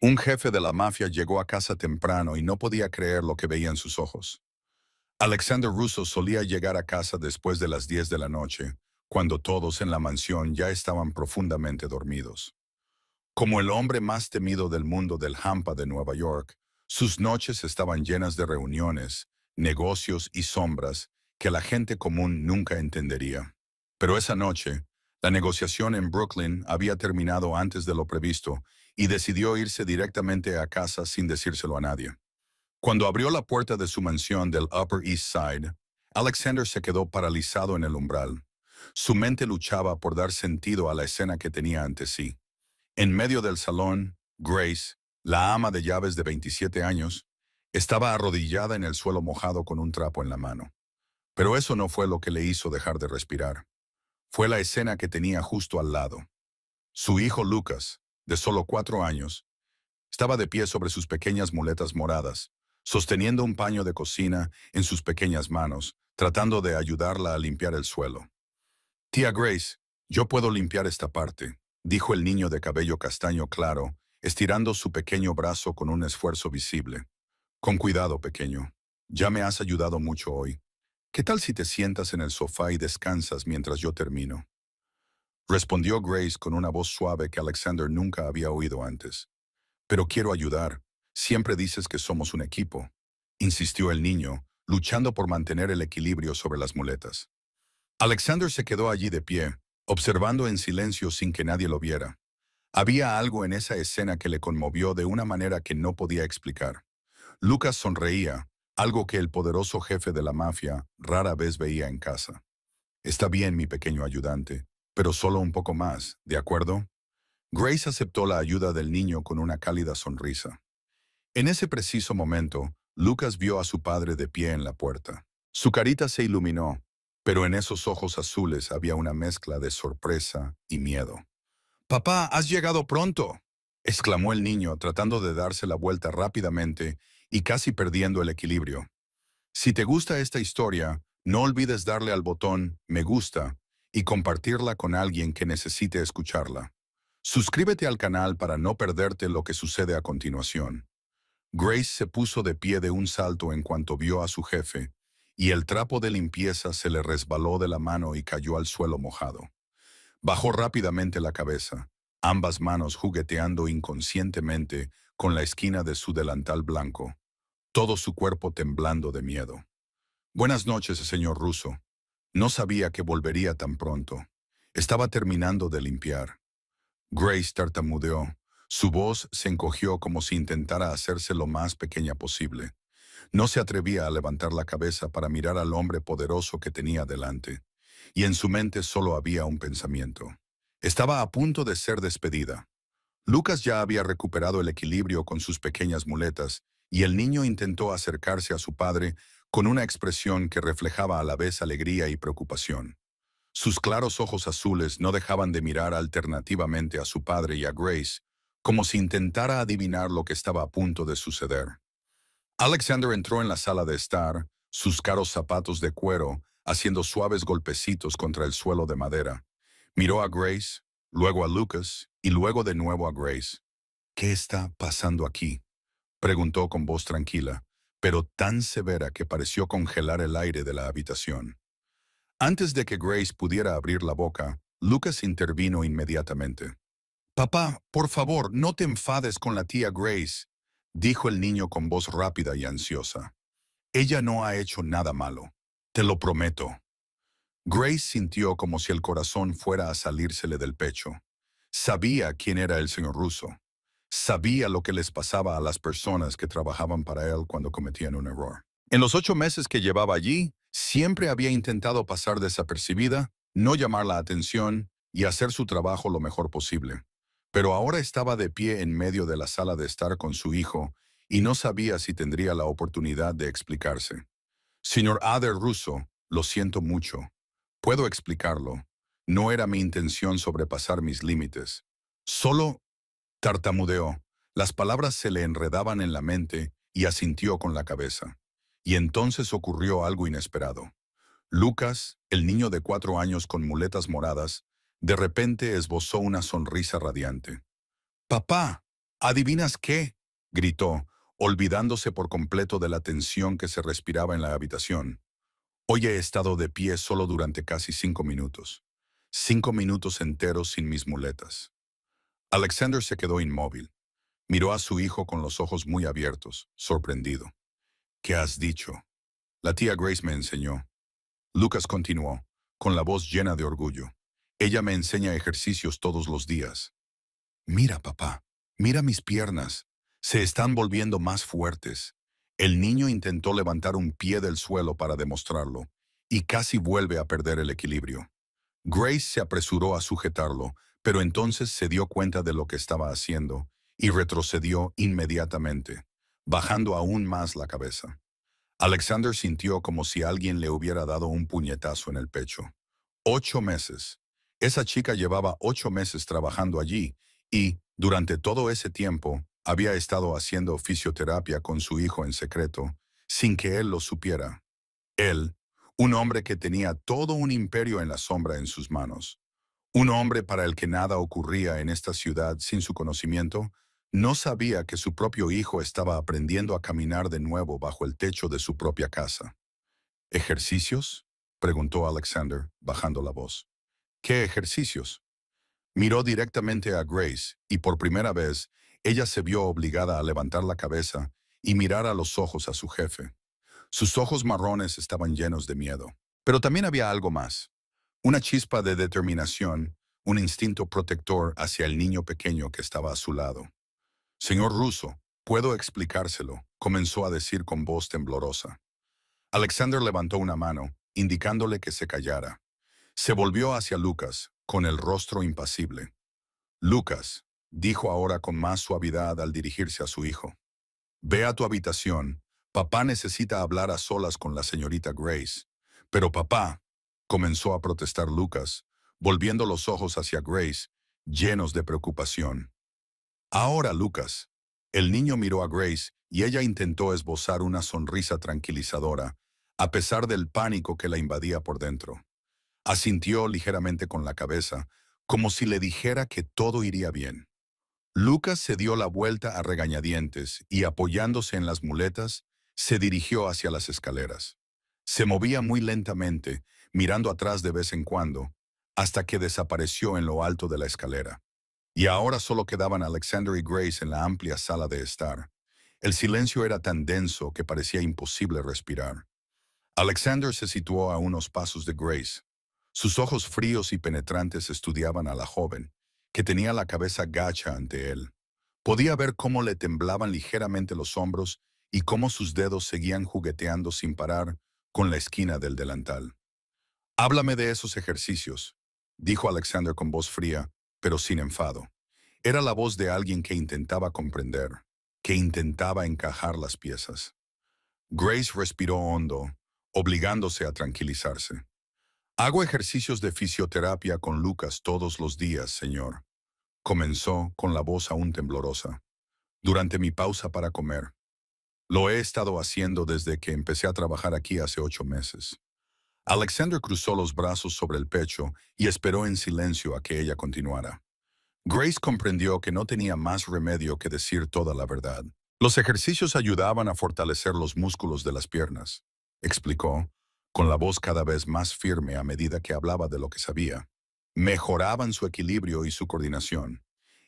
Un jefe de la mafia llegó a casa temprano y no podía creer lo que veía en sus ojos. Alexander Russo solía llegar a casa después de las 10 de la noche, cuando todos en la mansión ya estaban profundamente dormidos. Como el hombre más temido del mundo del hampa de Nueva York, sus noches estaban llenas de reuniones, negocios y sombras que la gente común nunca entendería. Pero esa noche, la negociación en Brooklyn había terminado antes de lo previsto y decidió irse directamente a casa sin decírselo a nadie. Cuando abrió la puerta de su mansión del Upper East Side, Alexander se quedó paralizado en el umbral. Su mente luchaba por dar sentido a la escena que tenía ante sí. En medio del salón, Grace, la ama de llaves de 27 años, estaba arrodillada en el suelo mojado con un trapo en la mano. Pero eso no fue lo que le hizo dejar de respirar. Fue la escena que tenía justo al lado. Su hijo Lucas, de solo 4 años, estaba de pie sobre sus pequeñas muletas moradas, sosteniendo un paño de cocina en sus pequeñas manos, tratando de ayudarla a limpiar el suelo. Tía Grace, yo puedo limpiar esta parte, dijo el niño de cabello castaño claro, estirando su pequeño brazo con un esfuerzo visible. Con cuidado, pequeño. Ya me has ayudado mucho hoy. ¿Qué tal si te sientas en el sofá y descansas mientras yo termino? Respondió Grace con una voz suave que Alexander nunca había oído antes. Pero quiero ayudar. Siempre dices que somos un equipo, insistió el niño, luchando por mantener el equilibrio sobre las muletas. Alexander se quedó allí de pie, observando en silencio sin que nadie lo viera. Había algo en esa escena que le conmovió de una manera que no podía explicar. Lucas sonreía, algo que el poderoso jefe de la mafia rara vez veía en casa. Está bien, mi pequeño ayudante, pero solo un poco más, ¿de acuerdo? Grace aceptó la ayuda del niño con una cálida sonrisa. En ese preciso momento, Lucas vio a su padre de pie en la puerta. Su carita se iluminó, pero en esos ojos azules había una mezcla de sorpresa y miedo. «Papá, has llegado pronto», exclamó el niño tratando de darse la vuelta rápidamente y casi perdiendo el equilibrio. Si te gusta esta historia, no olvides darle al botón «Me gusta» y compartirla con alguien que necesite escucharla. Suscríbete al canal para no perderte lo que sucede a continuación. Grace se puso de pie de un salto en cuanto vio a su jefe, y el trapo de limpieza se le resbaló de la mano y cayó al suelo mojado. Bajó rápidamente la cabeza, ambas manos jugueteando inconscientemente con la esquina de su delantal blanco, todo su cuerpo temblando de miedo. «Buenas noches, señor Russo. No sabía que volvería tan pronto. Estaba terminando de limpiar». Grace tartamudeó. Su voz se encogió como si intentara hacerse lo más pequeña posible. No se atrevía a levantar la cabeza para mirar al hombre poderoso que tenía delante. Y en su mente solo había un pensamiento. Estaba a punto de ser despedida. Lucas ya había recuperado el equilibrio con sus pequeñas muletas, y el niño intentó acercarse a su padre con una expresión que reflejaba a la vez alegría y preocupación. Sus claros ojos azules no dejaban de mirar alternativamente a su padre y a Grace, como si intentara adivinar lo que estaba a punto de suceder. Alexander entró en la sala de estar, sus caros zapatos de cuero haciendo suaves golpecitos contra el suelo de madera. Miró a Grace, luego a Lucas y luego de nuevo a Grace. «¿Qué está pasando aquí?», preguntó con voz tranquila, pero tan severa que pareció congelar el aire de la habitación. Antes de que Grace pudiera abrir la boca, Lucas intervino inmediatamente. «Papá, por favor, no te enfades con la tía Grace», dijo el niño con voz rápida y ansiosa. «Ella no ha hecho nada malo. Te lo prometo». Grace sintió como si el corazón fuera a salírsele del pecho. Sabía quién era el señor Russo. Sabía lo que les pasaba a las personas que trabajaban para él cuando cometían un error. En los 8 meses que llevaba allí, siempre había intentado pasar desapercibida, no llamar la atención y hacer su trabajo lo mejor posible. Pero ahora estaba de pie en medio de la sala de estar con su hijo y no sabía si tendría la oportunidad de explicarse. «Señor Adair Russo, lo siento mucho. Puedo explicarlo. No era mi intención sobrepasar mis límites. Solo tartamudeó. Las palabras se le enredaban en la mente y asintió con la cabeza. Y entonces ocurrió algo inesperado. Lucas, el niño de 4 años con muletas moradas, de repente esbozó una sonrisa radiante. «Papá», ¿Adivinas qué? Gritó, olvidándose por completo de la tensión que se respiraba en la habitación. Hoy he estado de pie solo durante casi 5 minutos. 5 minutos enteros sin mis muletas. Alexander se quedó inmóvil. Miró a su hijo con los ojos muy abiertos, sorprendido. ¿Qué has dicho? La tía Grace me enseñó. Lucas continuó, con la voz llena de orgullo. Ella me enseña ejercicios todos los días. Mira, papá, mira mis piernas. Se están volviendo más fuertes. El niño intentó levantar un pie del suelo para demostrarlo, y casi vuelve a perder el equilibrio. Grace se apresuró a sujetarlo, pero entonces se dio cuenta de lo que estaba haciendo, y retrocedió inmediatamente, bajando aún más la cabeza. Alexander sintió como si alguien le hubiera dado un puñetazo en el pecho. 8 meses. Esa chica llevaba 8 meses trabajando allí y, durante todo ese tiempo, había estado haciendo fisioterapia con su hijo en secreto, sin que él lo supiera. Él, un hombre que tenía todo un imperio en la sombra en sus manos. Un hombre para el que nada ocurría en esta ciudad sin su conocimiento, no sabía que su propio hijo estaba aprendiendo a caminar de nuevo bajo el techo de su propia casa. ¿Ejercicios? Preguntó Alexander, bajando la voz. ¿Qué ejercicios? Miró directamente a Grace y por primera vez ella se vio obligada a levantar la cabeza y mirar a los ojos a su jefe. Sus ojos marrones estaban llenos de miedo. Pero también había algo más. Una chispa de determinación, un instinto protector hacia el niño pequeño que estaba a su lado. Señor Russo, puedo explicárselo, comenzó a decir con voz temblorosa. Alexander levantó una mano, indicándole que se callara. Se volvió hacia Lucas, con el rostro impasible. Lucas, dijo ahora con más suavidad al dirigirse a su hijo. Ve a tu habitación. Papá necesita hablar a solas con la señorita Grace. Pero papá, comenzó a protestar Lucas, volviendo los ojos hacia Grace, llenos de preocupación. Ahora, Lucas. El niño miró a Grace y ella intentó esbozar una sonrisa tranquilizadora, a pesar del pánico que la invadía por dentro. Asintió ligeramente con la cabeza, como si le dijera que todo iría bien. Lucas se dio la vuelta a regañadientes y, apoyándose en las muletas, se dirigió hacia las escaleras. Se movía muy lentamente, mirando atrás de vez en cuando, hasta que desapareció en lo alto de la escalera. Y ahora solo quedaban Alexander y Grace en la amplia sala de estar. El silencio era tan denso que parecía imposible respirar. Alexander se situó a unos pasos de Grace. Sus ojos fríos y penetrantes estudiaban a la joven, que tenía la cabeza gacha ante él. Podía ver cómo le temblaban ligeramente los hombros y cómo sus dedos seguían jugueteando sin parar con la esquina del delantal. «Háblame de esos ejercicios», dijo Alexander con voz fría, pero sin enfado. Era la voz de alguien que intentaba comprender, que intentaba encajar las piezas. Grace respiró hondo, obligándose a tranquilizarse. «Hago ejercicios de fisioterapia con Lucas todos los días, señor», comenzó con la voz aún temblorosa. «Durante mi pausa para comer. Lo he estado haciendo desde que empecé a trabajar aquí hace 8 meses». Alexander cruzó los brazos sobre el pecho y esperó en silencio a que ella continuara. Grace comprendió que no tenía más remedio que decir toda la verdad. Los ejercicios ayudaban a fortalecer los músculos de las piernas, explicó, con la voz cada vez más firme a medida que hablaba de lo que sabía. Mejoraban su equilibrio y su coordinación.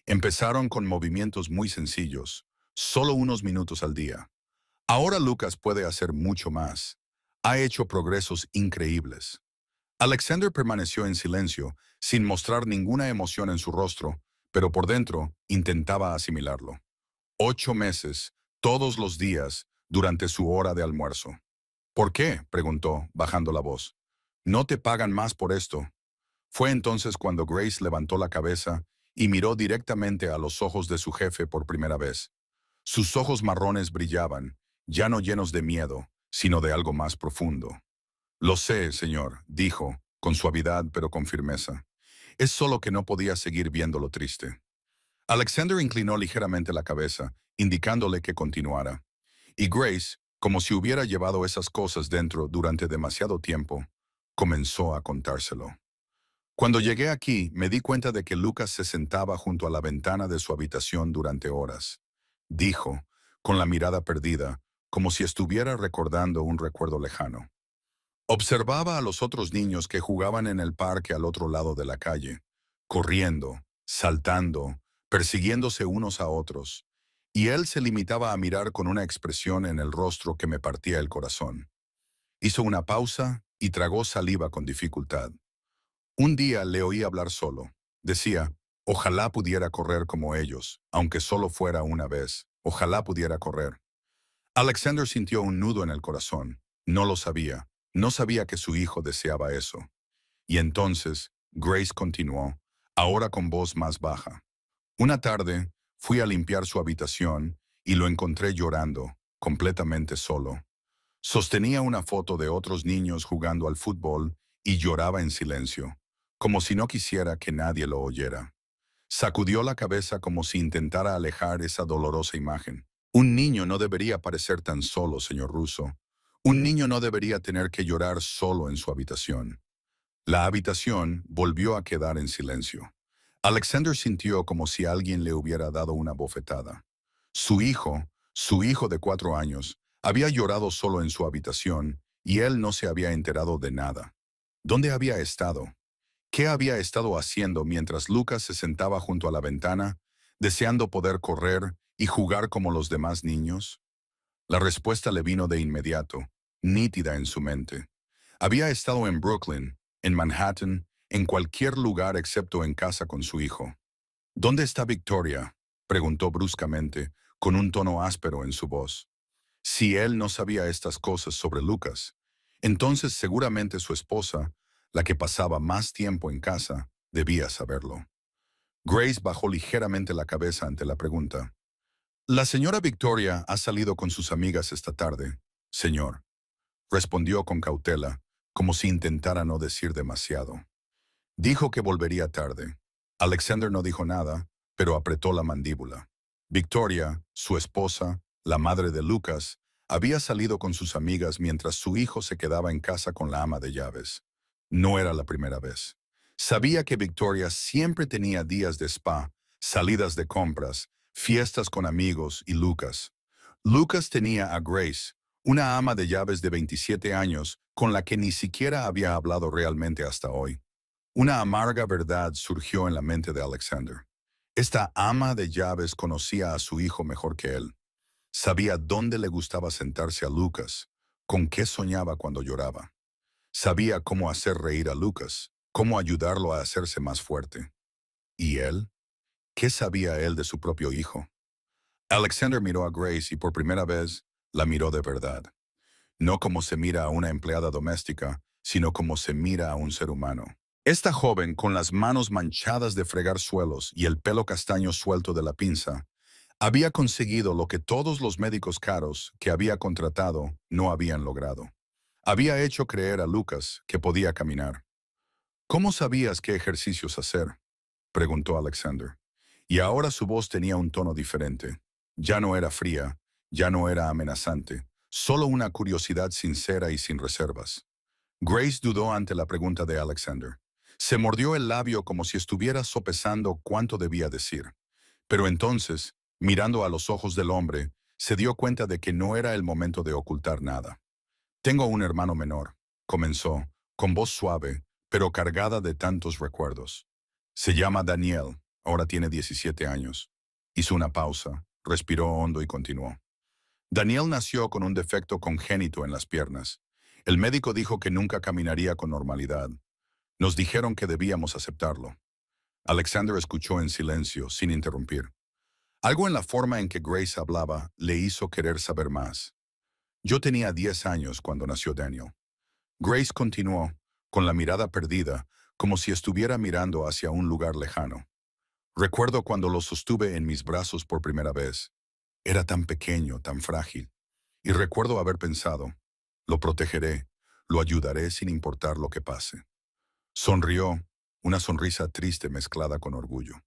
Empezaron con movimientos muy sencillos, solo unos minutos al día. Ahora Lucas puede hacer mucho más. Ha hecho progresos increíbles. Alexander permaneció en silencio, sin mostrar ninguna emoción en su rostro, pero por dentro intentaba asimilarlo. 8 meses, todos los días, durante su hora de almuerzo. «¿Por qué?», preguntó, bajando la voz. «¿No te pagan más por esto?». Fue entonces cuando Grace levantó la cabeza y miró directamente a los ojos de su jefe por primera vez. Sus ojos marrones brillaban, ya no llenos de miedo, sino de algo más profundo. «Lo sé, señor», dijo, con suavidad pero con firmeza. Es solo que no podía seguir viéndolo triste. Alexander inclinó ligeramente la cabeza, indicándole que continuara. Y Grace, como si hubiera llevado esas cosas dentro durante demasiado tiempo, comenzó a contárselo. Cuando llegué aquí, me di cuenta de que Lucas se sentaba junto a la ventana de su habitación durante horas. Dijo, con la mirada perdida, como si estuviera recordando un recuerdo lejano. Observaba a los otros niños que jugaban en el parque al otro lado de la calle, corriendo, saltando, persiguiéndose unos a otros, y él se limitaba a mirar con una expresión en el rostro que me partía el corazón. Hizo una pausa y tragó saliva con dificultad. Un día le oí hablar solo. Decía, ojalá pudiera correr como ellos, aunque solo fuera una vez. Ojalá pudiera correr. Alexander sintió un nudo en el corazón. No lo sabía. No sabía que su hijo deseaba eso. Y entonces, Grace continuó, ahora con voz más baja. Una tarde, fui a limpiar su habitación y lo encontré llorando, completamente solo. Sostenía una foto de otros niños jugando al fútbol y lloraba en silencio, como si no quisiera que nadie lo oyera. Sacudió la cabeza como si intentara alejar esa dolorosa imagen. Un niño no debería parecer tan solo, señor Russo. Un niño no debería tener que llorar solo en su habitación. La habitación volvió a quedar en silencio. Alexander sintió como si alguien le hubiera dado una bofetada. Su hijo de 4 años, había llorado solo en su habitación y él no se había enterado de nada. ¿Dónde había estado? ¿Qué había estado haciendo mientras Lucas se sentaba junto a la ventana, deseando poder correr y jugar como los demás niños? La respuesta le vino de inmediato, nítida en su mente. Había estado en Brooklyn, en Manhattan, en cualquier lugar excepto en casa con su hijo. ¿Dónde está Victoria?, preguntó bruscamente, con un tono áspero en su voz. Si él no sabía estas cosas sobre Lucas, entonces seguramente su esposa, la que pasaba más tiempo en casa, debía saberlo. Grace bajó ligeramente la cabeza ante la pregunta. La señora Victoria ha salido con sus amigas esta tarde, señor, respondió con cautela, como si intentara no decir demasiado. Dijo que volvería tarde. Alexander no dijo nada, pero apretó la mandíbula. Victoria, su esposa, la madre de Lucas, había salido con sus amigas mientras su hijo se quedaba en casa con la ama de llaves. No era la primera vez. Sabía que Victoria siempre tenía días de spa, salidas de compras, fiestas con amigos y Lucas. Lucas tenía a Grace, una ama de llaves de 27 años con la que ni siquiera había hablado realmente hasta hoy. Una amarga verdad surgió en la mente de Alexander. Esta ama de llaves conocía a su hijo mejor que él. Sabía dónde le gustaba sentarse a Lucas, con qué soñaba cuando lloraba. Sabía cómo hacer reír a Lucas, cómo ayudarlo a hacerse más fuerte. ¿Y él? ¿Qué sabía él de su propio hijo? Alexander miró a Grace y por primera vez la miró de verdad. No como se mira a una empleada doméstica, sino como se mira a un ser humano. Esta joven, con las manos manchadas de fregar suelos y el pelo castaño suelto de la pinza, había conseguido lo que todos los médicos caros que había contratado no habían logrado. Había hecho creer a Lucas que podía caminar. ¿Cómo sabías qué ejercicios hacer?, preguntó Alexander. Y ahora su voz tenía un tono diferente. Ya no era fría, ya no era amenazante, solo una curiosidad sincera y sin reservas. Grace dudó ante la pregunta de Alexander. Se mordió el labio como si estuviera sopesando cuánto debía decir. Pero entonces, mirando a los ojos del hombre, se dio cuenta de que no era el momento de ocultar nada. Tengo un hermano menor, comenzó, con voz suave, pero cargada de tantos recuerdos. Se llama Daniel, ahora tiene 17 años. Hizo una pausa, respiró hondo y continuó. Daniel nació con un defecto congénito en las piernas. El médico dijo que nunca caminaría con normalidad. Nos dijeron que debíamos aceptarlo. Alexander escuchó en silencio, sin interrumpir. Algo en la forma en que Grace hablaba le hizo querer saber más. Yo tenía 10 años cuando nació Daniel. Grace continuó, con la mirada perdida, como si estuviera mirando hacia un lugar lejano. Recuerdo cuando lo sostuve en mis brazos por primera vez. Era tan pequeño, tan frágil. Y recuerdo haber pensado, lo protegeré, lo ayudaré sin importar lo que pase. Sonrió, una sonrisa triste mezclada con orgullo.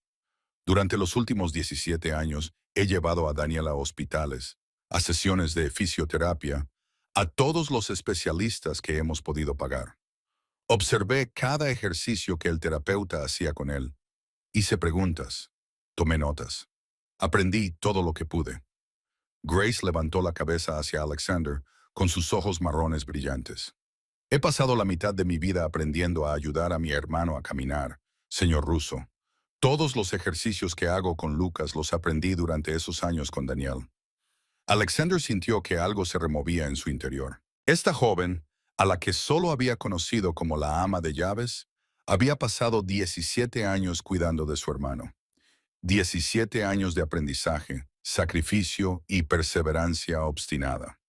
Durante los últimos 17 años he llevado a Daniel a hospitales, a sesiones de fisioterapia, a todos los especialistas que hemos podido pagar. Observé cada ejercicio que el terapeuta hacía con él. Hice preguntas. Tomé notas. Aprendí todo lo que pude. Grace levantó la cabeza hacia Alexander con sus ojos marrones brillantes. He pasado la mitad de mi vida aprendiendo a ayudar a mi hermano a caminar, señor Russo. Todos los ejercicios que hago con Lucas los aprendí durante esos años con Daniel. Alexander sintió que algo se removía en su interior. Esta joven, a la que solo había conocido como la ama de llaves, había pasado 17 años cuidando de su hermano. 17 años de aprendizaje, sacrificio y perseverancia obstinada.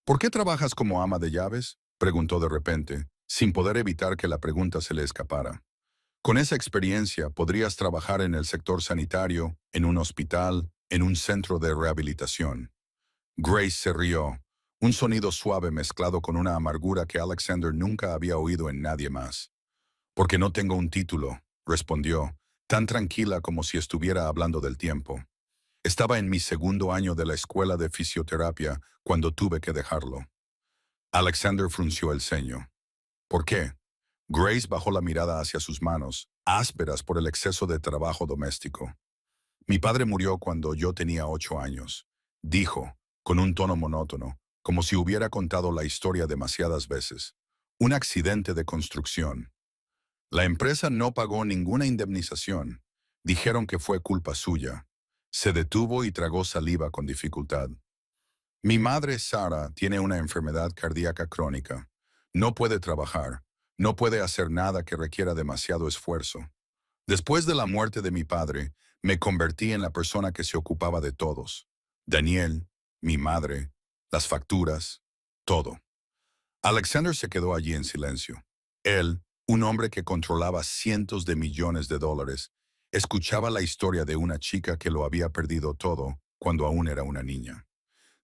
¿Por qué trabajas como ama de llaves?, preguntó de repente, sin poder evitar que la pregunta se le escapara. Con esa experiencia podrías trabajar en el sector sanitario, en un hospital, en un centro de rehabilitación. Grace se rió, un sonido suave mezclado con una amargura que Alexander nunca había oído en nadie más. Porque no tengo un título, respondió, tan tranquila como si estuviera hablando del tiempo. Estaba en mi segundo año de la escuela de fisioterapia cuando tuve que dejarlo. Alexander frunció el ceño. ¿Por qué? Grace bajó la mirada hacia sus manos, ásperas por el exceso de trabajo doméstico. Mi padre murió cuando yo tenía 8 años, dijo, con un tono monótono, como si hubiera contado la historia demasiadas veces. Un accidente de construcción. La empresa no pagó ninguna indemnización. Dijeron que fue culpa suya. Se detuvo y tragó saliva con dificultad. Mi madre, Sara, tiene una enfermedad cardíaca crónica. No puede trabajar. No puede hacer nada que requiera demasiado esfuerzo. Después de la muerte de mi padre, me convertí en la persona que se ocupaba de todos. Daniel, mi madre, las facturas, todo. Alexander se quedó allí en silencio. Él, un hombre que controlaba cientos de millones de dólares, escuchaba la historia de una chica que lo había perdido todo cuando aún era una niña.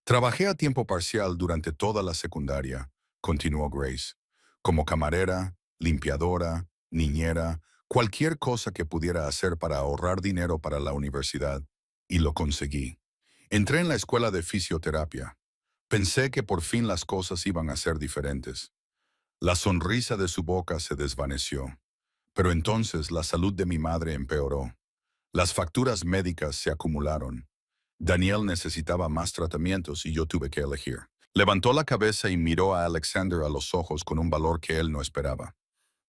Trabajé a tiempo parcial durante toda la secundaria, continuó Grace, como camarera, limpiadora, niñera, cualquier cosa que pudiera hacer para ahorrar dinero para la universidad, y lo conseguí. Entré en la escuela de fisioterapia. Pensé que por fin las cosas iban a ser diferentes. La sonrisa de su boca se desvaneció. Pero entonces la salud de mi madre empeoró. Las facturas médicas se acumularon. Daniel necesitaba más tratamientos y yo tuve que elegir. Levantó la cabeza y miró a Alexander a los ojos con un valor que él no esperaba.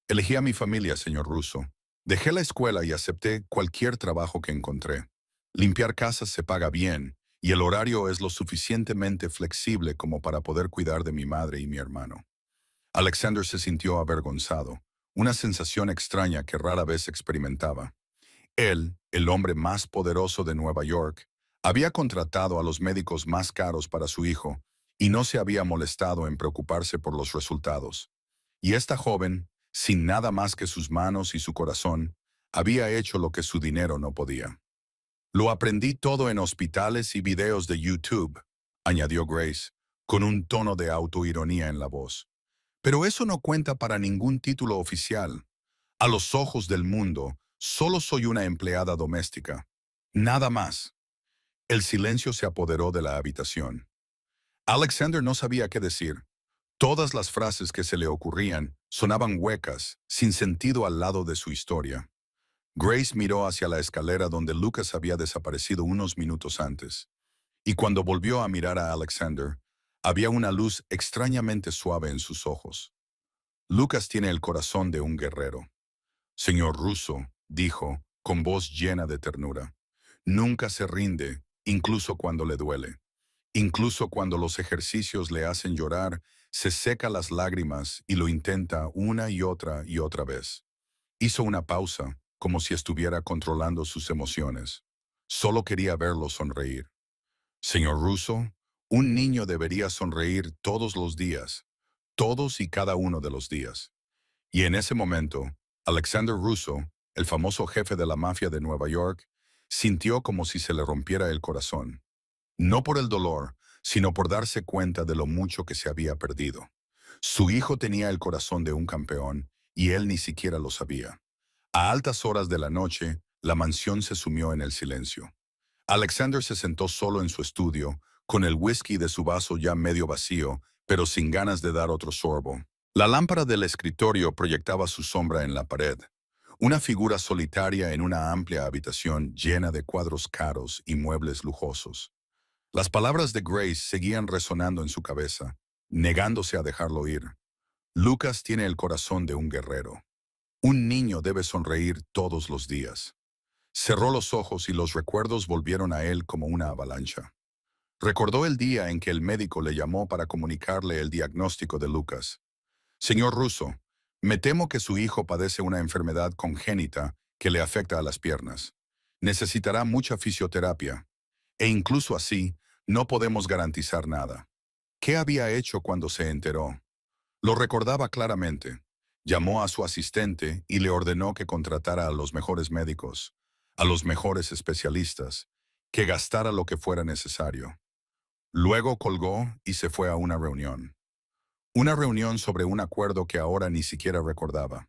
Elegí a mi familia, señor Russo. Dejé la escuela y acepté cualquier trabajo que encontré. Limpiar casas se paga bien, y el horario es lo suficientemente flexible como para poder cuidar de mi madre y mi hermano. Alexander se sintió avergonzado, una sensación extraña que rara vez experimentaba. Él, el hombre más poderoso de Nueva York, había contratado a los médicos más caros para su hijo y no se había molestado en preocuparse por los resultados. Y esta joven, sin nada más que sus manos y su corazón, había hecho lo que su dinero no podía. Lo aprendí todo en hospitales y videos de YouTube, añadió Grace, con un tono de autoironía en la voz. Pero eso no cuenta para ningún título oficial. A los ojos del mundo, solo soy una empleada doméstica. Nada más. El silencio se apoderó de la habitación. Alexander no sabía qué decir. Todas las frases que se le ocurrían sonaban huecas, sin sentido al lado de su historia. Grace miró hacia la escalera donde Lucas había desaparecido unos minutos antes. Y cuando volvió a mirar a Alexander, había una luz extrañamente suave en sus ojos. Lucas tiene el corazón de un guerrero. Señor Russo, dijo, con voz llena de ternura. Nunca se rinde, incluso cuando le duele. Incluso cuando los ejercicios le hacen llorar, se seca las lágrimas y lo intenta una y otra vez. Hizo una pausa, como si estuviera controlando sus emociones. Solo quería verlo sonreír. Señor Russo, un niño debería sonreír todos los días, todos y cada uno de los días. Y en ese momento, Alexander Russo, el famoso jefe de la mafia de Nueva York, sintió como si se le rompiera el corazón. No por el dolor, sino por darse cuenta de lo mucho que se había perdido. Su hijo tenía el corazón de un campeón, y él ni siquiera lo sabía. A altas horas de la noche, la mansión se sumió en el silencio. Alexander se sentó solo en su estudio, con el whisky de su vaso ya medio vacío, pero sin ganas de dar otro sorbo. La lámpara del escritorio proyectaba su sombra en la pared, una figura solitaria en una amplia habitación llena de cuadros caros y muebles lujosos. Las palabras de Grace seguían resonando en su cabeza, negándose a dejarlo ir. Lucas tiene el corazón de un guerrero. Un niño debe sonreír todos los días. Cerró los ojos y los recuerdos volvieron a él como una avalancha. Recordó el día en que el médico le llamó para comunicarle el diagnóstico de Lucas. Señor Russo, me temo que su hijo padece una enfermedad congénita que le afecta a las piernas. Necesitará mucha fisioterapia. E incluso así, no podemos garantizar nada. ¿Qué había hecho cuando se enteró? Lo recordaba claramente. Llamó a su asistente y le ordenó que contratara a los mejores médicos, a los mejores especialistas, que gastara lo que fuera necesario. Luego colgó y se fue a una reunión. Una reunión sobre un acuerdo que ahora ni siquiera recordaba.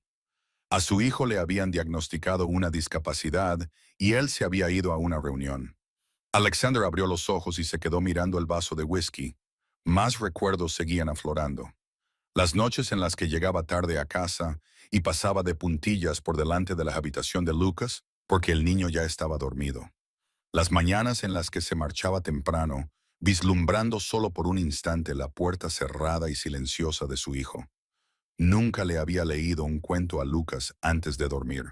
A su hijo le habían diagnosticado una discapacidad y él se había ido a una reunión. Alexander abrió los ojos y se quedó mirando el vaso de whisky. Más recuerdos seguían aflorando. Las noches en las que llegaba tarde a casa y pasaba de puntillas por delante de la habitación de Lucas porque el niño ya estaba dormido. Las mañanas en las que se marchaba temprano, vislumbrando solo por un instante la puerta cerrada y silenciosa de su hijo. Nunca le había leído un cuento a Lucas antes de dormir.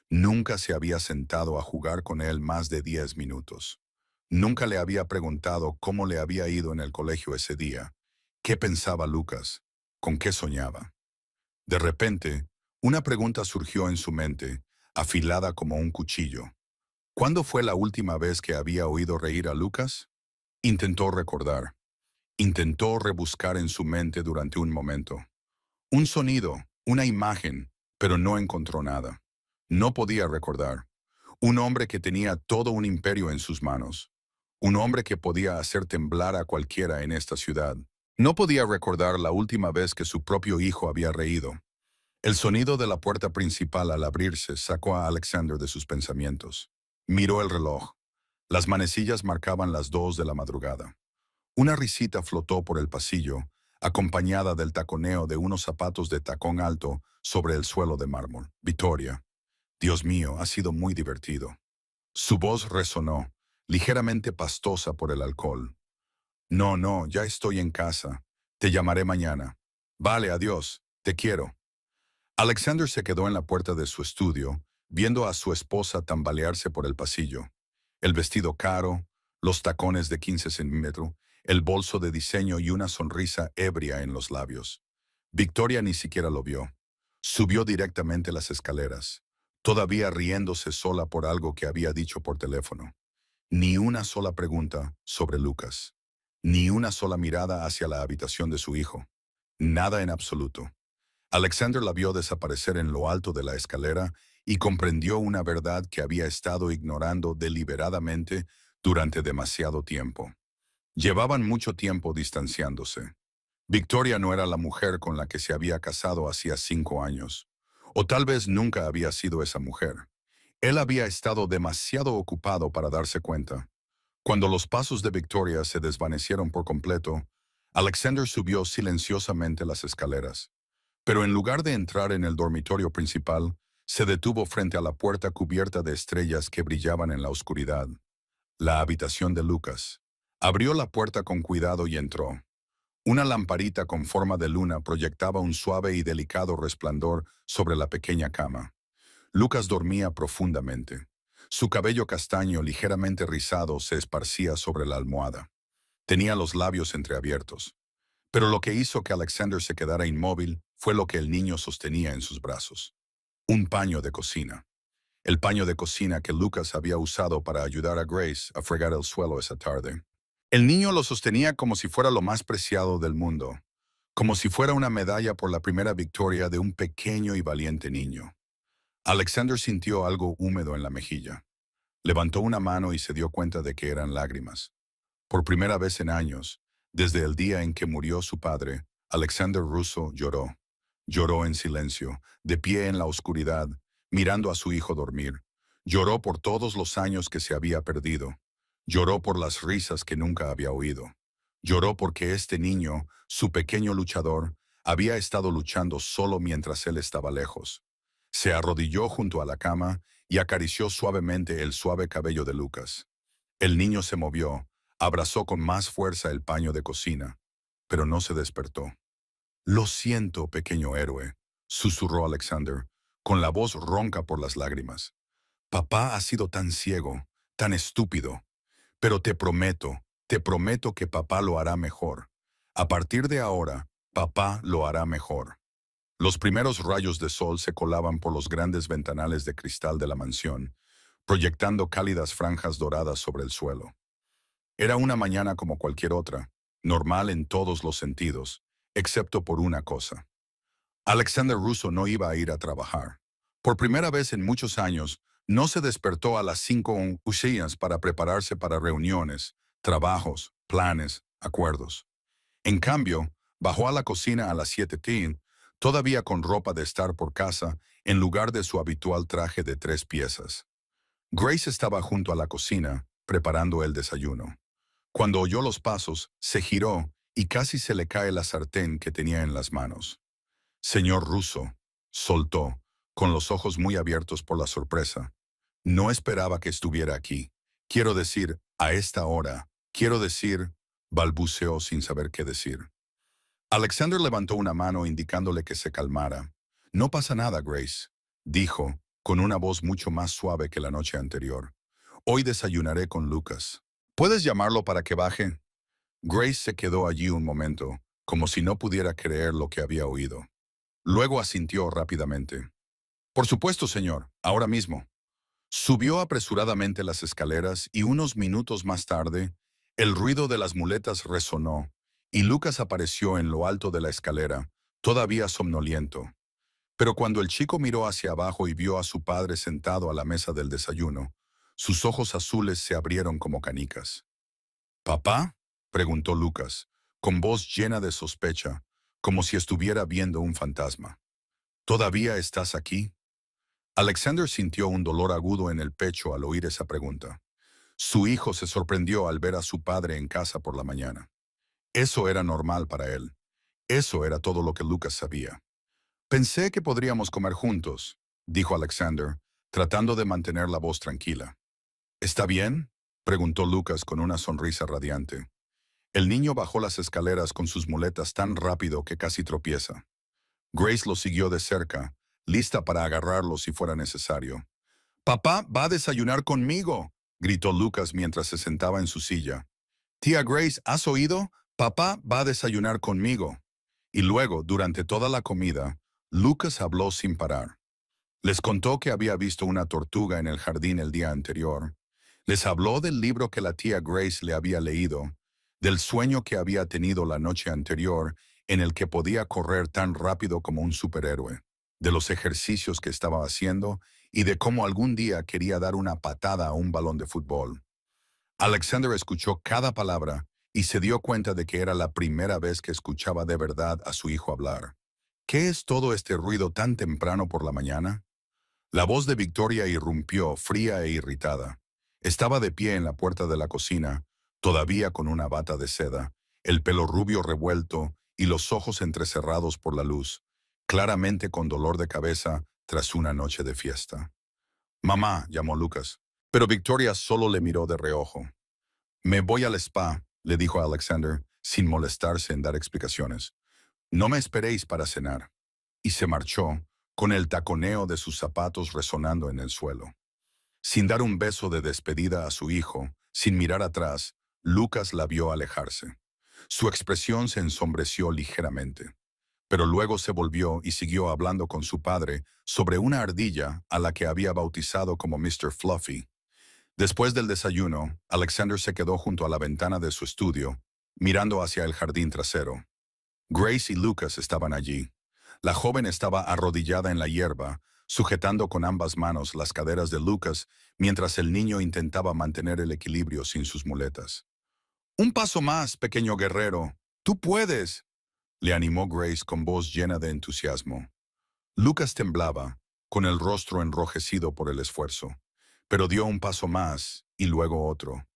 Nunca se había sentado a jugar con él más de 10 minutos. Nunca le había preguntado cómo le había ido en el colegio ese día. ¿Qué pensaba Lucas? ¿Con qué soñaba? De repente, una pregunta surgió en su mente, afilada como un cuchillo. ¿Cuándo fue la última vez que había oído reír a Lucas? Intentó recordar. Intentó rebuscar en su mente durante un momento. Un sonido, una imagen, pero no encontró nada. No podía recordar. Un hombre que tenía todo un imperio en sus manos. Un hombre que podía hacer temblar a cualquiera en esta ciudad. No podía recordar la última vez que su propio hijo había reído. El sonido de la puerta principal al abrirse sacó a Alexander de sus pensamientos. Miró el reloj. Las manecillas marcaban las 2 de la madrugada. Una risita flotó por el pasillo, acompañada del taconeo de unos zapatos de tacón alto sobre el suelo de mármol. Victoria. Dios mío, ha sido muy divertido. Su voz resonó, ligeramente pastosa por el alcohol. No, no, ya estoy en casa. Te llamaré mañana. Vale, adiós. Te quiero. Alexander se quedó en la puerta de su estudio, viendo a su esposa tambalearse por el pasillo. El vestido caro, los tacones de 15 centímetros, el bolso de diseño y una sonrisa ebria en los labios. Victoria ni siquiera lo vio. Subió directamente las escaleras, todavía riéndose sola por algo que había dicho por teléfono. Ni una sola pregunta sobre Lucas. Ni una sola mirada hacia la habitación de su hijo. Nada en absoluto. Alexander la vio desaparecer en lo alto de la escalera y comprendió una verdad que había estado ignorando deliberadamente durante demasiado tiempo. Llevaban mucho tiempo distanciándose. Victoria no era la mujer con la que se había casado hacía 5 años. O tal vez nunca había sido esa mujer. Él había estado demasiado ocupado para darse cuenta. Cuando los pasos de Victoria se desvanecieron por completo, Alexander subió silenciosamente las escaleras. Pero en lugar de entrar en el dormitorio principal, se detuvo frente a la puerta cubierta de estrellas que brillaban en la oscuridad. La habitación de Lucas. Abrió la puerta con cuidado y entró. Una lamparita con forma de luna proyectaba un suave y delicado resplandor sobre la pequeña cama. Lucas dormía profundamente. Su cabello castaño ligeramente rizado se esparcía sobre la almohada. Tenía los labios entreabiertos. Pero lo que hizo que Alexander se quedara inmóvil fue lo que el niño sostenía en sus brazos. Un paño de cocina. El paño de cocina que Lucas había usado para ayudar a Grace a fregar el suelo esa tarde. El niño lo sostenía como si fuera lo más preciado del mundo, como si fuera una medalla por la primera victoria de un pequeño y valiente niño. Alexander sintió algo húmedo en la mejilla. Levantó una mano y se dio cuenta de que eran lágrimas. Por primera vez en años, desde el día en que murió su padre, Alexander Russo lloró. Lloró en silencio, de pie en la oscuridad, mirando a su hijo dormir. Lloró por todos los años que se había perdido. Lloró por las risas que nunca había oído. Lloró porque este niño, su pequeño luchador, Había estado luchando solo mientras él estaba lejos. Se arrodilló junto a la cama y acarició suavemente el suave cabello de Lucas. El niño se movió, abrazó con más fuerza el paño de cocina, pero no se despertó. «Lo siento, pequeño héroe», susurró Alexander, con la voz ronca por las lágrimas. «Papá ha sido tan ciego, tan estúpido. Pero te prometo que papá lo hará mejor. A partir de ahora, papá lo hará mejor». Los primeros rayos de sol se colaban por los grandes ventanales de cristal de la mansión, proyectando cálidas franjas doradas sobre el suelo. Era una mañana como cualquier otra, normal en todos los sentidos, excepto por una cosa. Alexander Russo no iba a ir a trabajar. Por primera vez en muchos años, no se despertó a las 5 para prepararse para reuniones, trabajos, planes, acuerdos. En cambio, bajó a la cocina a las 7:10, todavía con ropa de estar por casa, en lugar de su habitual traje de 3 piezas. Grace estaba junto a la cocina, preparando el desayuno. Cuando oyó los pasos, se giró y casi se le cae la sartén que tenía en las manos. «Señor Russo», soltó, con los ojos muy abiertos por la sorpresa. «No esperaba que estuviera aquí. Quiero decir, a esta hora. Quiero decir», balbuceó sin saber qué decir. Alexander levantó una mano indicándole que se calmara. «No pasa nada, Grace», dijo, con una voz mucho más suave que la noche anterior. «Hoy desayunaré con Lucas. ¿Puedes llamarlo para que baje?» Grace se quedó allí un momento, como si no pudiera creer lo que había oído. Luego asintió rápidamente. «Por supuesto, señor, ahora mismo». Subió apresuradamente las escaleras y unos minutos más tarde, el ruido de las muletas resonó y Lucas apareció en lo alto de la escalera, todavía somnoliento. Pero cuando el chico miró hacia abajo y vio a su padre sentado a la mesa del desayuno, sus ojos azules se abrieron como canicas. «¿Papá?», preguntó Lucas, con voz llena de sospecha, como si estuviera viendo un fantasma. «¿Todavía estás aquí?». Alexander sintió un dolor agudo en el pecho al oír esa pregunta. Su hijo se sorprendió al ver a su padre en casa por la mañana. Eso era normal para él. Eso era todo lo que Lucas sabía. «Pensé que podríamos comer juntos», dijo Alexander, tratando de mantener la voz tranquila. «¿Está bien?», preguntó Lucas con una sonrisa radiante. El niño bajó las escaleras con sus muletas tan rápido que casi tropieza. Grace lo siguió de cerca, lista para agarrarlo si fuera necesario. «Papá va a desayunar conmigo», gritó Lucas mientras se sentaba en su silla. «Tía Grace, ¿has oído? Papá va a desayunar conmigo». Y luego, durante toda la comida, Lucas habló sin parar. Les contó que había visto una tortuga en el jardín el día anterior. Les habló del libro que la tía Grace le había leído, del sueño que había tenido la noche anterior en el que podía correr tan rápido como un superhéroe, de los ejercicios que estaba haciendo y de cómo algún día quería dar una patada a un balón de fútbol. Alexander escuchó cada palabra y se dio cuenta de que era la primera vez que escuchaba de verdad a su hijo hablar. «¿Qué es todo este ruido tan temprano por la mañana?». La voz de Victoria irrumpió, fría e irritada. Estaba de pie en la puerta de la cocina, todavía con una bata de seda, el pelo rubio revuelto y los ojos entrecerrados por la luz, claramente con dolor de cabeza tras una noche de fiesta. «Mamá», llamó Lucas, pero Victoria solo le miró de reojo. «Me voy al spa», le dijo a Alexander, sin molestarse en dar explicaciones. «No me esperéis para cenar». Y se marchó, con el taconeo de sus zapatos resonando en el suelo. Sin dar un beso de despedida a su hijo, sin mirar atrás, Lucas la vio alejarse. Su expresión se ensombreció ligeramente. Pero luego se volvió y siguió hablando con su padre sobre una ardilla a la que había bautizado como Mr. Fluffy. Después del desayuno, Alexander se quedó junto a la ventana de su estudio, mirando hacia el jardín trasero. Grace y Lucas estaban allí. La joven estaba arrodillada en la hierba, sujetando con ambas manos las caderas de Lucas, mientras el niño intentaba mantener el equilibrio sin sus muletas. «Un paso más, pequeño guerrero. Tú puedes», le animó Grace con voz llena de entusiasmo. Lucas temblaba, con el rostro enrojecido por el esfuerzo, pero dio un paso más y luego otro.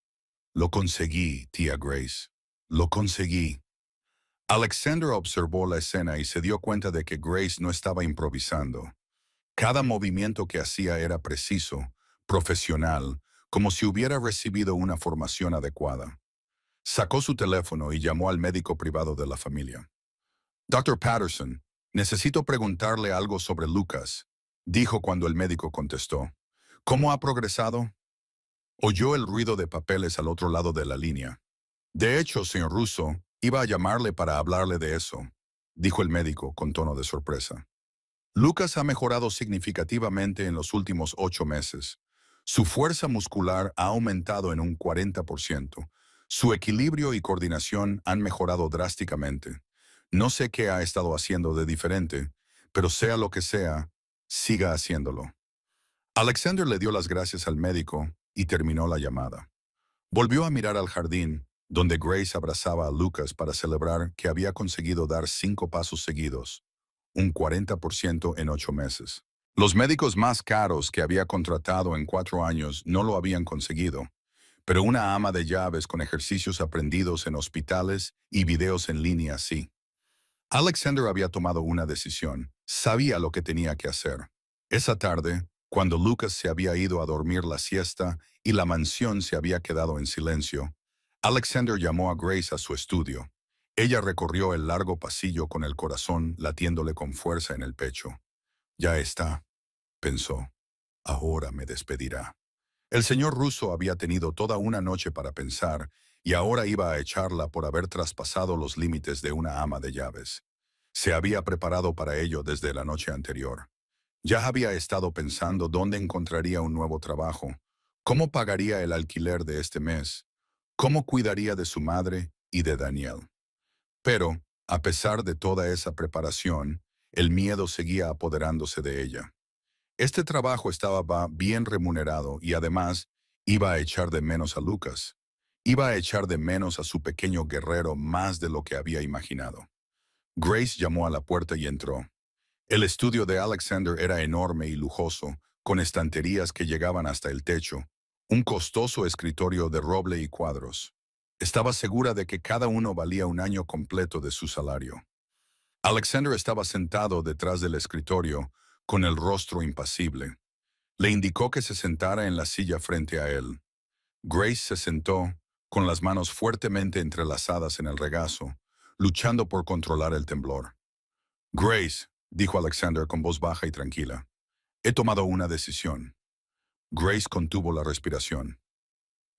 «Lo conseguí, tía Grace. Lo conseguí». Alexander observó la escena y se dio cuenta de que Grace no estaba improvisando. Cada movimiento que hacía era preciso, profesional, como si hubiera recibido una formación adecuada. Sacó su teléfono y llamó al médico privado de la familia. Dr. Patterson, necesito preguntarle algo sobre Lucas, dijo cuando el médico contestó. ¿Cómo ha progresado? Oyó el ruido de papeles al otro lado de la línea. De hecho, señor Russo, iba a llamarle para hablarle de eso, dijo el médico con tono de sorpresa. Lucas ha mejorado significativamente en los últimos 8 meses. Su fuerza muscular ha aumentado en un 40%. Su equilibrio y coordinación han mejorado drásticamente. No sé qué ha estado haciendo de diferente, pero sea lo que sea, siga haciéndolo. Alexander le dio las gracias al médico y terminó la llamada. Volvió a mirar al jardín, donde Grace abrazaba a Lucas para celebrar que había conseguido dar 5 pasos seguidos, un 40% en 8 meses. Los médicos más caros que había contratado en 4 años no lo habían conseguido, pero una ama de llaves con ejercicios aprendidos en hospitales y videos en línea sí. Alexander había tomado una decisión, sabía lo que tenía que hacer. Esa tarde, cuando Lucas se había ido a dormir la siesta y la mansión se había quedado en silencio, Alexander llamó a Grace a su estudio. Ella recorrió el largo pasillo con el corazón latiéndole con fuerza en el pecho. Ya está, pensó. Ahora me despedirá. El señor Russo había tenido toda una noche para pensar y ahora iba a echarla por haber traspasado los límites de una ama de llaves. Se había preparado para ello desde la noche anterior. Ya había estado pensando dónde encontraría un nuevo trabajo, cómo pagaría el alquiler de este mes, cómo cuidaría de su madre y de Daniel. Pero, a pesar de toda esa preparación, el miedo seguía apoderándose de ella. Este trabajo estaba bien remunerado y además iba a echar de menos a Lucas. Iba a echar de menos a su pequeño guerrero más de lo que había imaginado. Grace llamó a la puerta y entró. El estudio de Alexander era enorme y lujoso, con estanterías que llegaban hasta el techo, un costoso escritorio de roble y cuadros. Estaba segura de que cada uno valía un año completo de su salario. Alexander estaba sentado detrás del escritorio, con el rostro impasible. Le indicó que se sentara en la silla frente a él. Grace se sentó, con las manos fuertemente entrelazadas en el regazo, luchando por controlar el temblor. Grace, dijo Alexander con voz baja y tranquila, he tomado una decisión. Grace contuvo la respiración.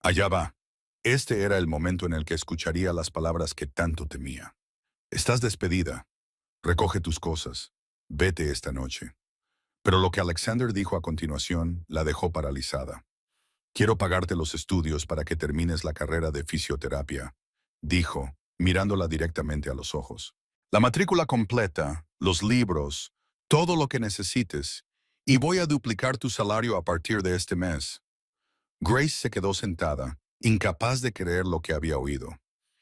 Allá va. Este era el momento en el que escucharía las palabras que tanto temía. Estás despedida. Recoge tus cosas. Vete esta noche. Pero lo que Alexander dijo a continuación la dejó paralizada. Quiero pagarte los estudios para que termines la carrera de fisioterapia, dijo, mirándola directamente a los ojos. La matrícula completa, los libros, todo lo que necesites, y voy a duplicar tu salario a partir de este mes. Grace se quedó sentada, incapaz de creer lo que había oído.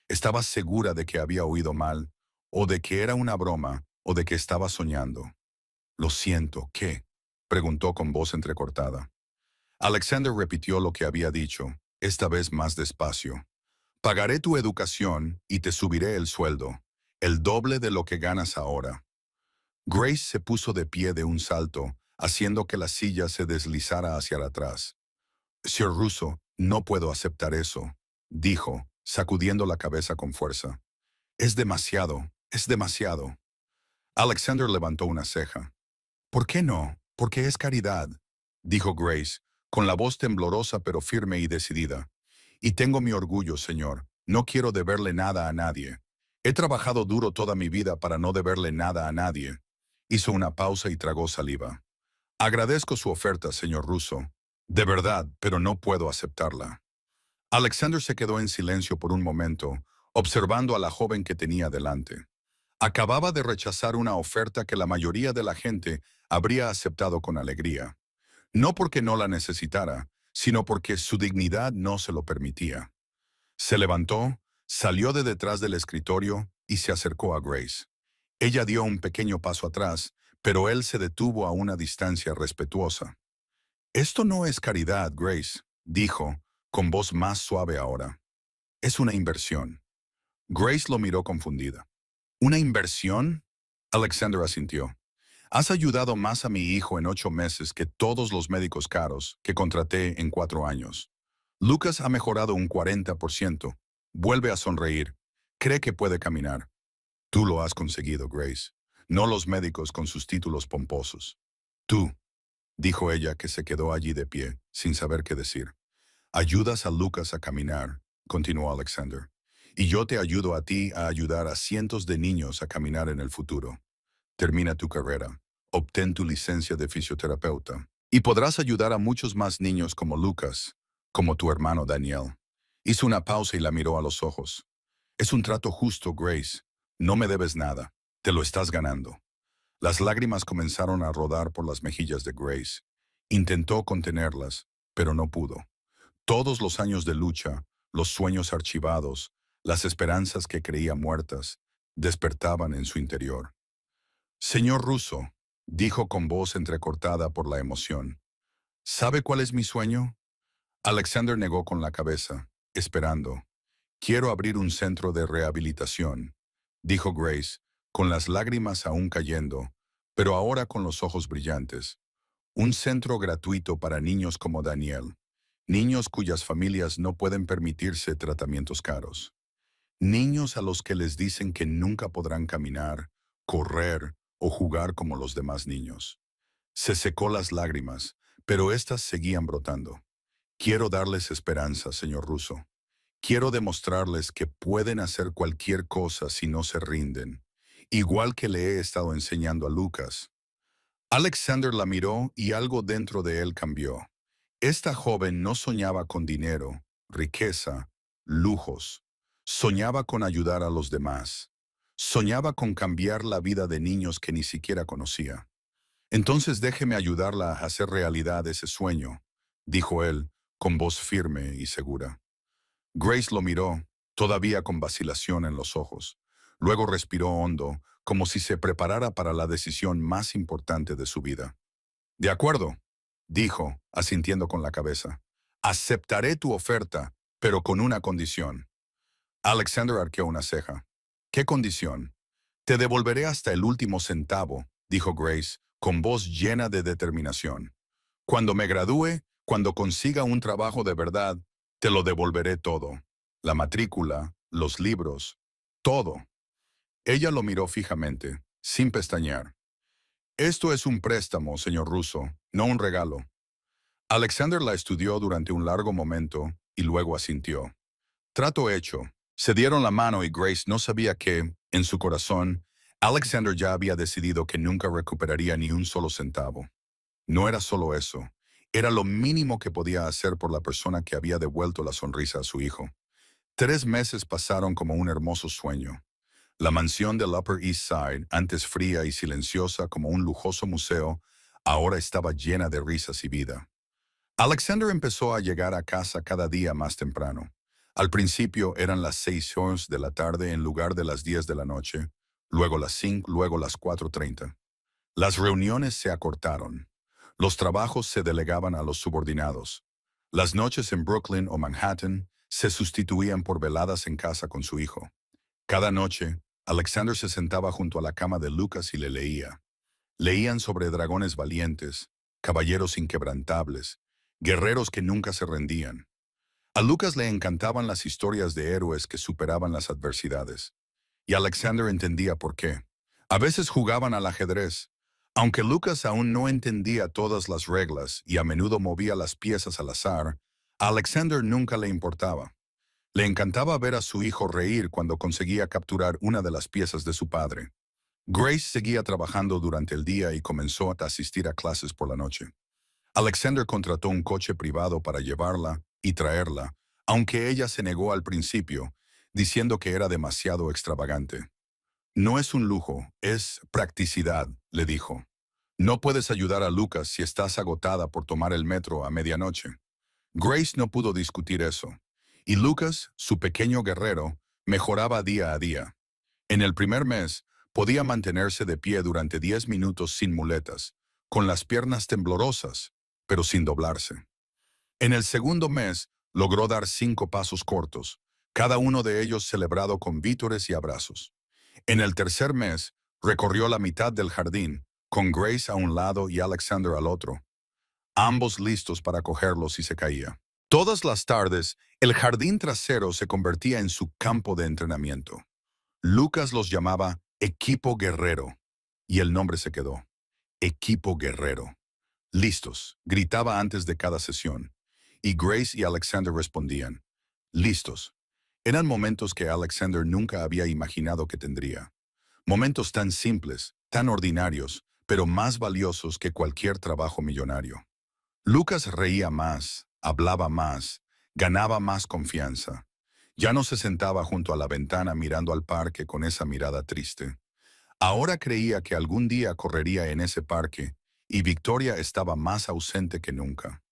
Estaba segura de que había oído mal, o de que era una broma, o de que estaba soñando. Lo siento, ¿qué? Preguntó con voz entrecortada. Alexander repitió lo que había dicho, esta vez más despacio. Pagaré tu educación y te subiré el sueldo, el doble de lo que ganas ahora. Grace se puso de pie de un salto, haciendo que la silla se deslizara hacia atrás. Sr. Russo, no puedo aceptar eso, dijo, sacudiendo la cabeza con fuerza. Es demasiado, es demasiado. Alexander levantó una ceja. ¿Por qué no? Porque es caridad, dijo Grace, con la voz temblorosa pero firme y decidida. Y tengo mi orgullo, señor. No quiero deberle nada a nadie. He trabajado duro toda mi vida para no deberle nada a nadie. Hizo una pausa y tragó saliva. Agradezco su oferta, señor Russo. De verdad, pero no puedo aceptarla. Alexander se quedó en silencio por un momento, observando a la joven que tenía delante. Acababa de rechazar una oferta que la mayoría de la gente habría aceptado con alegría. No porque no la necesitara, sino porque su dignidad no se lo permitía. Se levantó, salió de detrás del escritorio y se acercó a Grace. Ella dio un pequeño paso atrás, pero él se detuvo a una distancia respetuosa. Esto no es caridad, Grace, dijo, con voz más suave ahora. Es una inversión. Grace lo miró confundida. ¿Una inversión? Alexander asintió. Has ayudado más a mi hijo en 8 meses que todos los médicos caros que contraté en 4 años. Lucas ha mejorado un 40%. Vuelve a sonreír. Cree que puede caminar. Tú lo has conseguido, Grace. No los médicos con sus títulos pomposos. Tú, dijo ella, que se quedó allí de pie, sin saber qué decir. Ayudas a Lucas a caminar, continuó Alexander. Y yo te ayudo a ti a ayudar a cientos de niños a caminar en el futuro. Termina tu carrera, obtén tu licencia de fisioterapeuta y podrás ayudar a muchos más niños como Lucas, como tu hermano Daniel. Hizo una pausa y la miró a los ojos. Es un trato justo, Grace. No me debes nada. Te lo estás ganando. Las lágrimas comenzaron a rodar por las mejillas de Grace. Intentó contenerlas, pero no pudo. Todos los años de lucha, los sueños archivados, las esperanzas que creía muertas, despertaban en su interior. Señor Russo, dijo con voz entrecortada por la emoción, ¿sabe cuál es mi sueño? Alexander negó con la cabeza, esperando. Quiero abrir un centro de rehabilitación, dijo Grace, con las lágrimas aún cayendo, pero ahora con los ojos brillantes. Un centro gratuito para niños como Daniel, niños cuyas familias no pueden permitirse tratamientos caros. Niños a los que les dicen que nunca podrán caminar, correr o jugar como los demás niños. Se secó las lágrimas, pero éstas seguían brotando. Quiero darles esperanza, señor Russo. Quiero demostrarles que pueden hacer cualquier cosa si no se rinden, igual que le he estado enseñando a Lucas. Alexander la miró y algo dentro de él cambió. Esta joven no soñaba con dinero, riqueza, lujos. Soñaba con ayudar a los demás. Soñaba con cambiar la vida de niños que ni siquiera conocía. Entonces déjeme ayudarla a hacer realidad ese sueño, dijo él, con voz firme y segura. Grace lo miró, todavía con vacilación en los ojos. Luego respiró hondo, como si se preparara para la decisión más importante de su vida. De acuerdo, dijo, asintiendo con la cabeza. Aceptaré tu oferta, pero con una condición. Alexander arqueó una ceja. ¿Qué condición? Te devolveré hasta el último centavo, dijo Grace, con voz llena de determinación. Cuando me gradúe, cuando consiga un trabajo de verdad, te lo devolveré todo. La matrícula, los libros, todo. Ella lo miró fijamente, sin pestañear. Esto es un préstamo, señor Russo, no un regalo. Alexander la estudió durante un largo momento y luego asintió. Trato hecho. Se dieron la mano y Grace no sabía que, en su corazón, Alexander ya había decidido que nunca recuperaría ni un solo centavo. No era solo eso, era lo mínimo que podía hacer por la persona que había devuelto la sonrisa a su hijo. 3 meses pasaron como un hermoso sueño. La mansión del Upper East Side, antes fría y silenciosa como un lujoso museo, ahora estaba llena de risas y vida. Alexander empezó a llegar a casa cada día más temprano. Al principio eran las 6 horas de la tarde en lugar de las 10 de la noche, luego las 5, luego las 4:30. Las reuniones se acortaron. Los trabajos se delegaban a los subordinados. Las noches en Brooklyn o Manhattan se sustituían por veladas en casa con su hijo. Cada noche, Alexander se sentaba junto a la cama de Lucas y le leía. Leían sobre dragones valientes, caballeros inquebrantables, guerreros que nunca se rendían. A Lucas le encantaban las historias de héroes que superaban las adversidades. Y Alexander entendía por qué. A veces jugaban al ajedrez. Aunque Lucas aún no entendía todas las reglas y a menudo movía las piezas al azar, a Alexander nunca le importaba. Le encantaba ver a su hijo reír cuando conseguía capturar una de las piezas de su padre. Grace seguía trabajando durante el día y comenzó a asistir a clases por la noche. Alexander contrató un coche privado para llevarla y traerla, aunque ella se negó al principio, diciendo que era demasiado extravagante. No es un lujo, es practicidad, le dijo. No puedes ayudar a Lucas si estás agotada por tomar el metro a medianoche. Grace no pudo discutir eso. Y Lucas, su pequeño guerrero, mejoraba día a día. En el primer mes, podía mantenerse de pie durante 10 minutos sin muletas, con las piernas temblorosas, pero sin doblarse. En el segundo mes, logró dar 5 pasos cortos, cada uno de ellos celebrado con vítores y abrazos. En el tercer mes, recorrió la mitad del jardín, con Grace a un lado y Alexander al otro, ambos listos para cogerlo si se caía. Todas las tardes, el jardín trasero se convertía en su campo de entrenamiento. Lucas los llamaba Equipo Guerrero, y el nombre se quedó. Equipo Guerrero. Listos, gritaba antes de cada sesión, y Grace y Alexander respondían, listos. Eran momentos que Alexander nunca había imaginado que tendría. Momentos tan simples, tan ordinarios, pero más valiosos que cualquier trabajo millonario. Lucas reía más, hablaba más, ganaba más confianza. Ya no se sentaba junto a la ventana mirando al parque con esa mirada triste. Ahora creía que algún día correría en ese parque, y Victoria estaba más ausente que nunca.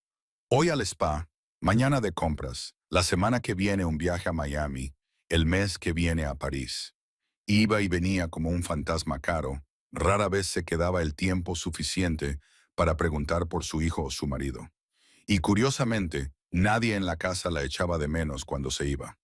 Hoy al spa, mañana de compras, la semana que viene un viaje a Miami, el mes que viene a París. Iba y venía como un fantasma caro, rara vez se quedaba el tiempo suficiente para preguntar por su hijo o su marido. Y curiosamente, nadie en la casa la echaba de menos cuando se iba.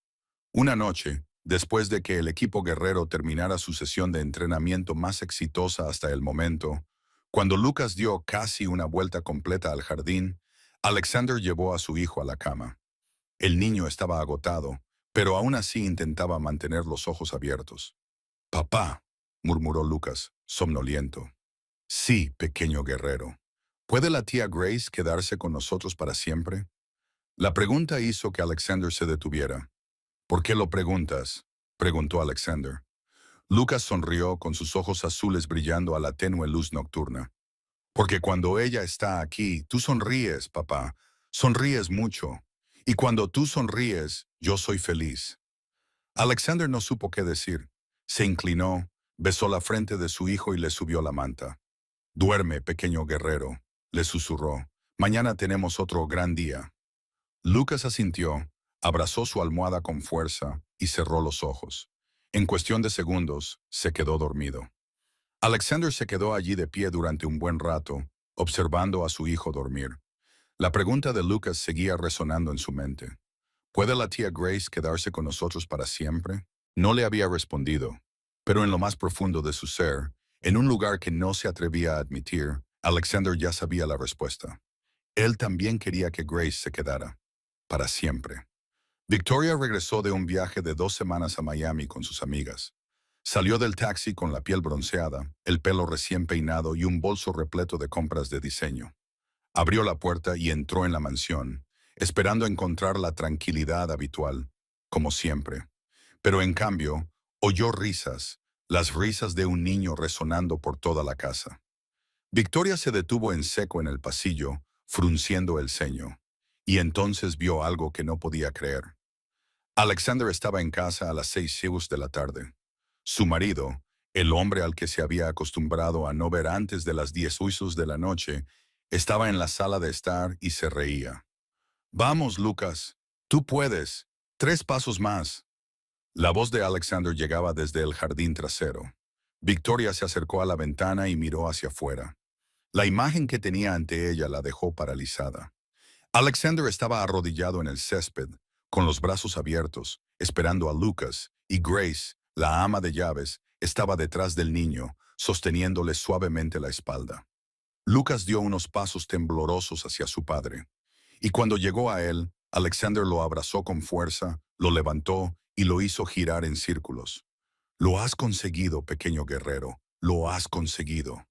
Una noche, después de que el equipo guerrero terminara su sesión de entrenamiento más exitosa hasta el momento, cuando Lucas dio casi una vuelta completa al jardín, Alexander llevó a su hijo a la cama. El niño estaba agotado, pero aún así intentaba mantener los ojos abiertos. «Papá», murmuró Lucas, somnoliento. «Sí, pequeño guerrero. ¿Puede la tía Grace quedarse con nosotros para siempre?» La pregunta hizo que Alexander se detuviera. «¿Por qué lo preguntas?», preguntó Alexander. Lucas sonrió con sus ojos azules brillando a la tenue luz nocturna. «Porque cuando ella está aquí, tú sonríes, papá. Sonríes mucho. Y cuando tú sonríes, yo soy feliz». Alexander no supo qué decir. Se inclinó, besó la frente de su hijo y le subió la manta. «Duerme, pequeño guerrero», le susurró. «Mañana tenemos otro gran día». Lucas asintió, abrazó su almohada con fuerza y cerró los ojos. En cuestión de segundos, se quedó dormido. Alexander se quedó allí de pie durante un buen rato, observando a su hijo dormir. La pregunta de Lucas seguía resonando en su mente. ¿Puede la tía Grace quedarse con nosotros para siempre? No le había respondido, pero en lo más profundo de su ser, en un lugar que no se atrevía a admitir, Alexander ya sabía la respuesta. Él también quería que Grace se quedara, para siempre. Victoria regresó de un viaje de 2 semanas a Miami con sus amigas. Salió del taxi con la piel bronceada, el pelo recién peinado y un bolso repleto de compras de diseño. Abrió la puerta y entró en la mansión, esperando encontrar la tranquilidad habitual, como siempre. Pero en cambio, oyó risas, las risas de un niño resonando por toda la casa. Victoria se detuvo en seco en el pasillo, frunciendo el ceño, y entonces vio algo que no podía creer. Alexander estaba en casa a las 6 de la tarde. Su marido, el hombre al que se había acostumbrado a no ver antes de las 10 de la noche, estaba en la sala de estar y se reía. «Vamos, Lucas, tú puedes. 3 pasos más». La voz de Alexander llegaba desde el jardín trasero. Victoria se acercó a la ventana y miró hacia afuera. La imagen que tenía ante ella la dejó paralizada. Alexander estaba arrodillado en el césped, con los brazos abiertos, esperando a Lucas, y Grace, la ama de llaves, estaba detrás del niño, sosteniéndole suavemente la espalda. Lucas dio unos pasos temblorosos hacia su padre, y cuando llegó a él, Alexander lo abrazó con fuerza, lo levantó y lo hizo girar en círculos. «Lo has conseguido, pequeño guerrero, lo has conseguido».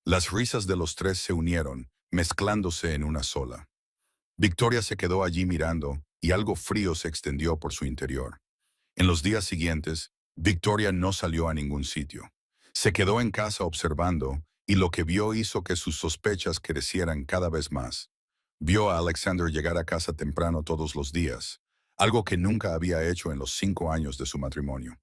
Las risas de los tres se unieron, mezclándose en una sola. Victoria se quedó allí mirando, y algo frío se extendió por su interior. En los días siguientes, Victoria no salió a ningún sitio. Se quedó en casa observando, y lo que vio hizo que sus sospechas crecieran cada vez más. Vio a Alexander llegar a casa temprano todos los días, algo que nunca había hecho en los 5 años de su matrimonio.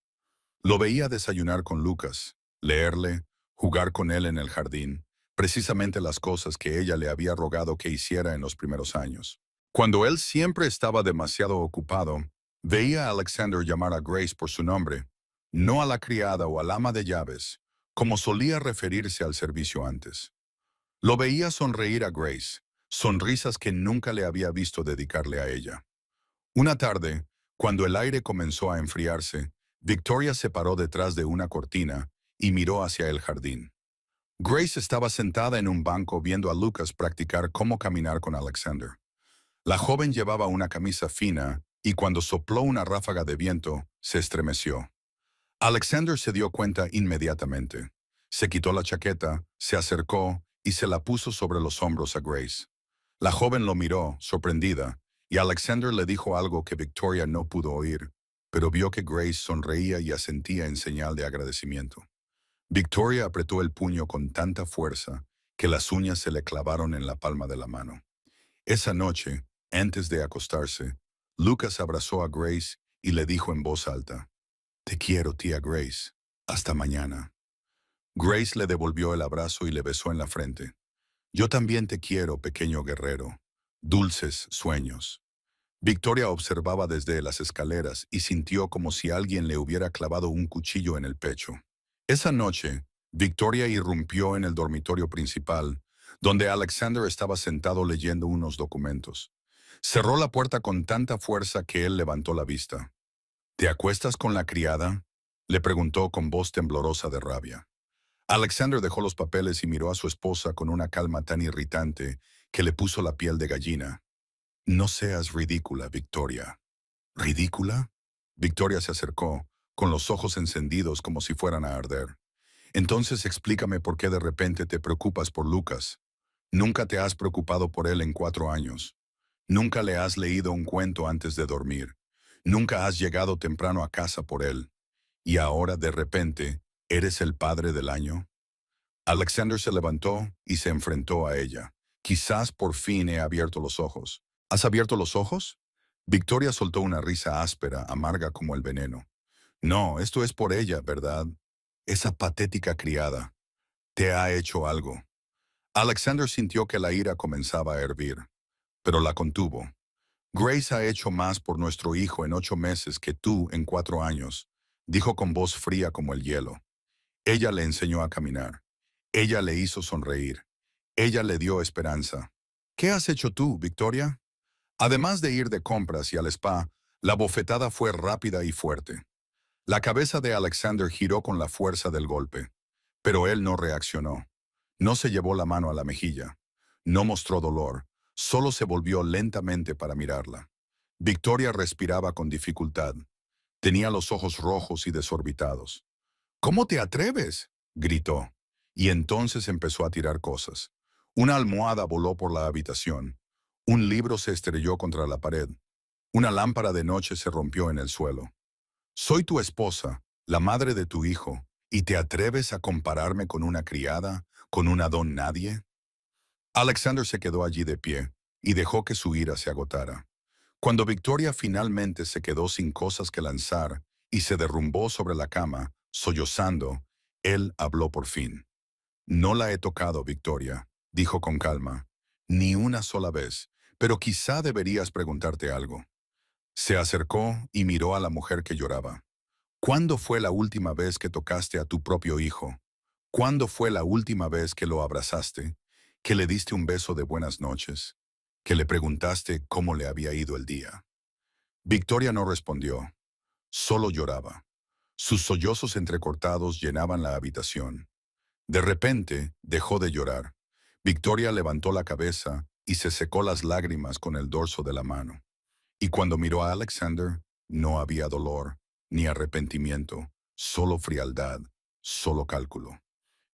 Lo veía desayunar con Lucas, leerle, jugar con él en el jardín, precisamente las cosas que ella le había rogado que hiciera en los primeros años. Cuando él siempre estaba demasiado ocupado, veía a Alexander llamar a Grace por su nombre, no a la criada o al ama de llaves, como solía referirse al servicio antes. Lo veía sonreír a Grace, sonrisas que nunca le había visto dedicarle a ella. Una tarde, cuando el aire comenzó a enfriarse, Victoria se paró detrás de una cortina y miró hacia el jardín. Grace estaba sentada en un banco viendo a Lucas practicar cómo caminar con Alexander. La joven llevaba una camisa fina y cuando sopló una ráfaga de viento, se estremeció. Alexander se dio cuenta inmediatamente. Se quitó la chaqueta, se acercó y se la puso sobre los hombros a Grace. La joven lo miró, sorprendida, y Alexander le dijo algo que Victoria no pudo oír, pero vio que Grace sonreía y asentía en señal de agradecimiento. Victoria apretó el puño con tanta fuerza que las uñas se le clavaron en la palma de la mano. Esa noche, antes de acostarse, Lucas abrazó a Grace y le dijo en voz alta, «Te quiero, tía Grace. Hasta mañana». Grace le devolvió el abrazo y le besó en la frente. «Yo también te quiero, pequeño guerrero. Dulces sueños». Victoria observaba desde las escaleras y sintió como si alguien le hubiera clavado un cuchillo en el pecho. Esa noche, Victoria irrumpió en el dormitorio principal, donde Alexander estaba sentado leyendo unos documentos. Cerró la puerta con tanta fuerza que él levantó la vista. «¿Te acuestas con la criada?», le preguntó con voz temblorosa de rabia. Alexander dejó los papeles y miró a su esposa con una calma tan irritante que le puso la piel de gallina. «No seas ridícula, Victoria». «¿Ridícula?». Victoria se acercó, con los ojos encendidos como si fueran a arder. «Entonces explícame por qué de repente te preocupas por Lucas. Nunca te has preocupado por él en 4 años. Nunca le has leído un cuento antes de dormir. Nunca has llegado temprano a casa por él. Y ahora, de repente, ¿eres el padre del año?». Alexander se levantó y se enfrentó a ella. «Quizás por fin he abierto los ojos». «¿Has abierto los ojos?». Victoria soltó una risa áspera, amarga como el veneno. «No, esto es por ella, ¿verdad? Esa patética criada. Te ha hecho algo». Alexander sintió que la ira comenzaba a hervir, pero la contuvo. «Grace ha hecho más por nuestro hijo en 8 meses que tú en 4 años», dijo con voz fría como el hielo. «Ella le enseñó a caminar. Ella le hizo sonreír. Ella le dio esperanza. ¿Qué has hecho tú, Victoria?». Además de ir de compras y al spa, la bofetada fue rápida y fuerte. La cabeza de Alexander giró con la fuerza del golpe, pero él no reaccionó. No se llevó la mano a la mejilla. No mostró dolor, solo se volvió lentamente para mirarla. Victoria respiraba con dificultad. Tenía los ojos rojos y desorbitados. «¿Cómo te atreves?», gritó. Y entonces empezó a tirar cosas. Una almohada voló por la habitación. Un libro se estrelló contra la pared. Una lámpara de noche se rompió en el suelo. «Soy tu esposa, la madre de tu hijo, ¿y te atreves a compararme con una criada, con una don nadie?». Alexander se quedó allí de pie y dejó que su ira se agotara. Cuando Victoria finalmente se quedó sin cosas que lanzar y se derrumbó sobre la cama, sollozando, él habló por fin. «No la he tocado, Victoria», dijo con calma. «Ni una sola vez, pero quizá deberías preguntarte algo». Se acercó y miró a la mujer que lloraba. «¿Cuándo fue la última vez que tocaste a tu propio hijo? ¿Cuándo fue la última vez que lo abrazaste, que le diste un beso de buenas noches, que le preguntaste cómo le había ido el día?». Victoria no respondió, solo lloraba. Sus sollozos entrecortados llenaban la habitación. De repente, dejó de llorar. Victoria levantó la cabeza y se secó las lágrimas con el dorso de la mano. Y cuando miró a Alexander, no había dolor, ni arrepentimiento, solo frialdad, solo cálculo.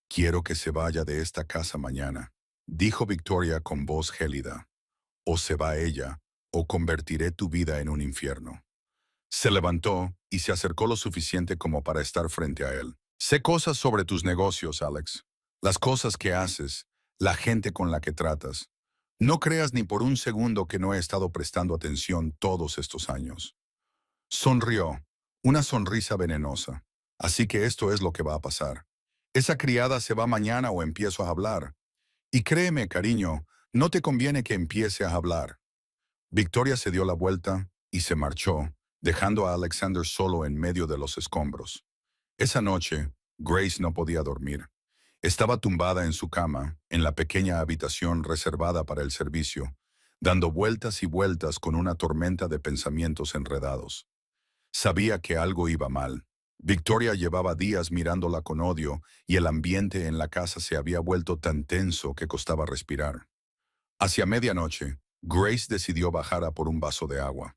«Quiero que se vaya de esta casa mañana», dijo Victoria con voz gélida. «O se va ella, o convertiré tu vida en un infierno». Se levantó y se acercó lo suficiente como para estar frente a él. «Sé cosas sobre tus negocios, Alex. Las cosas que haces, la gente con la que tratas. No creas ni por un segundo que no he estado prestando atención todos estos años». Sonrió, una sonrisa venenosa. «Así que esto es lo que va a pasar. Esa criada se va mañana o empiezo a hablar. Y créeme, cariño, no te conviene que empiece a hablar». Victoria se dio la vuelta y se marchó, dejando a Alexander solo en medio de los escombros. Esa noche, Grace no podía dormir. Estaba tumbada en su cama, en la pequeña habitación reservada para el servicio, dando vueltas y vueltas con una tormenta de pensamientos enredados. Sabía que algo iba mal. Victoria llevaba días mirándola con odio y el ambiente en la casa se había vuelto tan tenso que costaba respirar. Hacia medianoche, Grace decidió bajar a por un vaso de agua.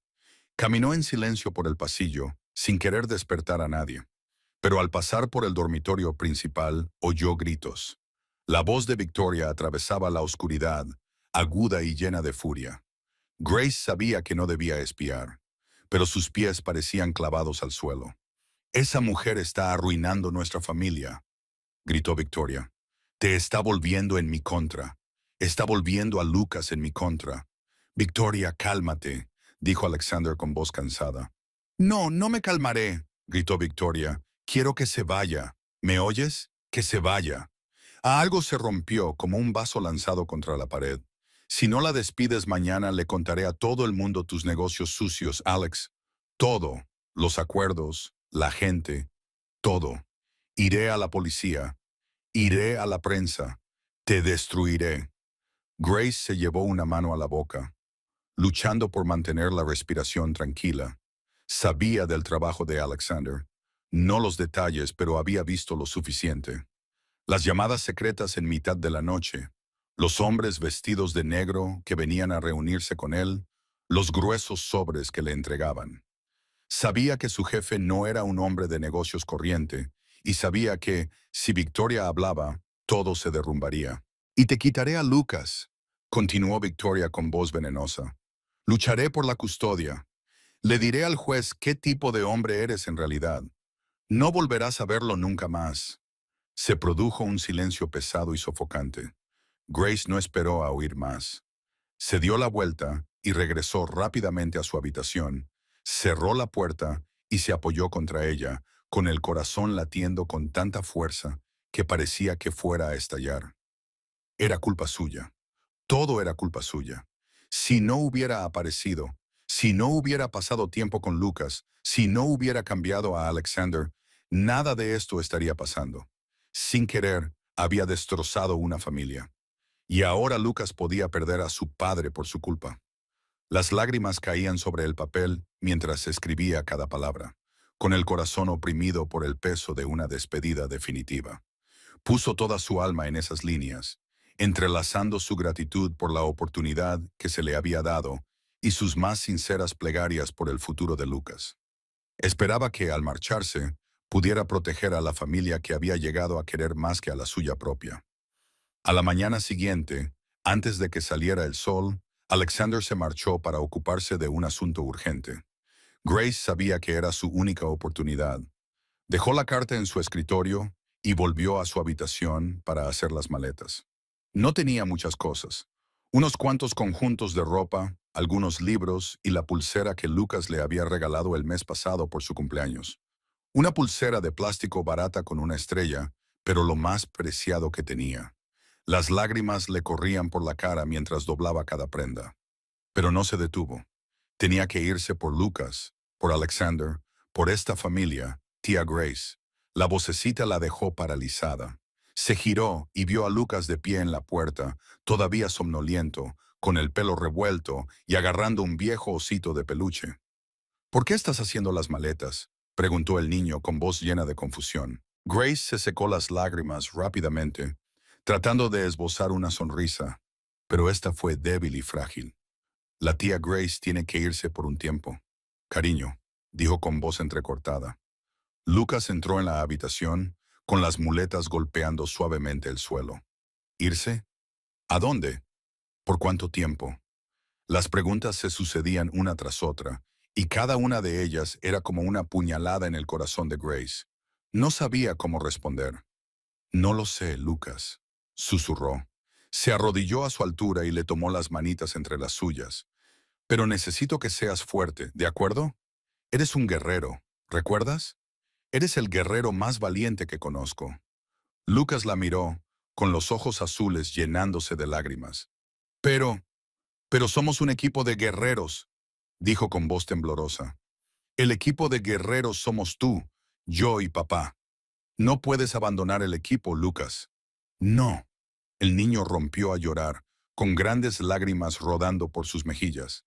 Caminó en silencio por el pasillo, sin querer despertar a nadie. Pero al pasar por el dormitorio principal, oyó gritos. La voz de Victoria atravesaba la oscuridad, aguda y llena de furia. Grace sabía que no debía espiar, pero sus pies parecían clavados al suelo. «Esa mujer está arruinando nuestra familia», gritó Victoria. «Te está volviendo en mi contra. Está volviendo a Lucas en mi contra». «Victoria, cálmate», dijo Alexander con voz cansada. «No, no me calmaré», gritó Victoria. «Quiero que se vaya. ¿Me oyes? Que se vaya». Algo se rompió como un vaso lanzado contra la pared. «Si no la despides mañana, le contaré a todo el mundo tus negocios sucios, Alex. Todo. Los acuerdos, la gente, todo. Iré a la policía. Iré a la prensa. Te destruiré». Grace se llevó una mano a la boca, luchando por mantener la respiración tranquila. Sabía del trabajo de Alexander. No los detalles, pero había visto lo suficiente. Las llamadas secretas en mitad de la noche, los hombres vestidos de negro que venían a reunirse con él, los gruesos sobres que le entregaban. Sabía que su jefe no era un hombre de negocios corriente, y sabía que, si Victoria hablaba, todo se derrumbaría. «Y te quitaré a Lucas», continuó Victoria con voz venenosa. «Lucharé por la custodia. Le diré al juez qué tipo de hombre eres en realidad. No volverás a verlo nunca más». Se produjo un silencio pesado y sofocante. Grace no esperó a oír más. Se dio la vuelta y regresó rápidamente a su habitación, cerró la puerta y se apoyó contra ella, con el corazón latiendo con tanta fuerza que parecía que fuera a estallar. Era culpa suya. Todo era culpa suya. Si no hubiera aparecido, si no hubiera pasado tiempo con Lucas, si no hubiera cambiado a Alexander, nada de esto estaría pasando. Sin querer, había destrozado una familia. Y ahora Lucas podía perder a su padre por su culpa. Las lágrimas caían sobre el papel mientras escribía cada palabra, con el corazón oprimido por el peso de una despedida definitiva. Puso toda su alma en esas líneas, entrelazando su gratitud por la oportunidad que se le había dado y sus más sinceras plegarias por el futuro de Lucas. Esperaba que, al marcharse, pudiera proteger a la familia que había llegado a querer más que a la suya propia. A la mañana siguiente, antes de que saliera el sol, Alexander se marchó para ocuparse de un asunto urgente. Grace sabía que era su única oportunidad. Dejó la carta en su escritorio y volvió a su habitación para hacer las maletas. No tenía muchas cosas. Unos cuantos conjuntos de ropa, algunos libros y la pulsera que Lucas le había regalado el mes pasado por su cumpleaños. Una pulsera de plástico barata con una estrella, pero lo más preciado que tenía. Las lágrimas le corrían por la cara mientras doblaba cada prenda. Pero no se detuvo. Tenía que irse por Lucas, por Alexander, por esta familia, tía Grace. La vocecita la dejó paralizada. Se giró y vio a Lucas de pie en la puerta, todavía somnoliento, con el pelo revuelto y agarrando un viejo osito de peluche. «¿Por qué estás haciendo las maletas?», preguntó el niño con voz llena de confusión. Grace se secó las lágrimas rápidamente, tratando de esbozar una sonrisa, pero esta fue débil y frágil. «La tía Grace tiene que irse por un tiempo. Cariño», dijo con voz entrecortada. Lucas entró en la habitación, con las muletas golpeando suavemente el suelo. «¿Irse? ¿A dónde? ¿Por cuánto tiempo?». Las preguntas se sucedían una tras otra, y cada una de ellas era como una puñalada en el corazón de Grace. No sabía cómo responder. «No lo sé, Lucas», susurró. Se arrodilló a su altura y le tomó las manitas entre las suyas. «Pero necesito que seas fuerte, ¿de acuerdo? Eres un guerrero, ¿recuerdas? Eres el guerrero más valiente que conozco». Lucas la miró, con los ojos azules llenándose de lágrimas. «Pero somos un equipo de guerreros», dijo con voz temblorosa. «El equipo de guerreros somos tú, yo y papá. No puedes abandonar el equipo, Lucas». «No». El niño rompió a llorar, con grandes lágrimas rodando por sus mejillas.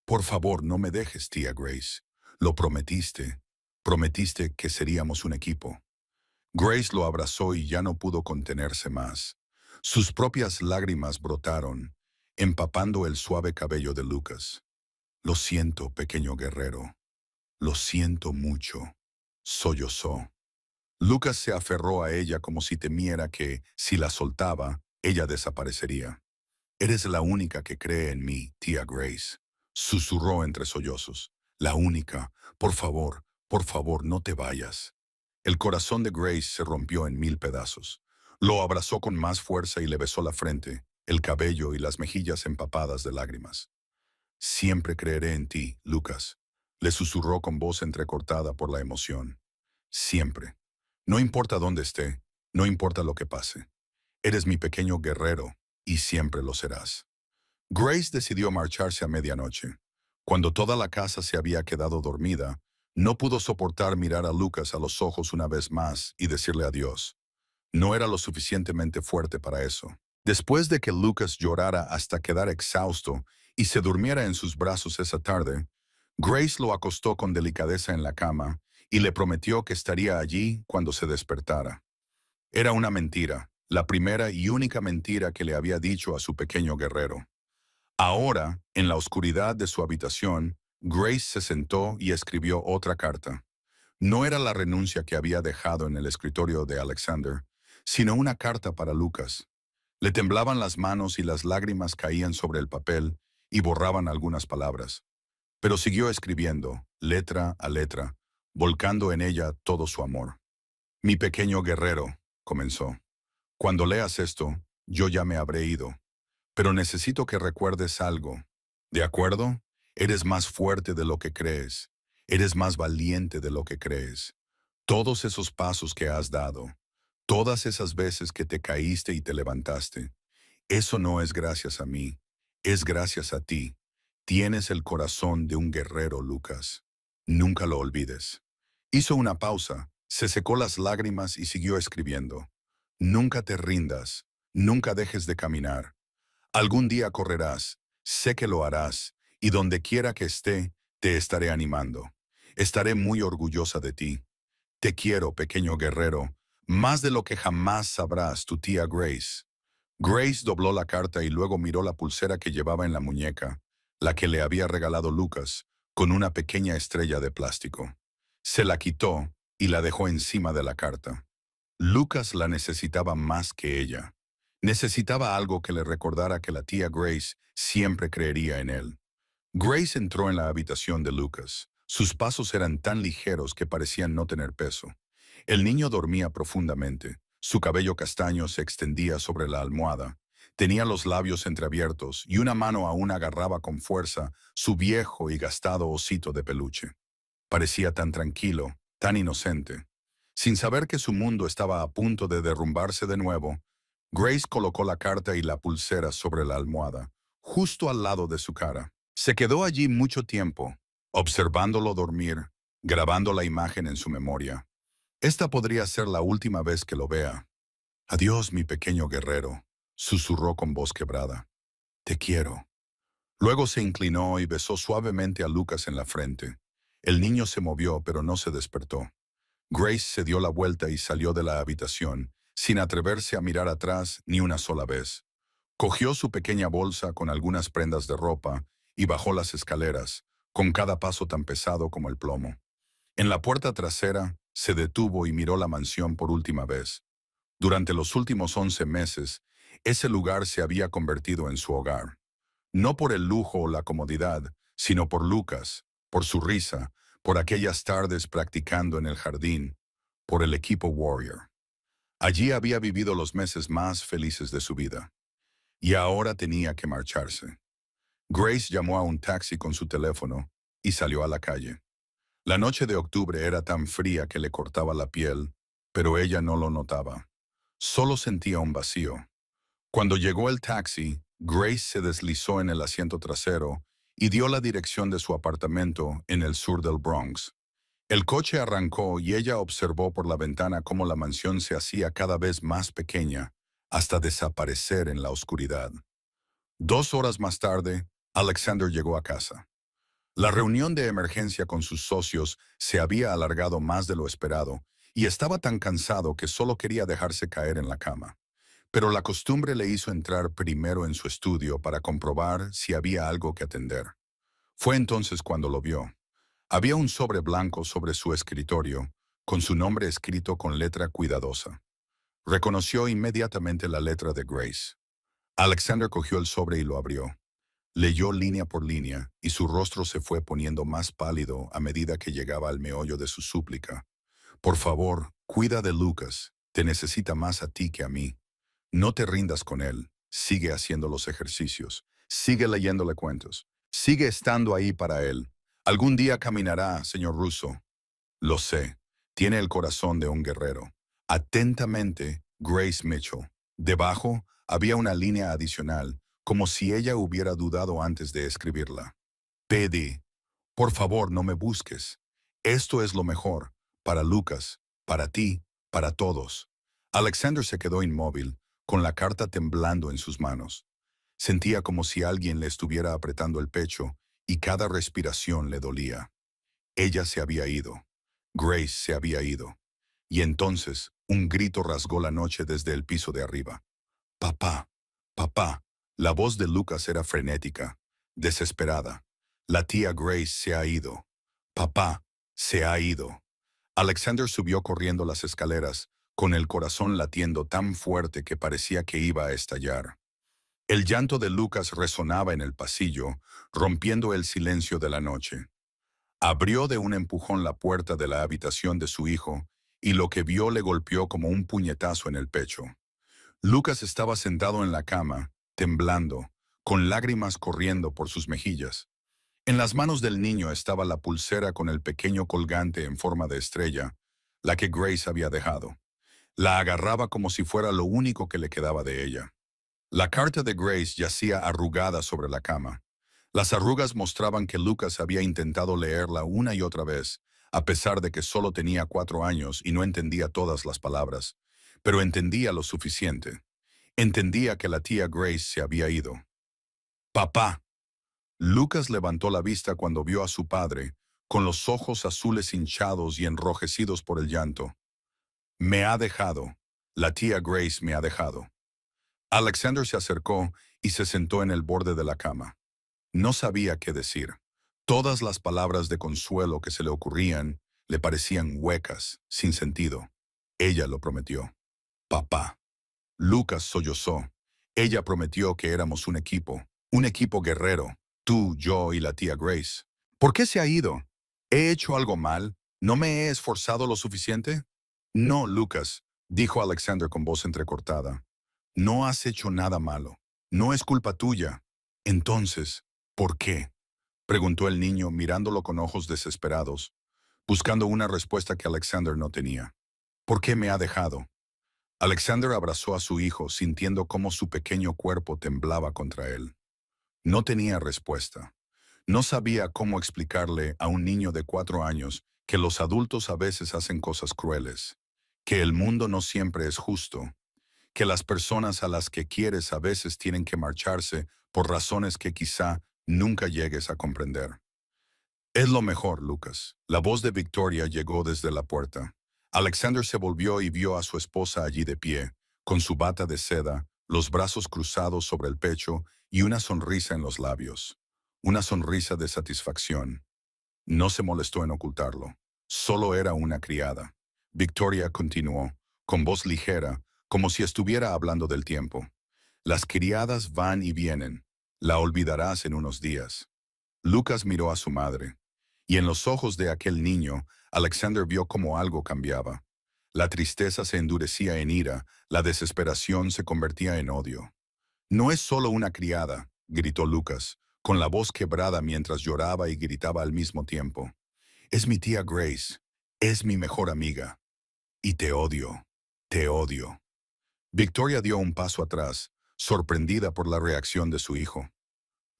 «Por favor, no me dejes, tía Grace. Lo prometiste». Prometiste que seríamos un equipo. Grace lo abrazó y ya no pudo contenerse más. Sus propias lágrimas brotaron, empapando el suave cabello de Lucas. Lo siento, pequeño guerrero. Lo siento mucho. Sollozó. Lucas se aferró a ella como si temiera que, si la soltaba, ella desaparecería. Eres la única que cree en mí, tía Grace. Susurró entre sollozos. La única. Por favor, no te vayas. El corazón de Grace se rompió en mil pedazos. Lo abrazó con más fuerza y le besó la frente, el cabello y las mejillas empapadas de lágrimas. Siempre creeré en ti, Lucas, le susurró con voz entrecortada por la emoción. Siempre. No importa dónde esté, no importa lo que pase. Eres mi pequeño guerrero y siempre lo serás. Grace decidió marcharse a medianoche. Cuando toda la casa se había quedado dormida, no pudo soportar mirar a Lucas a los ojos una vez más y decirle adiós. No era lo suficientemente fuerte para eso. Después de que Lucas llorara hasta quedar exhausto y se durmiera en sus brazos esa tarde, Grace lo acostó con delicadeza en la cama y le prometió que estaría allí cuando se despertara. Era una mentira, la primera y única mentira que le había dicho a su pequeño guerrero. Ahora, en la oscuridad de su habitación, Grace se sentó y escribió otra carta. No era la renuncia que había dejado en el escritorio de Alexander, sino una carta para Lucas. Le temblaban las manos y las lágrimas caían sobre el papel y borraban algunas palabras. Pero siguió escribiendo, letra a letra, volcando en ella todo su amor. Mi pequeño guerrero, comenzó. Cuando leas esto, yo ya me habré ido. Pero necesito que recuerdes algo. ¿De acuerdo? Eres más fuerte de lo que crees. Eres más valiente de lo que crees. Todos esos pasos que has dado, todas esas veces que te caíste y te levantaste, eso no es gracias a mí, es gracias a ti. Tienes el corazón de un guerrero, Lucas. Nunca lo olvides. Hizo una pausa, se secó las lágrimas y siguió escribiendo. Nunca te rindas, nunca dejes de caminar. Algún día correrás, sé que lo harás, y donde quiera que esté, te estaré animando. Estaré muy orgullosa de ti. Te quiero, pequeño guerrero, más de lo que jamás sabrás, tu tía Grace. Grace dobló la carta y luego miró la pulsera que llevaba en la muñeca, la que le había regalado Lucas, con una pequeña estrella de plástico. Se la quitó y la dejó encima de la carta. Lucas la necesitaba más que ella. Necesitaba algo que le recordara que la tía Grace siempre creería en él. Grace entró en la habitación de Lucas. Sus pasos eran tan ligeros que parecían no tener peso. El niño dormía profundamente. Su cabello castaño se extendía sobre la almohada. Tenía los labios entreabiertos y una mano aún agarraba con fuerza su viejo y gastado osito de peluche. Parecía tan tranquilo, tan inocente. Sin saber que su mundo estaba a punto de derrumbarse de nuevo, Grace colocó la carta y la pulsera sobre la almohada, justo al lado de su cara. Se quedó allí mucho tiempo, observándolo dormir, grabando la imagen en su memoria. Esta podría ser la última vez que lo vea. Adiós, mi pequeño guerrero, susurró con voz quebrada. Te quiero. Luego se inclinó y besó suavemente a Lucas en la frente. El niño se movió, pero no se despertó. Grace se dio la vuelta y salió de la habitación, sin atreverse a mirar atrás ni una sola vez. Cogió su pequeña bolsa con algunas prendas de ropa y bajó las escaleras, con cada paso tan pesado como el plomo. En la puerta trasera, se detuvo y miró la mansión por última vez. Durante los últimos 11 meses, ese lugar se había convertido en su hogar. No por el lujo o la comodidad, sino por Lucas, por su risa, por aquellas tardes practicando en el jardín, por el equipo Warrior. Allí había vivido los meses más felices de su vida. Y ahora tenía que marcharse. Grace llamó a un taxi con su teléfono y salió a la calle. La noche de octubre era tan fría que le cortaba la piel, pero ella no lo notaba. Solo sentía un vacío. Cuando llegó el taxi, Grace se deslizó en el asiento trasero y dio la dirección de su apartamento en el sur del Bronx. El coche arrancó y ella observó por la ventana cómo la mansión se hacía cada vez más pequeña, hasta desaparecer en la oscuridad. 2 horas más tarde, Alexander llegó a casa. La reunión de emergencia con sus socios se había alargado más de lo esperado, y estaba tan cansado que solo quería dejarse caer en la cama. Pero la costumbre le hizo entrar primero en su estudio para comprobar si había algo que atender. Fue entonces cuando lo vio. Había un sobre blanco sobre su escritorio, con su nombre escrito con letra cuidadosa. Reconoció inmediatamente la letra de Grace. Alexander cogió el sobre y lo abrió. Leyó línea por línea, y su rostro se fue poniendo más pálido a medida que llegaba al meollo de su súplica. Por favor, cuida de Lucas. Te necesita más a ti que a mí. No te rindas con él. Sigue haciendo los ejercicios. Sigue leyéndole cuentos. Sigue estando ahí para él. Algún día caminará, señor Russo. Lo sé. Tiene el corazón de un guerrero. Atentamente, Grace Mitchell. Debajo había una línea adicional, como si ella hubiera dudado antes de escribirla. PD. Por favor, no me busques. Esto es lo mejor. Para Lucas, para ti, para todos. Alexander se quedó inmóvil, con la carta temblando en sus manos. Sentía como si alguien le estuviera apretando el pecho, y cada respiración le dolía. Ella se había ido. Grace se había ido. Y entonces, un grito rasgó la noche desde el piso de arriba. Papá, papá. La voz de Lucas era frenética, desesperada. La tía Grace se ha ido. Papá, se ha ido. Alexander subió corriendo las escaleras, con el corazón latiendo tan fuerte que parecía que iba a estallar. El llanto de Lucas resonaba en el pasillo, rompiendo el silencio de la noche. Abrió de un empujón la puerta de la habitación de su hijo, y lo que vio le golpeó como un puñetazo en el pecho. Lucas estaba sentado en la cama, temblando, con lágrimas corriendo por sus mejillas. En las manos del niño estaba la pulsera con el pequeño colgante en forma de estrella, la que Grace había dejado. La agarraba como si fuera lo único que le quedaba de ella. La carta de Grace yacía arrugada sobre la cama. Las arrugas mostraban que Lucas había intentado leerla una y otra vez, a pesar de que solo tenía 4 años y no entendía todas las palabras. Pero entendía lo suficiente. Entendía que la tía Grace se había ido. Papá. Lucas levantó la vista cuando vio a su padre, con los ojos azules hinchados y enrojecidos por el llanto. Me ha dejado. La tía Grace me ha dejado. Alexander se acercó y se sentó en el borde de la cama. No sabía qué decir. Todas las palabras de consuelo que se le ocurrían le parecían huecas, sin sentido. Ella lo prometió. Papá. Lucas sollozó. Ella prometió que éramos un equipo guerrero, tú, yo y la tía Grace. ¿Por qué se ha ido? ¿He hecho algo mal? ¿No me he esforzado lo suficiente? No, Lucas, dijo Alexander con voz entrecortada. No has hecho nada malo. No es culpa tuya. Entonces, ¿por qué? Preguntó el niño mirándolo con ojos desesperados, buscando una respuesta que Alexander no tenía. ¿Por qué me ha dejado? Alexander abrazó a su hijo, sintiendo cómo su pequeño cuerpo temblaba contra él. No tenía respuesta. No sabía cómo explicarle a un niño de 4 años que los adultos a veces hacen cosas crueles, que el mundo no siempre es justo, que las personas a las que quieres a veces tienen que marcharse por razones que quizá nunca llegues a comprender. Es lo mejor, Lucas. La voz de Victoria llegó desde la puerta. Alexander se volvió y vio a su esposa allí de pie, con su bata de seda, los brazos cruzados sobre el pecho y una sonrisa en los labios. Una sonrisa de satisfacción. No se molestó en ocultarlo. Solo era una criada. Victoria continuó, con voz ligera, como si estuviera hablando del tiempo. Las criadas van y vienen. La olvidarás en unos días. Lucas miró a su madre, y en los ojos de aquel niño, Alexander vio cómo algo cambiaba. La tristeza se endurecía en ira, la desesperación se convertía en odio. No es solo una criada, gritó Lucas, con la voz quebrada mientras lloraba y gritaba al mismo tiempo. Es mi tía Grace, es mi mejor amiga. Y te odio, te odio. Victoria dio un paso atrás, sorprendida por la reacción de su hijo.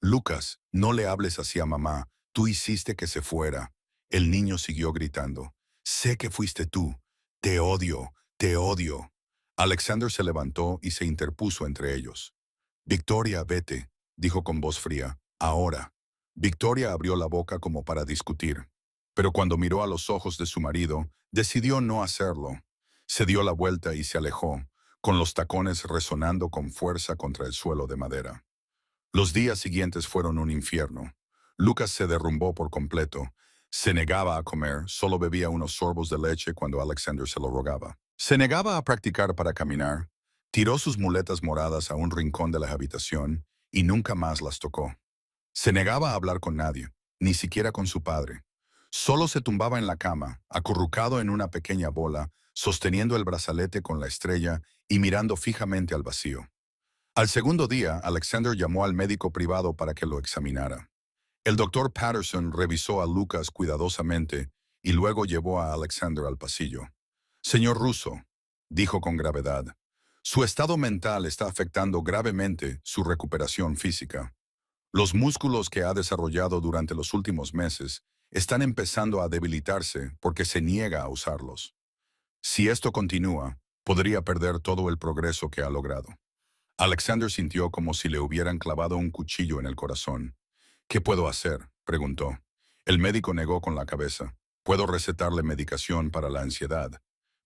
Lucas, no le hables así a mamá, tú hiciste que se fuera. El niño siguió gritando. Sé que fuiste tú. Te odio, te odio. Alexander se levantó y se interpuso entre ellos. Victoria, vete, dijo con voz fría. Ahora. Victoria abrió la boca como para discutir, pero cuando miró a los ojos de su marido, decidió no hacerlo. Se dio la vuelta y se alejó, con los tacones resonando con fuerza contra el suelo de madera. Los días siguientes fueron un infierno. Lucas se derrumbó por completo. Se negaba a comer, solo bebía unos sorbos de leche cuando Alexander se lo rogaba. Se negaba a practicar para caminar. Tiró sus muletas moradas a un rincón de la habitación y nunca más las tocó. Se negaba a hablar con nadie, ni siquiera con su padre. Solo se tumbaba en la cama, acurrucado en una pequeña bola, sosteniendo el brazalete con la estrella y mirando fijamente al vacío. Al segundo día, Alexander llamó al médico privado para que lo examinara. El doctor Patterson revisó a Lucas cuidadosamente y luego llevó a Alexander al pasillo. Señor Russo, dijo con gravedad, su estado mental está afectando gravemente su recuperación física. Los músculos que ha desarrollado durante los últimos meses están empezando a debilitarse porque se niega a usarlos. Si esto continúa, podría perder todo el progreso que ha logrado. Alexander sintió como si le hubieran clavado un cuchillo en el corazón. ¿Qué puedo hacer?, preguntó. El médico negó con la cabeza. Puedo recetarle medicación para la ansiedad,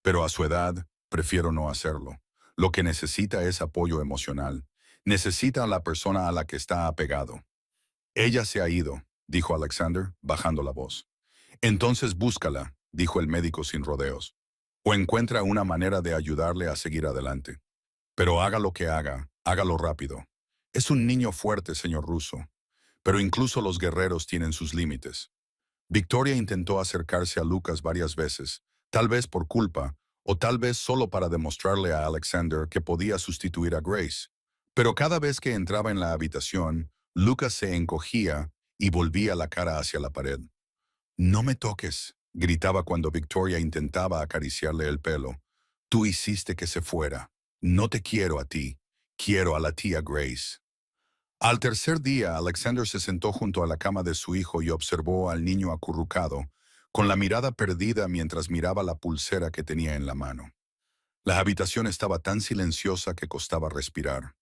pero a su edad prefiero no hacerlo. Lo que necesita es apoyo emocional. Necesita a la persona a la que está apegado. Ella se ha ido, dijo Alexander, bajando la voz. Entonces búscala, dijo el médico sin rodeos. O encuentra una manera de ayudarle a seguir adelante. Pero haga lo que haga, hágalo rápido. Es un niño fuerte, señor Russo. Pero incluso los guerreros tienen sus límites. Victoria intentó acercarse a Lucas varias veces, tal vez por culpa, o tal vez solo para demostrarle a Alexander que podía sustituir a Grace. Pero cada vez que entraba en la habitación, Lucas se encogía y volvía la cara hacia la pared. «No me toques», gritaba cuando Victoria intentaba acariciarle el pelo. «Tú hiciste que se fuera. No te quiero a ti. Quiero a la tía Grace». Al tercer día, Alexander se sentó junto a la cama de su hijo y observó al niño acurrucado, con la mirada perdida mientras miraba la pulsera que tenía en la mano. La habitación estaba tan silenciosa que costaba respirar.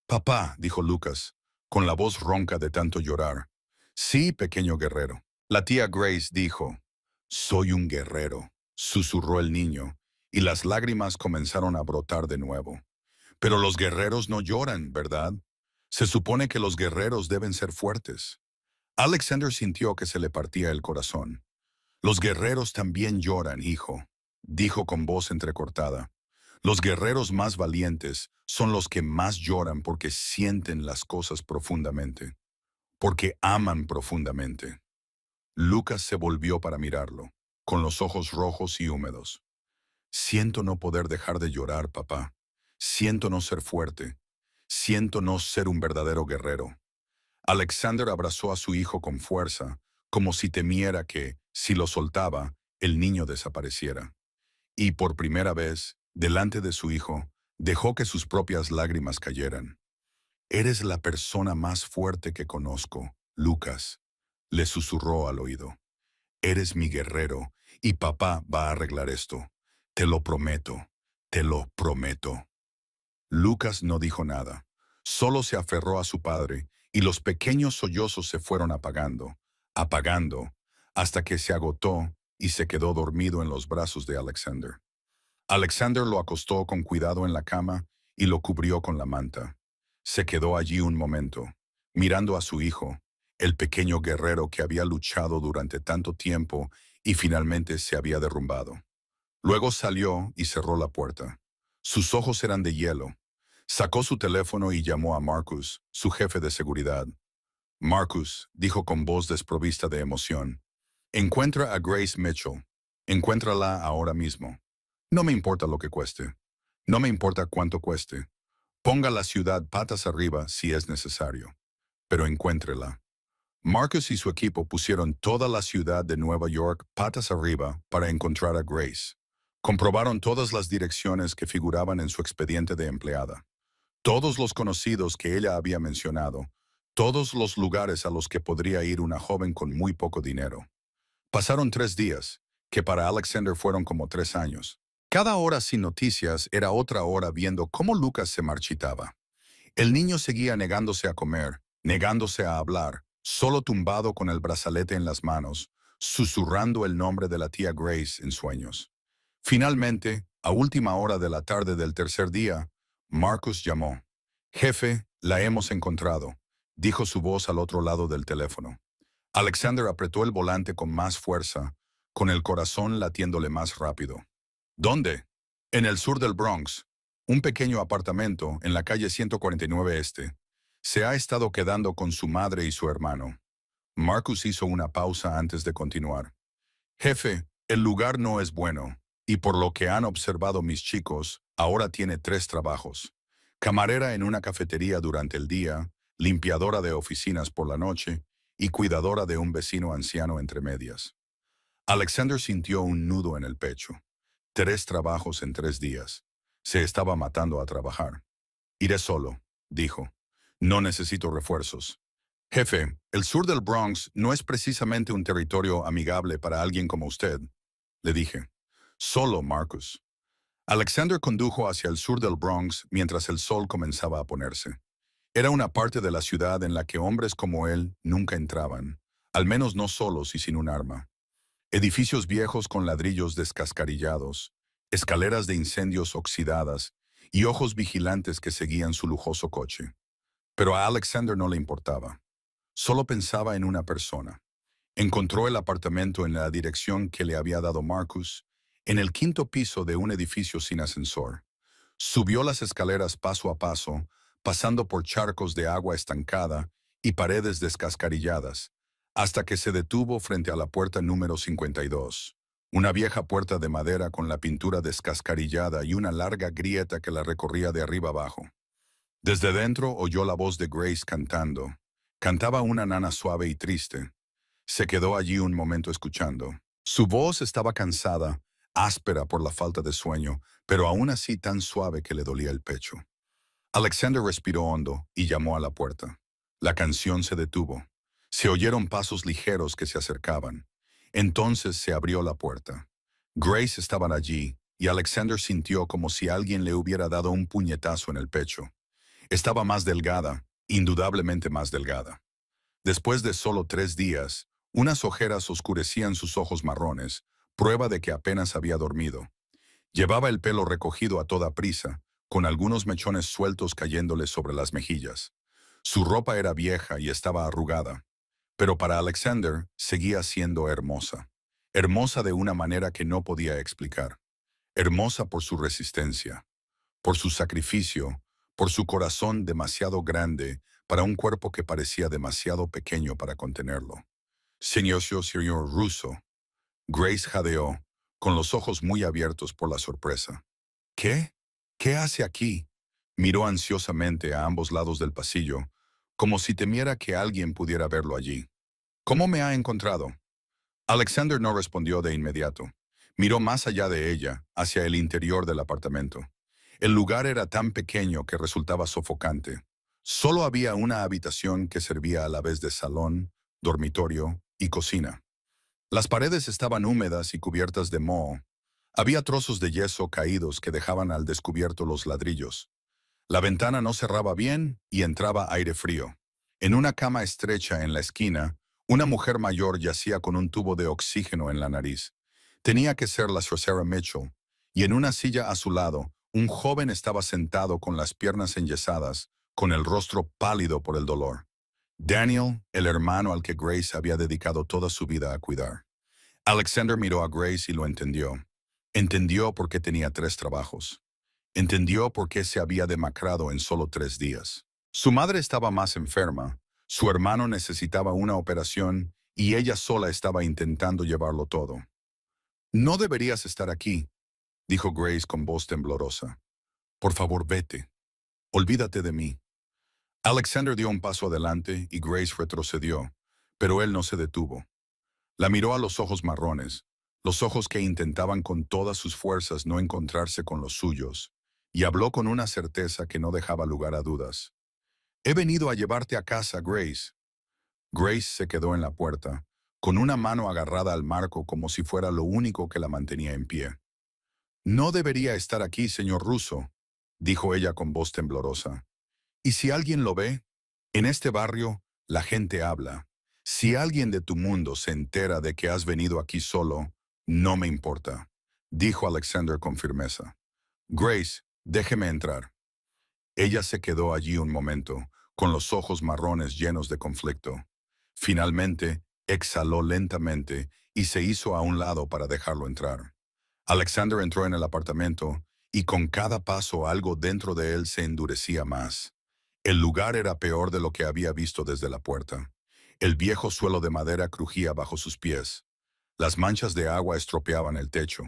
«Papá», dijo Lucas, con la voz ronca de tanto llorar. «Sí, pequeño guerrero». La tía Grace dijo. «Soy un guerrero», susurró el niño, y las lágrimas comenzaron a brotar de nuevo. «Pero los guerreros no lloran, ¿verdad? Se supone que los guerreros deben ser fuertes». Alexander sintió que se le partía el corazón. «Los guerreros también lloran, hijo», dijo con voz entrecortada. «Los guerreros más valientes son los que más lloran porque sienten las cosas profundamente, porque aman profundamente». Lucas se volvió para mirarlo, con los ojos rojos y húmedos. «Siento no poder dejar de llorar, papá. Siento no ser fuerte. Siento no ser un verdadero guerrero». Alexander abrazó a su hijo con fuerza, como si temiera que, si lo soltaba, el niño desapareciera. Y por primera vez, delante de su hijo, dejó que sus propias lágrimas cayeran. «Eres la persona más fuerte que conozco, Lucas», le susurró al oído. «Eres mi guerrero, y papá va a arreglar esto. Te lo prometo, te lo prometo». Lucas no dijo nada. Solo se aferró a su padre, y los pequeños sollozos se fueron apagando, apagando, hasta que se agotó y se quedó dormido en los brazos de Alexander. Alexander lo acostó con cuidado en la cama y lo cubrió con la manta. Se quedó allí un momento, mirando a su hijo, el pequeño guerrero que había luchado durante tanto tiempo y finalmente se había derrumbado. Luego salió y cerró la puerta. Sus ojos eran de hielo. Sacó su teléfono y llamó a Marcus, su jefe de seguridad. «Marcus», dijo con voz desprovista de emoción, «encuentra a Grace Mitchell. Encuéntrala ahora mismo. No me importa lo que cueste. No me importa cuánto cueste. Ponga la ciudad patas arriba si es necesario. Pero encuéntrela». Marcus y su equipo pusieron toda la ciudad de Nueva York patas arriba para encontrar a Grace. Comprobaron todas las direcciones que figuraban en su expediente de empleada, todos los conocidos que ella había mencionado, todos los lugares a los que podría ir una joven con muy poco dinero. Pasaron 3 días, que para Alexander fueron como 3 años. Cada hora sin noticias era otra hora viendo cómo Lucas se marchitaba. El niño seguía negándose a comer, negándose a hablar, solo tumbado con el brazalete en las manos, susurrando el nombre de la tía Grace en sueños. Finalmente, a última hora de la tarde del tercer día, Marcus llamó. «Jefe, la hemos encontrado», dijo su voz al otro lado del teléfono. Alexander apretó el volante con más fuerza, con el corazón latiéndole más rápido. «¿Dónde?» «En el sur del Bronx, un pequeño apartamento en la calle 149 Este. Se ha estado quedando con su madre y su hermano». Marcus hizo una pausa antes de continuar. «Jefe, el lugar no es bueno, y por lo que han observado mis chicos, ahora tiene 3 trabajos. Camarera en una cafetería durante el día, limpiadora de oficinas por la noche y cuidadora de un vecino anciano entre medias». Alexander sintió un nudo en el pecho. 3 trabajos en 3 días. Se estaba matando a trabajar. «Iré solo», dijo. «No necesito refuerzos». «Jefe, el sur del Bronx no es precisamente un territorio amigable para alguien como usted», le dije. «Solo, Marcus». Alexander condujo hacia el sur del Bronx mientras el sol comenzaba a ponerse. Era una parte de la ciudad en la que hombres como él nunca entraban, al menos no solos y sin un arma. Edificios viejos con ladrillos descascarillados, escaleras de incendios oxidadas y ojos vigilantes que seguían su lujoso coche. Pero a Alexander no le importaba. Solo pensaba en una persona. Encontró el apartamento en la dirección que le había dado Marcus, en el 5º piso de un edificio sin ascensor. Subió las escaleras paso a paso, pasando por charcos de agua estancada y paredes descascarilladas, hasta que se detuvo frente a la puerta número 52, una vieja puerta de madera con la pintura descascarillada y una larga grieta que la recorría de arriba abajo. Desde dentro oyó la voz de Grace cantando. Cantaba una nana suave y triste. Se quedó allí un momento escuchando. Su voz estaba cansada, áspera por la falta de sueño, pero aún así tan suave que le dolía el pecho. Alexander respiró hondo y llamó a la puerta. La canción se detuvo. Se oyeron pasos ligeros que se acercaban. Entonces se abrió la puerta. Grace estaba allí, y Alexander sintió como si alguien le hubiera dado un puñetazo en el pecho. Estaba más delgada, indudablemente más delgada. Después de solo 3 días, unas ojeras oscurecían sus ojos marrones, prueba de que apenas había dormido. Llevaba el pelo recogido a toda prisa, con algunos mechones sueltos cayéndole sobre las mejillas. Su ropa era vieja y estaba arrugada, pero para Alexander seguía siendo hermosa. Hermosa de una manera que no podía explicar. Hermosa por su resistencia, por su sacrificio, por su corazón demasiado grande para un cuerpo que parecía demasiado pequeño para contenerlo. Señor Russo», Grace jadeó, con los ojos muy abiertos por la sorpresa. «¿Qué? ¿Qué hace aquí?» Miró ansiosamente a ambos lados del pasillo, como si temiera que alguien pudiera verlo allí. «¿Cómo me ha encontrado?» Alexander no respondió de inmediato. Miró más allá de ella, hacia el interior del apartamento. El lugar era tan pequeño que resultaba sofocante. Solo había una habitación que servía a la vez de salón, dormitorio y cocina. Las paredes estaban húmedas y cubiertas de moho. Había trozos de yeso caídos que dejaban al descubierto los ladrillos. La ventana no cerraba bien y entraba aire frío. En una cama estrecha en la esquina, una mujer mayor yacía con un tubo de oxígeno en la nariz. Tenía que ser la Sarah Mitchell, y en una silla a su lado, un joven estaba sentado con las piernas enyesadas, con el rostro pálido por el dolor. Daniel, el hermano al que Grace había dedicado toda su vida a cuidar. Alexander miró a Grace y lo entendió. Entendió por qué tenía 3 trabajos. Entendió por qué se había demacrado en solo 3 días. Su madre estaba más enferma, su hermano necesitaba una operación y ella sola estaba intentando llevarlo todo. «No deberías estar aquí», dijo Grace con voz temblorosa. «Por favor, vete. Olvídate de mí». Alexander dio un paso adelante y Grace retrocedió, pero él no se detuvo. La miró a los ojos marrones, los ojos que intentaban con todas sus fuerzas no encontrarse con los suyos, y habló con una certeza que no dejaba lugar a dudas. «He venido a llevarte a casa, Grace». Grace se quedó en la puerta, con una mano agarrada al marco como si fuera lo único que la mantenía en pie. «No debería estar aquí, señor Russo», dijo ella con voz temblorosa. «¿Y si alguien lo ve? En este barrio, la gente habla». Si alguien de tu mundo se entera de que has venido aquí solo, no me importa, dijo Alexander con firmeza. Grace, déjeme entrar. Ella se quedó allí un momento, con los ojos marrones llenos de conflicto. Finalmente, exhaló lentamente y se hizo a un lado para dejarlo entrar. Alexander entró en el apartamento y con cada paso algo dentro de él se endurecía más. El lugar era peor de lo que había visto desde la puerta. El viejo suelo de madera crujía bajo sus pies. Las manchas de agua estropeaban el techo.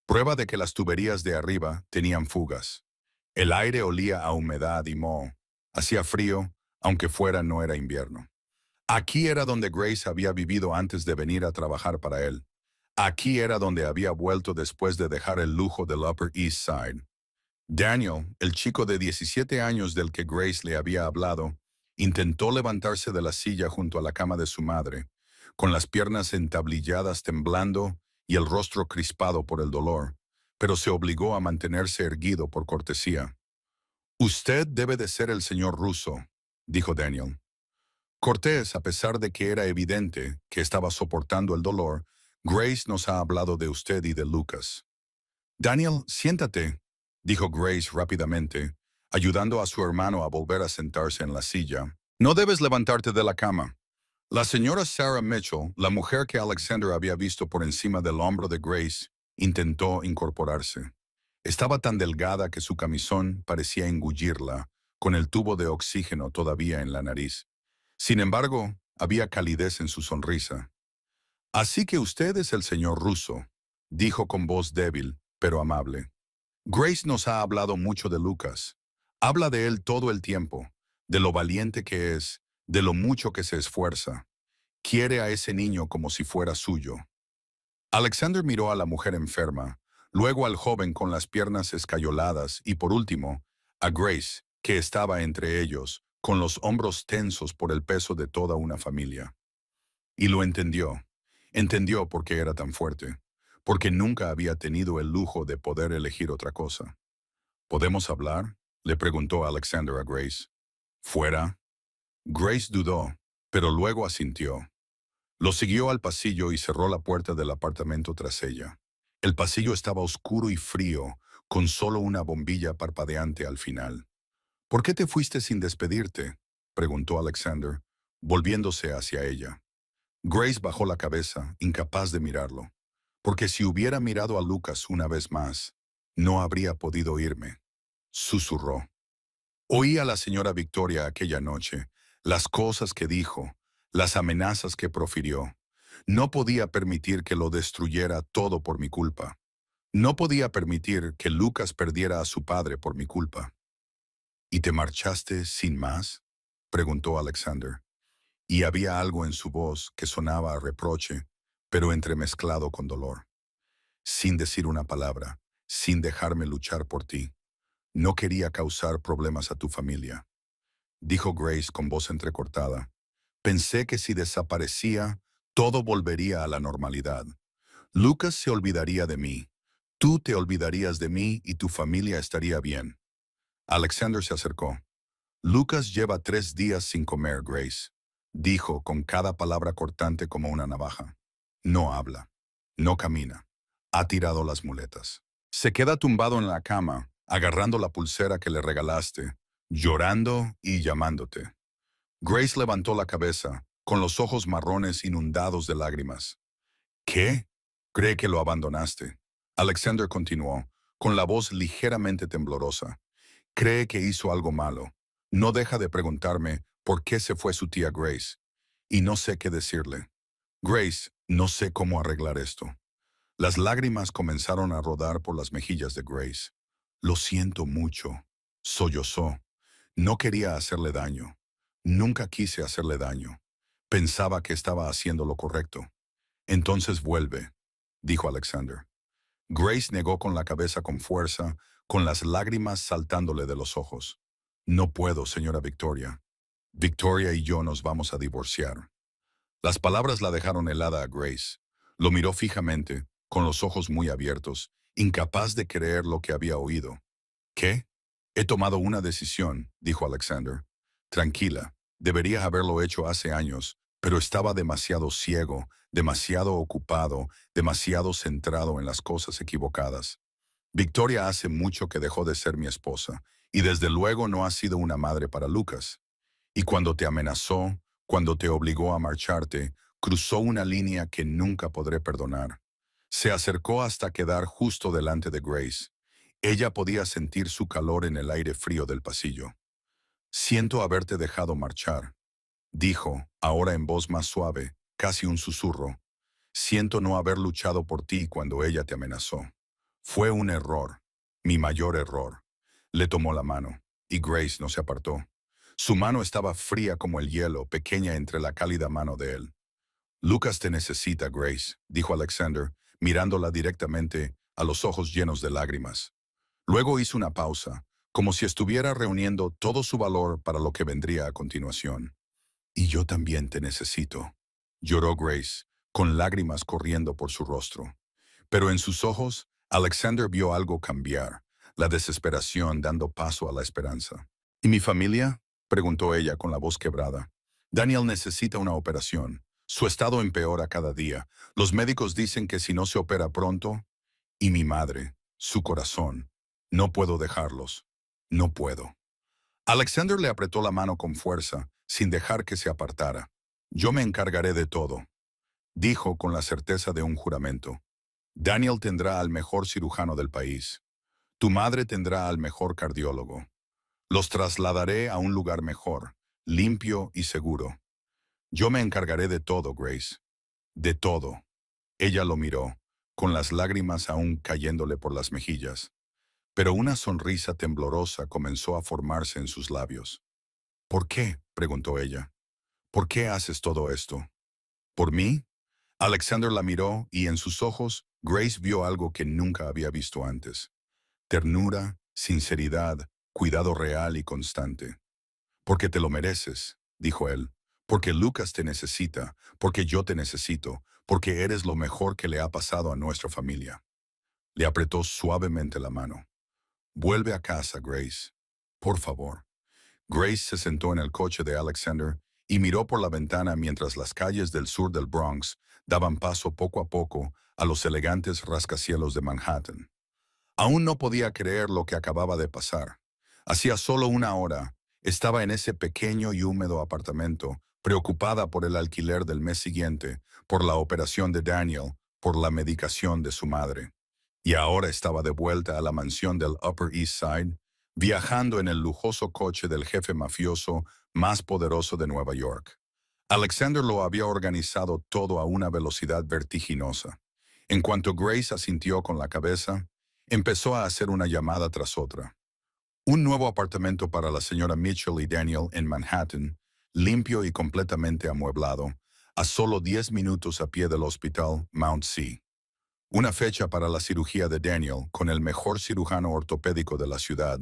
Prueba de que las tuberías de arriba tenían fugas. El aire olía a humedad y moho. Hacía frío, aunque fuera no era invierno. Aquí era donde Grace había vivido antes de venir a trabajar para él. Aquí era donde había vuelto después de dejar el lujo del Upper East Side. Daniel, el chico de 17 años del que Grace le había hablado, intentó levantarse de la silla junto a la cama de su madre, con las piernas entablilladas temblando y el rostro crispado por el dolor, pero se obligó a mantenerse erguido por cortesía. Usted debe de ser el señor Russo, dijo Daniel. Cortés, a pesar de que era evidente que estaba soportando el dolor, Grace nos ha hablado de usted y de Lucas. Daniel, siéntate, dijo Grace rápidamente, ayudando a su hermano a volver a sentarse en la silla. No debes levantarte de la cama. La señora Sarah Mitchell, la mujer que Alexander había visto por encima del hombro de Grace, intentó incorporarse. Estaba tan delgada que su camisón parecía engullirla, con el tubo de oxígeno todavía en la nariz. Sin embargo, había calidez en su sonrisa. Así que usted es el señor Russo, dijo con voz débil, pero amable. Grace nos ha hablado mucho de Lucas. Habla de él todo el tiempo, de lo valiente que es, de lo mucho que se esfuerza. Quiere a ese niño como si fuera suyo. Alexander miró a la mujer enferma, luego al joven con las piernas escayoladas y por último, a Grace, que estaba entre ellos, con los hombros tensos por el peso de toda una familia. Y lo entendió. Entendió por qué era tan fuerte, porque nunca había tenido el lujo de poder elegir otra cosa. ¿Podemos hablar?, le preguntó Alexander a Grace. ¿Fuera? Grace dudó, pero luego asintió. Lo siguió al pasillo y cerró la puerta del apartamento tras ella. El pasillo estaba oscuro y frío, con solo una bombilla parpadeante al final. ¿Por qué te fuiste sin despedirte?, preguntó Alexander, volviéndose hacia ella. Grace bajó la cabeza, incapaz de mirarlo. Porque si hubiera mirado a Lucas una vez más, no habría podido irme. Susurró. Oí a la señora Victoria aquella noche, las cosas que dijo, las amenazas que profirió. No podía permitir que lo destruyera todo por mi culpa. No podía permitir que Lucas perdiera a su padre por mi culpa. ¿Y te marchaste sin más?, preguntó Alexander. Y había algo en su voz que sonaba a reproche, pero entremezclado con dolor. Sin decir una palabra, sin dejarme luchar por ti. No quería causar problemas a tu familia, dijo Grace con voz entrecortada. Pensé que si desaparecía, todo volvería a la normalidad. Lucas se olvidaría de mí. Tú te olvidarías de mí y tu familia estaría bien. Alexander se acercó. Lucas lleva 3 días sin comer, Grace, dijo con cada palabra cortante como una navaja. No habla. No camina. Ha tirado las muletas. Se queda tumbado en la cama, agarrando la pulsera que le regalaste, llorando y llamándote. Grace levantó la cabeza, con los ojos marrones inundados de lágrimas. ¿Qué? ¿Cree que lo abandonaste? Alexander continuó, con la voz ligeramente temblorosa. Cree que hizo algo malo. No deja de preguntarme por qué se fue su tía Grace. Y no sé qué decirle. Grace, no sé cómo arreglar esto. Las lágrimas comenzaron a rodar por las mejillas de Grace. Lo siento mucho. Sollozó. No quería hacerle daño. Nunca quise hacerle daño. Pensaba que estaba haciendo lo correcto. Entonces vuelve, dijo Alexander. Grace negó con la cabeza con fuerza, con las lágrimas saltándole de los ojos. No puedo, señora Victoria. Victoria y yo nos vamos a divorciar. Las palabras la dejaron helada a Grace. Lo miró fijamente, con los ojos muy abiertos, incapaz de creer lo que había oído. ¿Qué? He tomado una decisión, dijo Alexander. Tranquila, deberías haberlo hecho hace años, pero estaba demasiado ciego, demasiado ocupado, demasiado centrado en las cosas equivocadas. Victoria hace mucho que dejó de ser mi esposa, y desde luego no ha sido una madre para Lucas. Y cuando te amenazó, cuando te obligó a marcharte, cruzó una línea que nunca podré perdonar. Se acercó hasta quedar justo delante de Grace. Ella podía sentir su calor en el aire frío del pasillo. Siento haberte dejado marchar, dijo, ahora en voz más suave, casi un susurro. Siento no haber luchado por ti cuando ella te amenazó. Fue un error, mi mayor error. Le tomó la mano, y Grace no se apartó. Su mano estaba fría como el hielo, pequeña entre la cálida mano de él. Lucas te necesita, Grace, dijo Alexander, mirándola directamente a los ojos llenos de lágrimas. Luego hizo una pausa, como si estuviera reuniendo todo su valor para lo que vendría a continuación. Y yo también te necesito, lloró Grace, con lágrimas corriendo por su rostro. Pero en sus ojos, Alexander vio algo cambiar, la desesperación dando paso a la esperanza. ¿Y mi familia?, preguntó ella con la voz quebrada. Daniel necesita una operación. Su estado empeora cada día. Los médicos dicen que si no se opera pronto... Y mi madre, su corazón. No puedo dejarlos. No puedo. Alexander le apretó la mano con fuerza, sin dejar que se apartara. Yo me encargaré de todo, dijo con la certeza de un juramento. Daniel tendrá al mejor cirujano del país. Tu madre tendrá al mejor cardiólogo. Los trasladaré a un lugar mejor, limpio y seguro. Yo me encargaré de todo, Grace. De todo. Ella lo miró, con las lágrimas aún cayéndole por las mejillas. Pero una sonrisa temblorosa comenzó a formarse en sus labios. ¿Por qué?, preguntó ella. ¿Por qué haces todo esto? ¿Por mí? Alexander la miró y en sus ojos Grace vio algo que nunca había visto antes. Ternura, sinceridad, cuidado real y constante. Porque te lo mereces, dijo él. Porque Lucas te necesita, porque yo te necesito, porque eres lo mejor que le ha pasado a nuestra familia. Le apretó suavemente la mano. Vuelve a casa, Grace. Por favor. Grace se sentó en el coche de Alexander y miró por la ventana mientras las calles del sur del Bronx daban paso poco a poco a los elegantes rascacielos de Manhattan. Aún no podía creer lo que acababa de pasar. Hacía solo una hora, estaba en ese pequeño y húmedo apartamento, preocupada por el alquiler del mes siguiente, por la operación de Daniel, por la medicación de su madre. Y ahora estaba de vuelta a la mansión del Upper East Side, viajando en el lujoso coche del jefe mafioso más poderoso de Nueva York. Alexander lo había organizado todo a una velocidad vertiginosa. En cuanto Grace asintió con la cabeza, empezó a hacer una llamada tras otra. Un nuevo apartamento para la señora Mitchell y Daniel en Manhattan, limpio y completamente amueblado, a solo 10 minutos a pie del hospital Mount C. Una fecha para la cirugía de Daniel con el mejor cirujano ortopédico de la ciudad,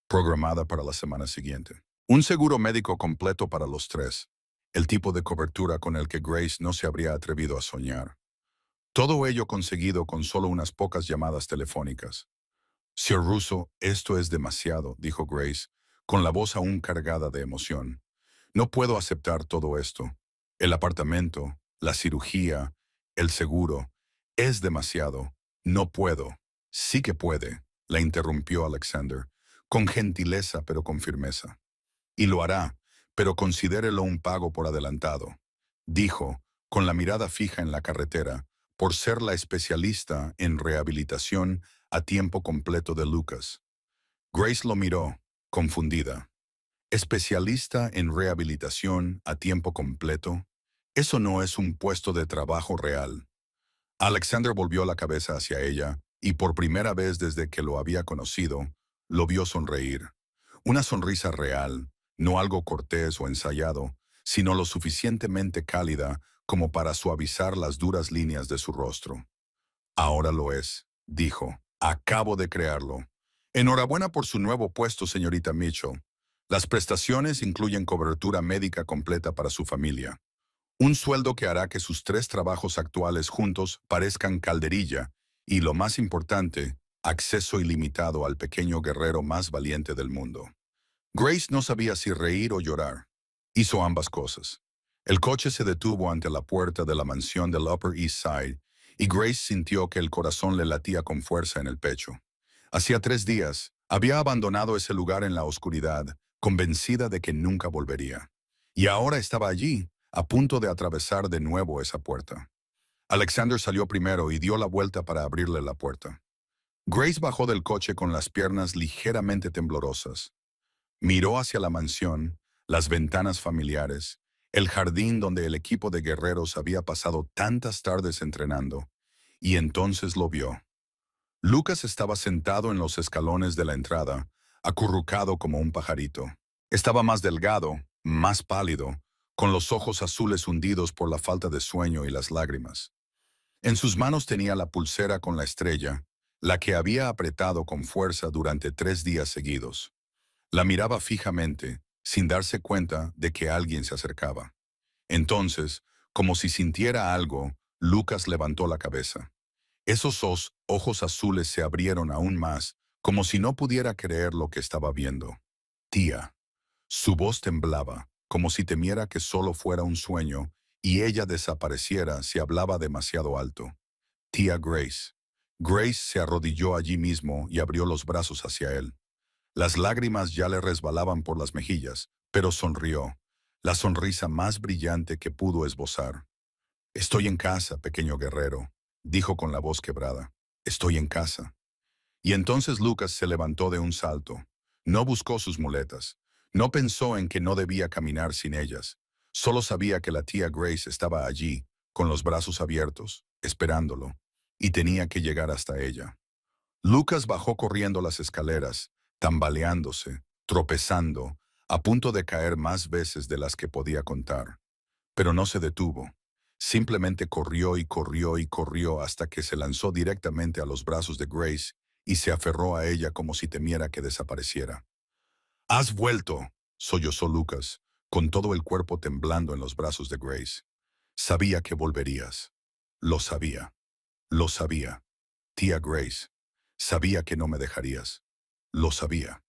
programada para la semana siguiente. Un seguro médico completo para los tres, el tipo de cobertura con el que Grace no se habría atrevido a soñar. Todo ello conseguido con solo unas pocas llamadas telefónicas. Sir Russo, esto es demasiado, dijo Grace, con la voz aún cargada de emoción. No puedo aceptar todo esto. El apartamento, la cirugía, el seguro. Es demasiado. No puedo. Sí que puede, la interrumpió Alexander, con gentileza pero con firmeza. Y lo hará, pero considérelo un pago por adelantado, dijo, con la mirada fija en la carretera, por ser la especialista en rehabilitación a tiempo completo de Lucas. Grace lo miró, confundida. ¿Especialista en rehabilitación a tiempo completo? Eso no es un puesto de trabajo real. Alexander volvió la cabeza hacia ella y por primera vez desde que lo había conocido, lo vio sonreír. Una sonrisa real, no algo cortés o ensayado, sino lo suficientemente cálida como para suavizar las duras líneas de su rostro. Ahora lo es, dijo. Acabo de crearlo. Enhorabuena por su nuevo puesto, señorita Mitchell. Las prestaciones incluyen cobertura médica completa para su familia. Un sueldo que hará que sus 3 trabajos actuales juntos parezcan calderilla y, lo más importante, acceso ilimitado al pequeño guerrero más valiente del mundo. Grace no sabía si reír o llorar. Hizo ambas cosas. El coche se detuvo ante la puerta de la mansión del Upper East Side y Grace sintió que el corazón le latía con fuerza en el pecho. Hacía 3 días, había abandonado ese lugar en la oscuridad, convencida de que nunca volvería. Y ahora estaba allí, a punto de atravesar de nuevo esa puerta. Alexander salió primero y dio la vuelta para abrirle la puerta. Grace bajó del coche con las piernas ligeramente temblorosas. Miró hacia la mansión, las ventanas familiares, el jardín donde el equipo de guerreros había pasado tantas tardes entrenando, y entonces lo vio. Lucas estaba sentado en los escalones de la entrada, acurrucado como un pajarito. Estaba más delgado, más pálido, con los ojos azules hundidos por la falta de sueño y las lágrimas. En sus manos tenía la pulsera con la estrella, la que había apretado con fuerza durante 3 días seguidos. La miraba fijamente, sin darse cuenta de que alguien se acercaba. Entonces, como si sintiera algo, Lucas levantó la cabeza. Esos ojos azules se abrieron aún más, como si no pudiera creer lo que estaba viendo. Tía. Su voz temblaba, como si temiera que solo fuera un sueño, y ella desapareciera si hablaba demasiado alto. Tía Grace. Grace se arrodilló allí mismo y abrió los brazos hacia él. Las lágrimas ya le resbalaban por las mejillas, pero sonrió, la sonrisa más brillante que pudo esbozar. «Estoy en casa, pequeño guerrero», dijo con la voz quebrada. «Estoy en casa». Y entonces Lucas se levantó de un salto. No buscó sus muletas. No pensó en que no debía caminar sin ellas. Solo sabía que la tía Grace estaba allí, con los brazos abiertos, esperándolo, y tenía que llegar hasta ella. Lucas bajó corriendo las escaleras, tambaleándose, tropezando, a punto de caer más veces de las que podía contar. Pero no se detuvo. Simplemente corrió y corrió y corrió hasta que se lanzó directamente a los brazos de Grace y se aferró a ella como si temiera que desapareciera. «¡Has vuelto!», sollozó Lucas, con todo el cuerpo temblando en los brazos de Grace. «Sabía que volverías. Lo sabía. Lo sabía. Tía Grace. Sabía que no me dejarías. Lo sabía».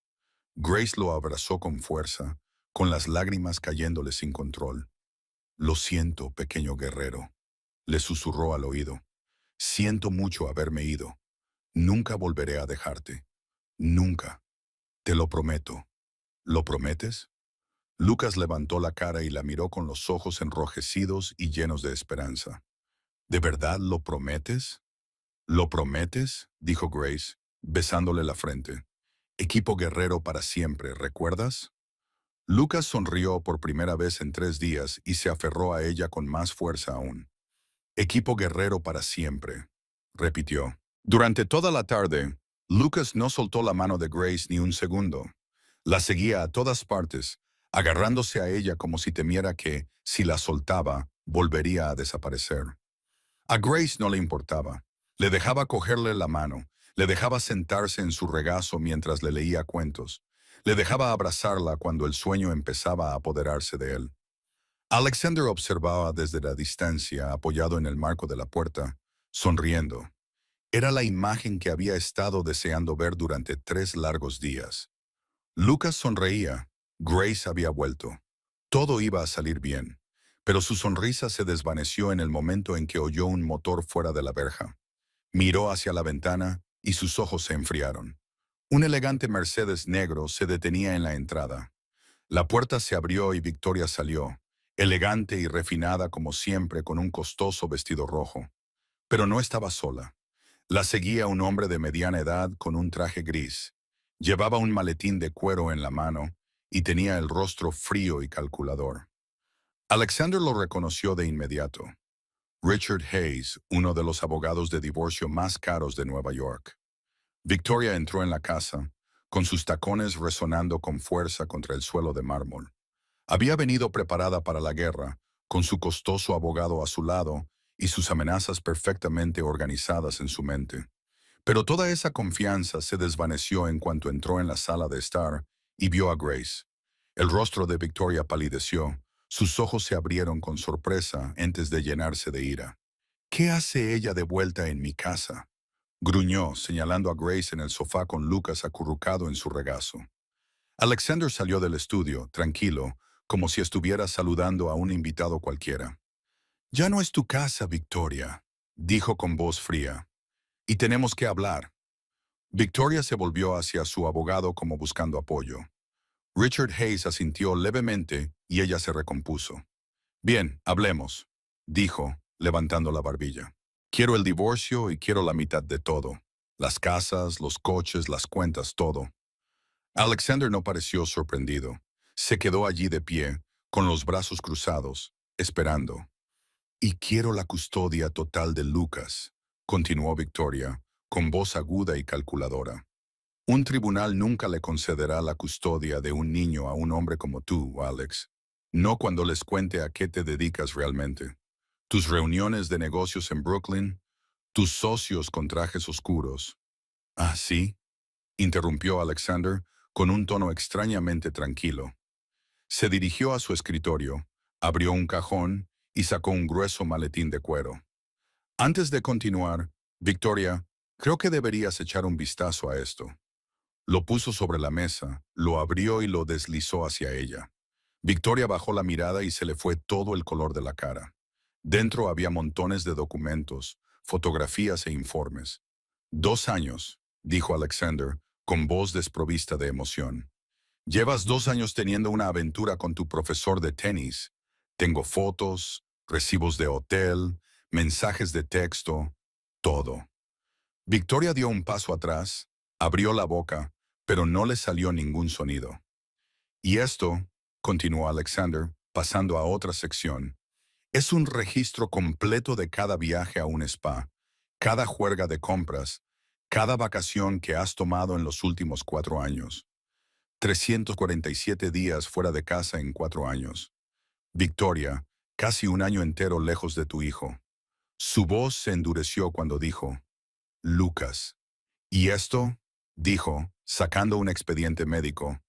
Grace lo abrazó con fuerza, con las lágrimas cayéndole sin control. «Lo siento, pequeño guerrero», le susurró al oído. «Siento mucho haberme ido. Nunca volveré a dejarte. Nunca. Te lo prometo». «¿Lo prometes?». Lucas levantó la cara y la miró con los ojos enrojecidos y llenos de esperanza. «¿De verdad lo prometes?». «¿Lo prometes?», dijo Grace, besándole la frente. «Equipo guerrero para siempre, ¿recuerdas?». Lucas sonrió por primera vez en 3 días y se aferró a ella con más fuerza aún. «Equipo guerrero para siempre», repitió. Durante toda la tarde, Lucas no soltó la mano de Grace ni un segundo. La seguía a todas partes, agarrándose a ella como si temiera que, si la soltaba, volvería a desaparecer. A Grace no le importaba. Le dejaba cogerle la mano, le dejaba sentarse en su regazo mientras le leía cuentos, le dejaba abrazarla cuando el sueño empezaba a apoderarse de él. Alexander observaba desde la distancia, apoyado en el marco de la puerta, sonriendo. Era la imagen que había estado deseando ver durante 3 largos días. Lucas sonreía. Grace había vuelto. Todo iba a salir bien, pero su sonrisa se desvaneció en el momento en que oyó un motor fuera de la verja. Miró hacia la ventana y sus ojos se enfriaron. Un elegante Mercedes negro se detenía en la entrada. La puerta se abrió y Victoria salió, elegante y refinada como siempre con un costoso vestido rojo. Pero no estaba sola. La seguía un hombre de mediana edad con un traje gris. Llevaba un maletín de cuero en la mano y tenía el rostro frío y calculador. Alexander lo reconoció de inmediato. Richard Hayes, uno de los abogados de divorcio más caros de Nueva York. Victoria entró en la casa, con sus tacones resonando con fuerza contra el suelo de mármol. Había venido preparada para la guerra, con su costoso abogado a su lado y sus amenazas perfectamente organizadas en su mente. Pero toda esa confianza se desvaneció en cuanto entró en la sala de estar y vio a Grace. El rostro de Victoria palideció, sus ojos se abrieron con sorpresa antes de llenarse de ira. «¿Qué hace ella de vuelta en mi casa?», gruñó, señalando a Grace en el sofá con Lucas acurrucado en su regazo. Alexander salió del estudio, tranquilo, como si estuviera saludando a un invitado cualquiera. «Ya no es tu casa, Victoria», dijo con voz fría, «y tenemos que hablar». Victoria se volvió hacia su abogado como buscando apoyo. Richard Hayes asintió levemente y ella se recompuso. «Bien, hablemos», dijo, levantando la barbilla. «Quiero el divorcio y quiero la mitad de todo. Las casas, los coches, las cuentas, todo». Alexander no pareció sorprendido. Se quedó allí de pie, con los brazos cruzados, esperando. «Y quiero la custodia total de Lucas», continuó Victoria, con voz aguda y calculadora. «Un tribunal nunca le concederá la custodia de un niño a un hombre como tú, Alex. No cuando les cuente a qué te dedicas realmente. Tus reuniones de negocios en Brooklyn, tus socios con trajes oscuros». «Ah, sí», interrumpió Alexander con un tono extrañamente tranquilo. Se dirigió a su escritorio, abrió un cajón y sacó un grueso maletín de cuero. «Antes de continuar, Victoria, creo que deberías echar un vistazo a esto». Lo puso sobre la mesa, lo abrió y lo deslizó hacia ella. Victoria bajó la mirada y se le fue todo el color de la cara. Dentro había montones de documentos, fotografías e informes. «2 años», dijo Alexander, con voz desprovista de emoción. «Llevas 2 años teniendo una aventura con tu profesor de tenis. Tengo fotos, recibos de hotel, mensajes de texto, todo». Victoria dio un paso atrás, abrió la boca, pero no le salió ningún sonido. «Y esto», continuó Alexander, pasando a otra sección, «es un registro completo de cada viaje a un spa, cada juerga de compras, cada vacación que has tomado en los últimos 4 años. 347 días fuera de casa en 4 años. Victoria, casi un año entero lejos de tu hijo». Su voz se endureció cuando dijo, «Lucas». «¿Y esto?», dijo, sacando un expediente médico,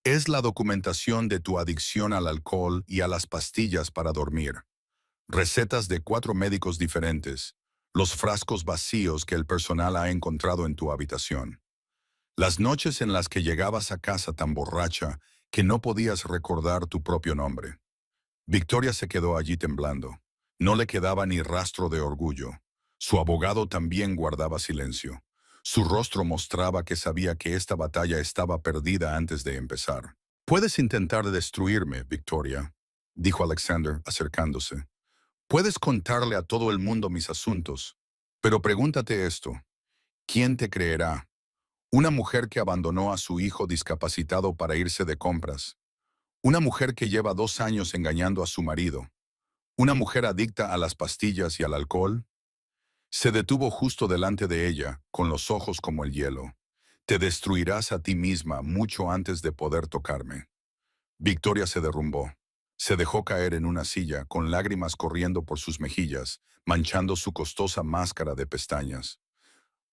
«es la documentación de tu adicción al alcohol y a las pastillas para dormir. Recetas de 4 médicos diferentes, los frascos vacíos que el personal ha encontrado en tu habitación. Las noches en las que llegabas a casa tan borracha que no podías recordar tu propio nombre». Victoria se quedó allí temblando. No le quedaba ni rastro de orgullo. Su abogado también guardaba silencio. Su rostro mostraba que sabía que esta batalla estaba perdida antes de empezar. «Puedes intentar destruirme, Victoria», dijo Alexander, acercándose. «Puedes contarle a todo el mundo mis asuntos, pero pregúntate esto. ¿Quién te creerá? Una mujer que abandonó a su hijo discapacitado para irse de compras. Una mujer que lleva 2 años engañando a su marido. Una mujer adicta a las pastillas y al alcohol». Se detuvo justo delante de ella, con los ojos como el hielo. «Te destruirás a ti misma mucho antes de poder tocarme». Victoria se derrumbó. Se dejó caer en una silla, con lágrimas corriendo por sus mejillas, manchando su costosa máscara de pestañas.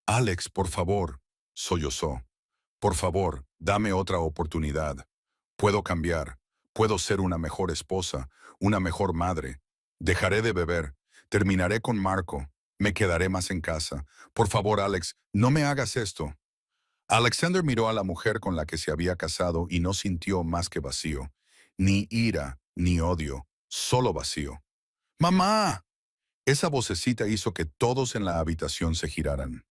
«Alex, por favor», sollozó. «Por favor, dame otra oportunidad. Puedo cambiar. Puedo ser una mejor esposa, una mejor madre. Dejaré de beber. Terminaré con Marco. Me quedaré más en casa. Por favor, Alex, no me hagas esto». Alexander miró a la mujer con la que se había casado y no sintió más que vacío. Ni ira, ni odio, solo vacío. «¡Mamá!». Esa vocecita hizo que todos en la habitación se giraran.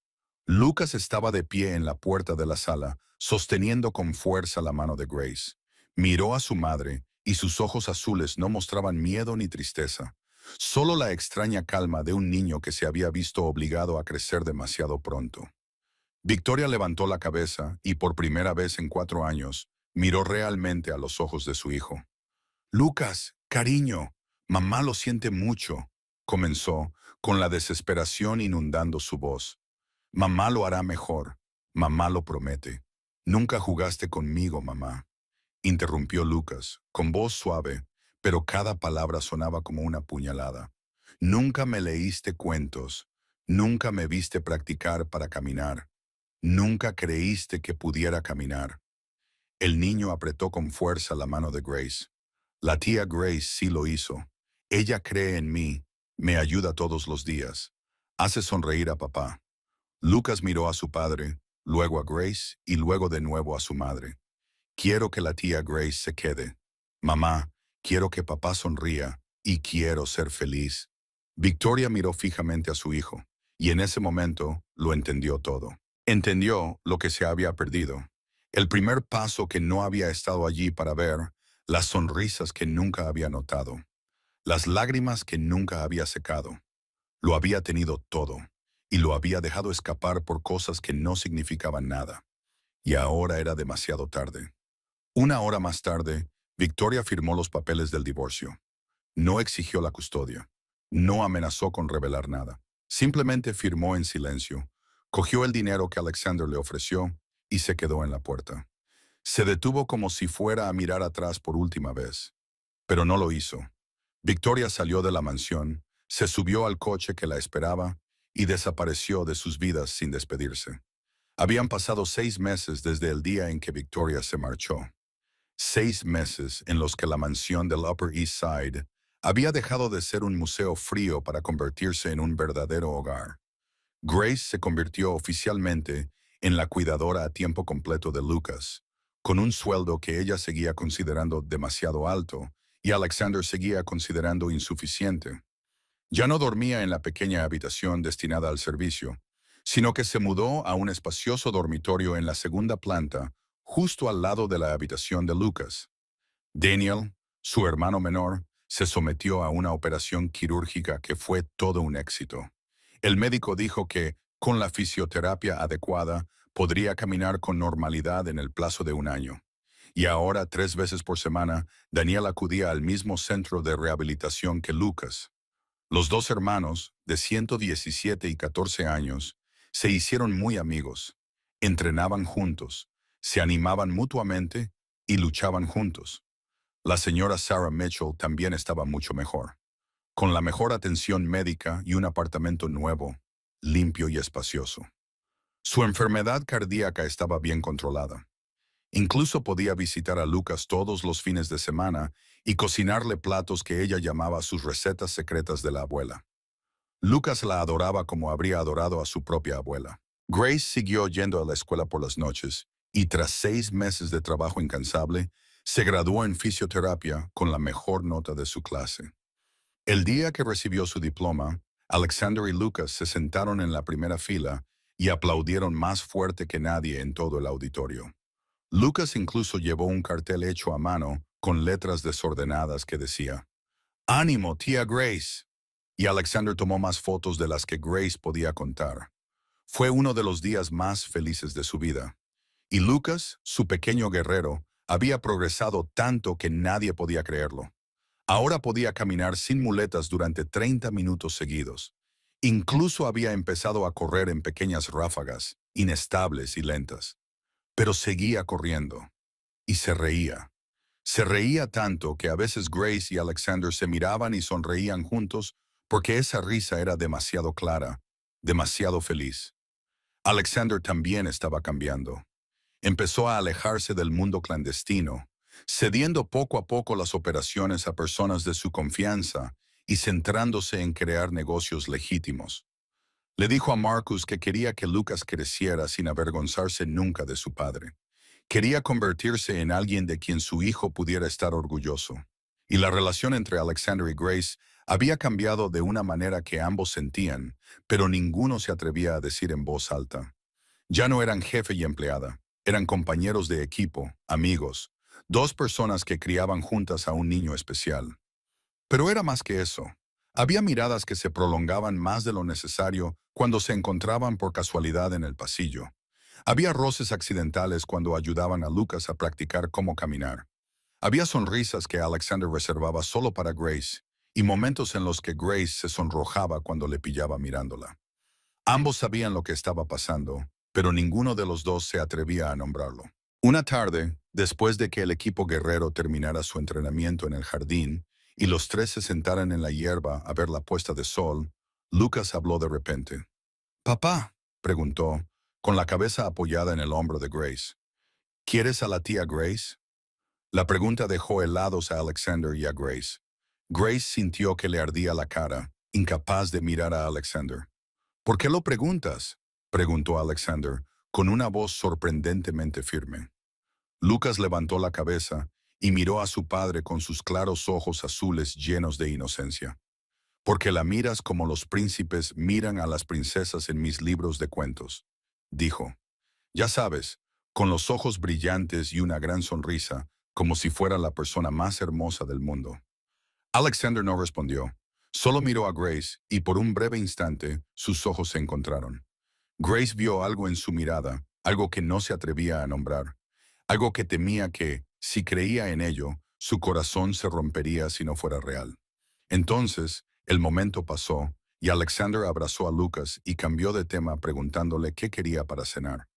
Lucas estaba de pie en la puerta de la sala, sosteniendo con fuerza la mano de Grace. Miró a su madre, y sus ojos azules no mostraban miedo ni tristeza. Solo la extraña calma de un niño que se había visto obligado a crecer demasiado pronto. Victoria levantó la cabeza y por primera vez en 4 años, miró realmente a los ojos de su hijo. «Lucas, cariño, mamá lo siente mucho», comenzó, con la desesperación inundando su voz. «Mamá lo hará mejor, mamá lo promete. Nunca jugaste conmigo, mamá», interrumpió Lucas, con voz suave, pero cada palabra sonaba como una puñalada. «Nunca me leíste cuentos, nunca me viste practicar para caminar, nunca creíste que pudiera caminar». El niño apretó con fuerza la mano de Grace. «La tía Grace sí lo hizo. Ella cree en mí, me ayuda todos los días. Hace sonreír a papá». Lucas miró a su padre, luego a Grace y luego de nuevo a su madre. «Quiero que la tía Grace se quede. Mamá, Quiero que papá sonría y quiero ser feliz. Victoria miró fijamente a su hijo, y en ese momento lo entendió todo. Entendió lo que se había perdido. El primer paso que no había estado allí para ver, las sonrisas que nunca había notado, las lágrimas que nunca había secado. Lo había tenido todo, y lo había dejado escapar por cosas que no significaban nada. Y ahora era demasiado tarde. Una hora más tarde, Victoria firmó los papeles del divorcio. No exigió la custodia. No amenazó con revelar nada. Simplemente firmó en silencio. Cogió el dinero que Alexander le ofreció y se quedó en la puerta. Se detuvo como si fuera a mirar atrás por última vez. Pero no lo hizo. Victoria salió de la mansión, se subió al coche que la esperaba y desapareció de sus vidas sin despedirse. Habían pasado 6 meses desde el día en que Victoria se marchó. 6 meses en los que la mansión del Upper East Side había dejado de ser un museo frío para convertirse en un verdadero hogar. Grace se convirtió oficialmente en la cuidadora a tiempo completo de Lucas, con un sueldo que ella seguía considerando demasiado alto y Alexander seguía considerando insuficiente. Ya no dormía en la pequeña habitación destinada al servicio, sino que se mudó a un espacioso dormitorio en la segunda planta, justo al lado de la habitación de Lucas. Daniel, su hermano menor, se sometió a una operación quirúrgica que fue todo un éxito. El médico dijo que, con la fisioterapia adecuada, podría caminar con normalidad en el plazo de un año. Y ahora, 3 veces por semana, Daniel acudía al mismo centro de rehabilitación que Lucas. Los dos hermanos, de 117 y 14 años, se hicieron muy amigos. Entrenaban juntos, se animaban mutuamente y luchaban juntos. La señora Sarah Mitchell también estaba mucho mejor, con la mejor atención médica y un apartamento nuevo, limpio y espacioso. Su enfermedad cardíaca estaba bien controlada. Incluso podía visitar a Lucas todos los fines de semana y cocinarle platos que ella llamaba sus recetas secretas de la abuela. Lucas la adoraba como habría adorado a su propia abuela. Grace siguió yendo a la escuela por las noches y tras 6 meses de trabajo incansable, se graduó en fisioterapia con la mejor nota de su clase. El día que recibió su diploma, Alexander y Lucas se sentaron en la primera fila y aplaudieron más fuerte que nadie en todo el auditorio. Lucas incluso llevó un cartel hecho a mano con letras desordenadas que decía, «Ánimo, tía Grace». Y Alexander tomó más fotos de las que Grace podía contar. Fue uno de los días más felices de su vida. Y Lucas, su pequeño guerrero, había progresado tanto que nadie podía creerlo. Ahora podía caminar sin muletas durante 30 minutos seguidos. Incluso había empezado a correr en pequeñas ráfagas, inestables y lentas. Pero seguía corriendo. Y se reía. Se reía tanto que a veces Grace y Alexander se miraban y sonreían juntos porque esa risa era demasiado clara, demasiado feliz. Alexander también estaba cambiando. Empezó a alejarse del mundo clandestino, cediendo poco a poco las operaciones a personas de su confianza y centrándose en crear negocios legítimos. Le dijo a Marcus que quería que Lucas creciera sin avergonzarse nunca de su padre. Quería convertirse en alguien de quien su hijo pudiera estar orgulloso. Y la relación entre Alexander y Grace había cambiado de una manera que ambos sentían, pero ninguno se atrevía a decir en voz alta. Ya no eran jefe y empleada, eran compañeros de equipo, amigos, dos personas que criaban juntas a un niño especial. Pero era más que eso. Había miradas que se prolongaban más de lo necesario cuando se encontraban por casualidad en el pasillo. Había roces accidentales cuando ayudaban a Lucas a practicar cómo caminar. Había sonrisas que Alexander reservaba solo para Grace y momentos en los que Grace se sonrojaba cuando le pillaba mirándola. Ambos sabían lo que estaba pasando, pero ninguno de los dos se atrevía a nombrarlo. Una tarde, después de que el equipo guerrero terminara su entrenamiento en el jardín y los tres se sentaran en la hierba a ver la puesta de sol, Lucas habló de repente. «Papá», preguntó, con la cabeza apoyada en el hombro de Grace, «¿quieres a la tía Grace?» La pregunta dejó helados a Alexander y a Grace. Grace sintió que le ardía la cara, incapaz de mirar a Alexander. «¿Por qué lo preguntas?», preguntó Alexander, con una voz sorprendentemente firme. Lucas levantó la cabeza y miró a su padre con sus claros ojos azules llenos de inocencia. Porque la miras como los príncipes miran a las princesas en mis libros de cuentos, dijo. Ya sabes, con los ojos brillantes y una gran sonrisa, como si fuera la persona más hermosa del mundo. Alexander no respondió. Solo miró a Grace y por un breve instante sus ojos se encontraron. Grace vio algo en su mirada, algo que no se atrevía a nombrar, algo que temía que, si creía en ello, su corazón se rompería si no fuera real. Entonces, el momento pasó y Alexander abrazó a Lucas y cambió de tema preguntándole qué quería para cenar.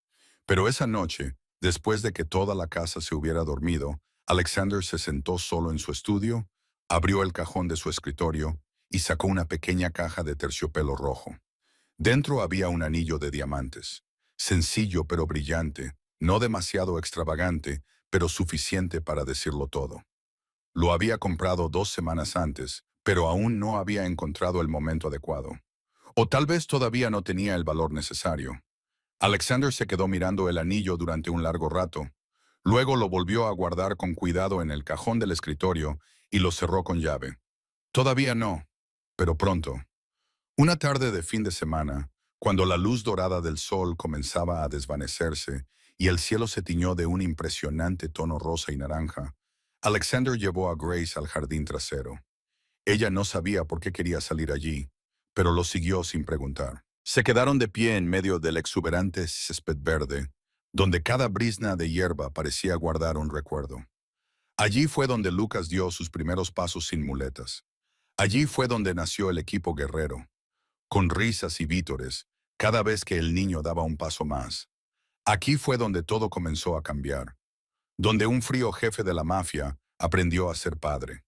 Pero esa noche, después de que toda la casa se hubiera dormido, Alexander se sentó solo en su estudio, abrió el cajón de su escritorio y sacó una pequeña caja de terciopelo rojo. Dentro había un anillo de diamantes, sencillo pero brillante, no demasiado extravagante, pero suficiente para decirlo todo. Lo había comprado 2 semanas antes, pero aún no había encontrado el momento adecuado. O tal vez todavía no tenía el valor necesario. Alexander se quedó mirando el anillo durante un largo rato. Luego lo volvió a guardar con cuidado en el cajón del escritorio y lo cerró con llave. Todavía no, pero pronto. Una tarde de fin de semana, cuando la luz dorada del sol comenzaba a desvanecerse y el cielo se tiñó de un impresionante tono rosa y naranja, Alexander llevó a Grace al jardín trasero. Ella no sabía por qué quería salir allí, pero lo siguió sin preguntar. Se quedaron de pie en medio del exuberante césped verde, donde cada brizna de hierba parecía guardar un recuerdo. Allí fue donde Lucas dio sus primeros pasos sin muletas. Allí fue donde nació el equipo guerrero, con risas y vítores, cada vez que el niño daba un paso más. Aquí fue donde todo comenzó a cambiar, donde un frío jefe de la mafia aprendió a ser padre,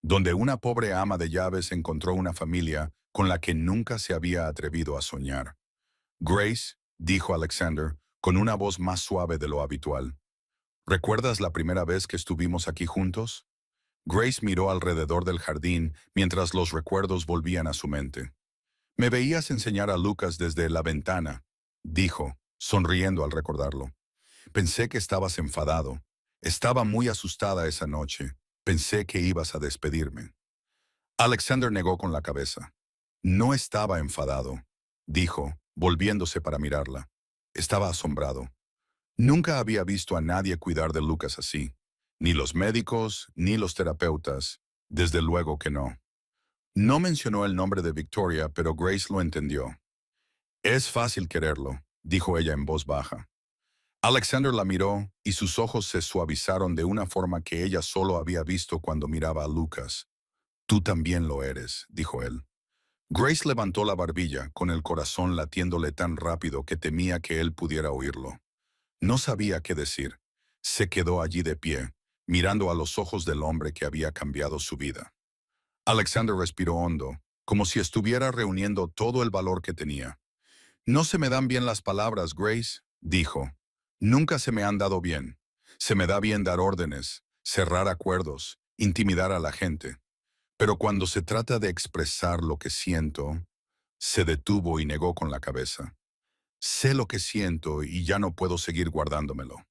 donde una pobre ama de llaves encontró una familia con la que nunca se había atrevido a soñar. Grace, dijo Alexander, con una voz más suave de lo habitual. ¿Recuerdas la primera vez que estuvimos aquí juntos? Grace miró alrededor del jardín mientras los recuerdos volvían a su mente. Me veías enseñar a Lucas desde la ventana, dijo, sonriendo al recordarlo. Pensé que estabas enfadado. Estaba muy asustada esa noche. Pensé que ibas a despedirme. Alexander negó con la cabeza. No estaba enfadado, dijo, volviéndose para mirarla. Estaba asombrado. Nunca había visto a nadie cuidar de Lucas así. Ni los médicos, ni los terapeutas. Desde luego que no. No mencionó el nombre de Victoria, pero Grace lo entendió. Es fácil quererlo, dijo ella en voz baja. Alexander la miró y sus ojos se suavizaron de una forma que ella solo había visto cuando miraba a Lucas. Tú también lo eres, dijo él. Grace levantó la barbilla, con el corazón latiéndole tan rápido que temía que él pudiera oírlo. No sabía qué decir. Se quedó allí de pie, mirando a los ojos del hombre que había cambiado su vida. Alexander respiró hondo, como si estuviera reuniendo todo el valor que tenía. No se me dan bien las palabras, Grace, dijo. Nunca se me han dado bien. Se me da bien dar órdenes, cerrar acuerdos, intimidar a la gente. Pero cuando se trata de expresar lo que siento, se detuvo y negó con la cabeza. Sé lo que siento y ya no puedo seguir guardándomelo.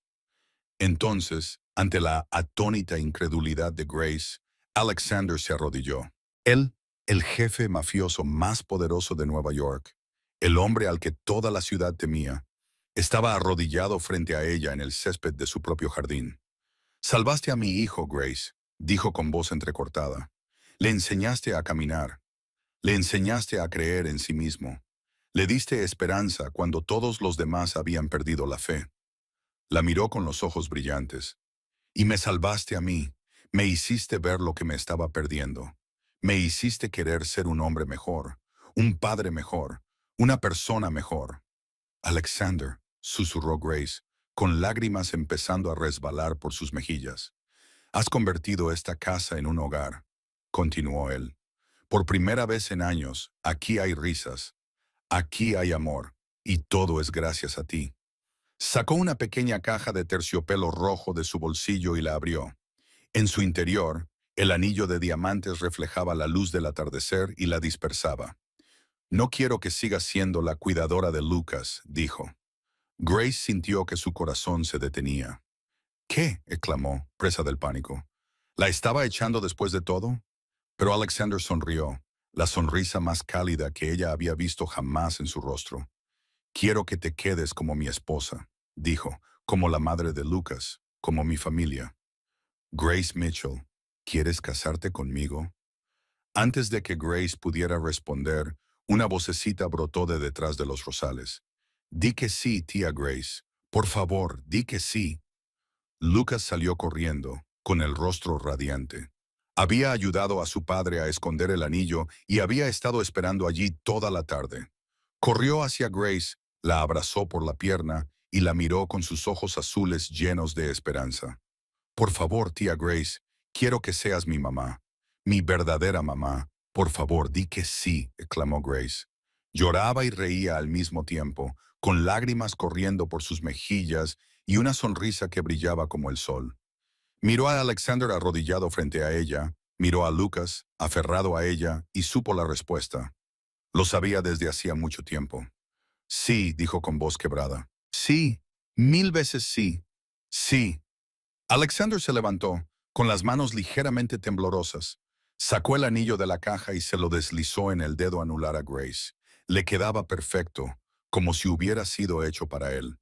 Entonces, ante la atónita incredulidad de Grace, Alexander se arrodilló. Él, el jefe mafioso más poderoso de Nueva York, el hombre al que toda la ciudad temía, estaba arrodillado frente a ella en el césped de su propio jardín. Salvaste a mi hijo, Grace, dijo con voz entrecortada. Le enseñaste a caminar. Le enseñaste a creer en sí mismo. Le diste esperanza cuando todos los demás habían perdido la fe. La miró con los ojos brillantes. Y me salvaste a mí. Me hiciste ver lo que me estaba perdiendo. Me hiciste querer ser un hombre mejor, un padre mejor, una persona mejor. Alexander, susurró Grace, con lágrimas empezando a resbalar por sus mejillas. Has convertido esta casa en un hogar, continuó él. Por primera vez en años, aquí hay risas, aquí hay amor, y todo es gracias a ti. Sacó una pequeña caja de terciopelo rojo de su bolsillo y la abrió. En su interior, el anillo de diamantes reflejaba la luz del atardecer y la dispersaba. No quiero que sigas siendo la cuidadora de Lucas, dijo. Grace sintió que su corazón se detenía. ¿Qué? Exclamó, presa del pánico. ¿La estaba echando después de todo? Pero Alexander sonrió, la sonrisa más cálida que ella había visto jamás en su rostro. Quiero que te quedes como mi esposa, dijo, como la madre de Lucas, como mi familia. Grace Mitchell, ¿quieres casarte conmigo? Antes de que Grace pudiera responder, una vocecita brotó de detrás de los rosales. Di que sí, tía Grace. Por favor, di que sí. Lucas salió corriendo, con el rostro radiante. Había ayudado a su padre a esconder el anillo y había estado esperando allí toda la tarde. Corrió hacia Grace, la abrazó por la pierna y la miró con sus ojos azules llenos de esperanza. Por favor, tía Grace, quiero que seas mi mamá, mi verdadera mamá. Por favor, di que sí, exclamó Grace. Lloraba y reía al mismo tiempo, con lágrimas corriendo por sus mejillas y una sonrisa que brillaba como el sol. Miró a Alexander arrodillado frente a ella, miró a Lucas, aferrado a ella, y supo la respuesta. Lo sabía desde hacía mucho tiempo. Sí, dijo con voz quebrada. Sí, 1000 veces sí. Sí. Alexander se levantó, con las manos ligeramente temblorosas. Sacó el anillo de la caja y se lo deslizó en el dedo anular a Grace. Le quedaba perfecto, como si hubiera sido hecho para él.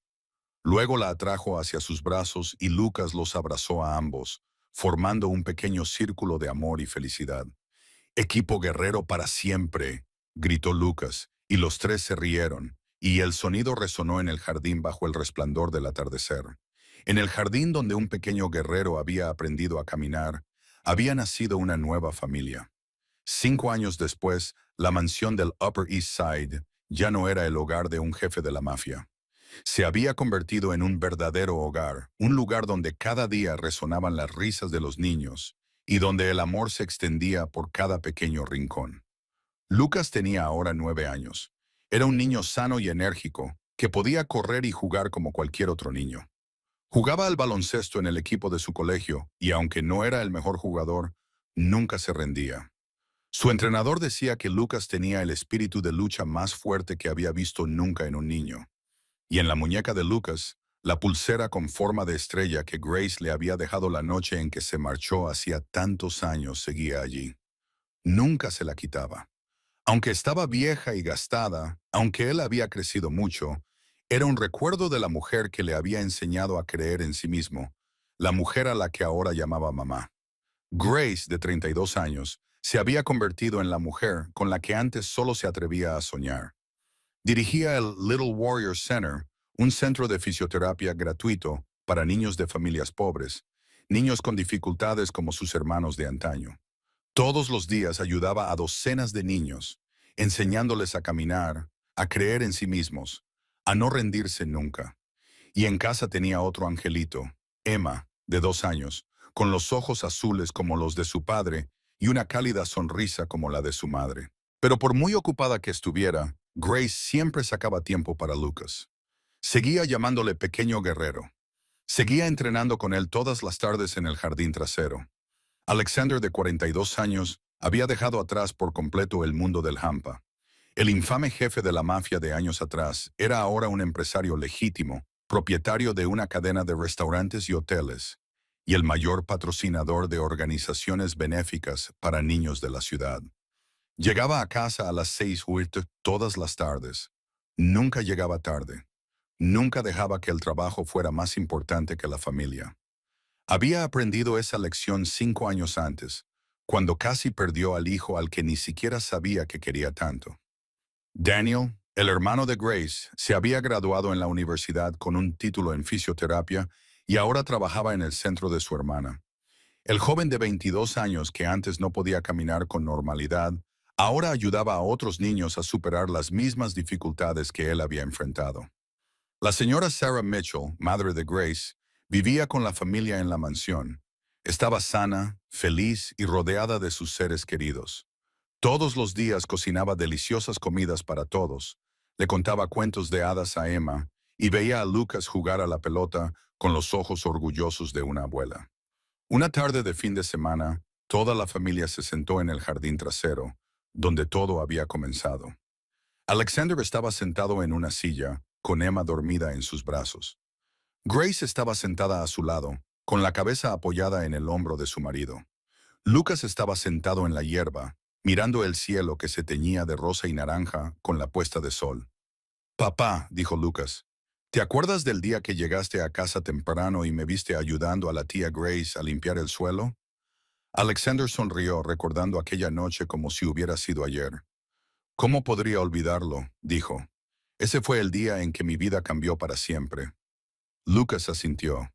Luego la atrajo hacia sus brazos y Lucas los abrazó a ambos, formando un pequeño círculo de amor y felicidad. Equipo guerrero para siempre, gritó Lucas, y los tres se rieron, y el sonido resonó en el jardín bajo el resplandor del atardecer. En el jardín donde un pequeño guerrero había aprendido a caminar, había nacido una nueva familia. 5 años después, la mansión del Upper East Side ya no era el hogar de un jefe de la mafia. Se había convertido en un verdadero hogar, un lugar donde cada día resonaban las risas de los niños y donde el amor se extendía por cada pequeño rincón. Lucas tenía ahora 9 años. Era un niño sano y enérgico, que podía correr y jugar como cualquier otro niño. Jugaba al baloncesto en el equipo de su colegio y aunque no era el mejor jugador, nunca se rendía. Su entrenador decía que Lucas tenía el espíritu de lucha más fuerte que había visto nunca en un niño. Y en la muñeca de Lucas, la pulsera con forma de estrella que Grace le había dejado la noche en que se marchó hacía tantos años seguía allí. Nunca se la quitaba. Aunque estaba vieja y gastada, aunque él había crecido mucho, era un recuerdo de la mujer que le había enseñado a creer en sí mismo, la mujer a la que ahora llamaba mamá. Grace, de 32 años, se había convertido en la mujer con la que antes solo se atrevía a soñar. Dirigía el Little Warrior Center, un centro de fisioterapia gratuito para niños de familias pobres, niños con dificultades como sus hermanos de antaño. Todos los días ayudaba a docenas de niños, enseñándoles a caminar, a creer en sí mismos, a no rendirse nunca. Y en casa tenía otro angelito, Emma, de 2 años, con los ojos azules como los de su padre y una cálida sonrisa como la de su madre. Pero por muy ocupada que estuviera, Grace siempre sacaba tiempo para Lucas. Seguía llamándole pequeño guerrero. Seguía entrenando con él todas las tardes en el jardín trasero. Alexander, de 42 años, había dejado atrás por completo el mundo del hampa. El infame jefe de la mafia de años atrás era ahora un empresario legítimo, propietario de una cadena de restaurantes y hoteles, y el mayor patrocinador de organizaciones benéficas para niños de la ciudad. Llegaba a casa a las 6 todas las tardes. Nunca llegaba tarde. Nunca dejaba que el trabajo fuera más importante que la familia. Había aprendido esa lección 5 años antes, cuando casi perdió al hijo al que ni siquiera sabía que quería tanto. Daniel, el hermano de Grace, se había graduado en la universidad con un título en fisioterapia y ahora trabajaba en el centro de su hermana. El joven de 22 años que antes no podía caminar con normalidad, ahora ayudaba a otros niños a superar las mismas dificultades que él había enfrentado. La señora Sarah Mitchell, madre de Grace, vivía con la familia en la mansión. Estaba sana, feliz y rodeada de sus seres queridos. Todos los días cocinaba deliciosas comidas para todos, le contaba cuentos de hadas a Emma y veía a Lucas jugar a la pelota con los ojos orgullosos de una abuela. Una tarde de fin de semana, toda la familia se sentó en el jardín trasero, donde todo había comenzado. Alexander estaba sentado en una silla, con Emma dormida en sus brazos. Grace estaba sentada a su lado, con la cabeza apoyada en el hombro de su marido. Lucas estaba sentado en la hierba, mirando el cielo que se teñía de rosa y naranja con la puesta de sol. Papá, dijo Lucas, ¿te acuerdas del día que llegaste a casa temprano y me viste ayudando a la tía Grace a limpiar el suelo? Alexander sonrió recordando aquella noche como si hubiera sido ayer. ¿Cómo podría olvidarlo?, dijo. Ese fue el día en que mi vida cambió para siempre. Lucas asintió.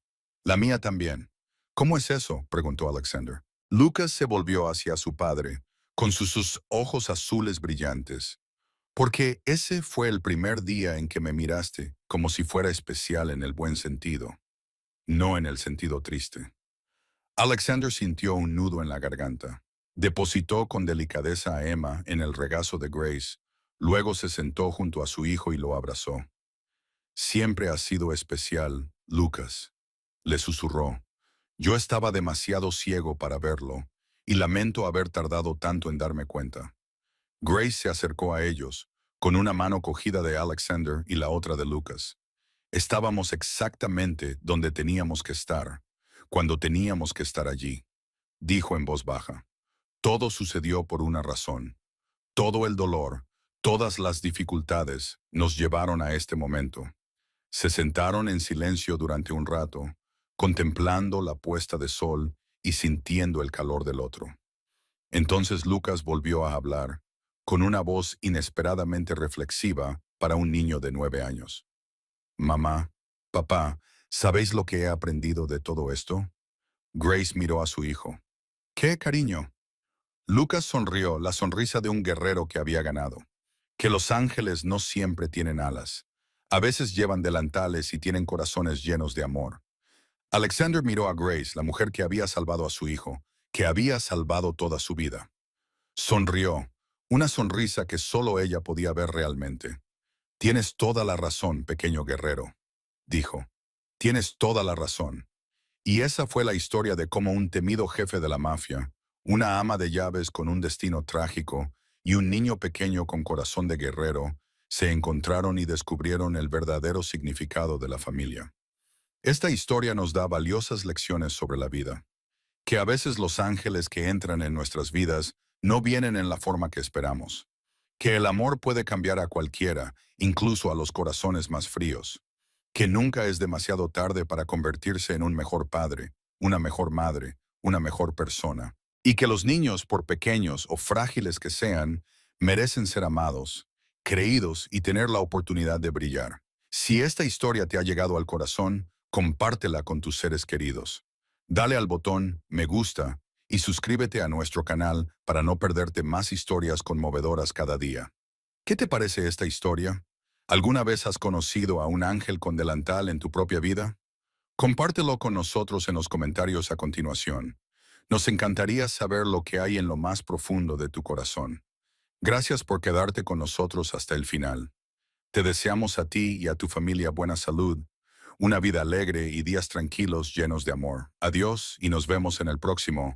La mía también. ¿Cómo es eso?, preguntó Alexander. Lucas se volvió hacia su padre, con sus ojos azules brillantes. Porque ese fue el primer día en que me miraste, como si fuera especial en el buen sentido, no en el sentido triste. Alexander sintió un nudo en la garganta. Depositó con delicadeza a Emma en el regazo de Grace, luego se sentó junto a su hijo y lo abrazó. Siempre has sido especial, Lucas, le susurró. Yo estaba demasiado ciego para verlo, y lamento haber tardado tanto en darme cuenta. Grace se acercó a ellos, con una mano cogida de Alexander y la otra de Lucas. Estábamos exactamente donde teníamos que estar, cuando teníamos que estar allí, dijo en voz baja. Todo sucedió por una razón. Todo el dolor, todas las dificultades nos llevaron a este momento. Se sentaron en silencio durante un rato, contemplando la puesta de sol y sintiendo el calor del otro. Entonces Lucas volvió a hablar, con una voz inesperadamente reflexiva para un niño de 9 años. Mamá, papá, ¿sabéis lo que he aprendido de todo esto? Grace miró a su hijo. ¿Qué, cariño? Lucas sonrió, la sonrisa de un guerrero que había ganado. Que los ángeles no siempre tienen alas. A veces llevan delantales y tienen corazones llenos de amor. Alexander miró a Grace, la mujer que había salvado a su hijo, que había salvado toda su vida. Sonrió, una sonrisa que solo ella podía ver realmente. Tienes toda la razón, pequeño guerrero, dijo. Tienes toda la razón. Y esa fue la historia de cómo un temido jefe de la mafia, una ama de llaves con un destino trágico y un niño pequeño con corazón de guerrero se encontraron y descubrieron el verdadero significado de la familia. Esta historia nos da valiosas lecciones sobre la vida. Que a veces los ángeles que entran en nuestras vidas no vienen en la forma que esperamos. Que el amor puede cambiar a cualquiera, incluso a los corazones más fríos. Que nunca es demasiado tarde para convertirse en un mejor padre, una mejor madre, una mejor persona. Y que los niños, por pequeños o frágiles que sean, merecen ser amados, creídos y tener la oportunidad de brillar. Si esta historia te ha llegado al corazón, compártela con tus seres queridos. Dale al botón me gusta y suscríbete a nuestro canal para no perderte más historias conmovedoras cada día. ¿Qué te parece esta historia? ¿Alguna vez has conocido a un ángel con delantal en tu propia vida? Compártelo con nosotros en los comentarios a continuación. Nos encantaría saber lo que hay en lo más profundo de tu corazón. Gracias por quedarte con nosotros hasta el final. Te deseamos a ti y a tu familia buena salud, una vida alegre y días tranquilos llenos de amor. Adiós y nos vemos en el próximo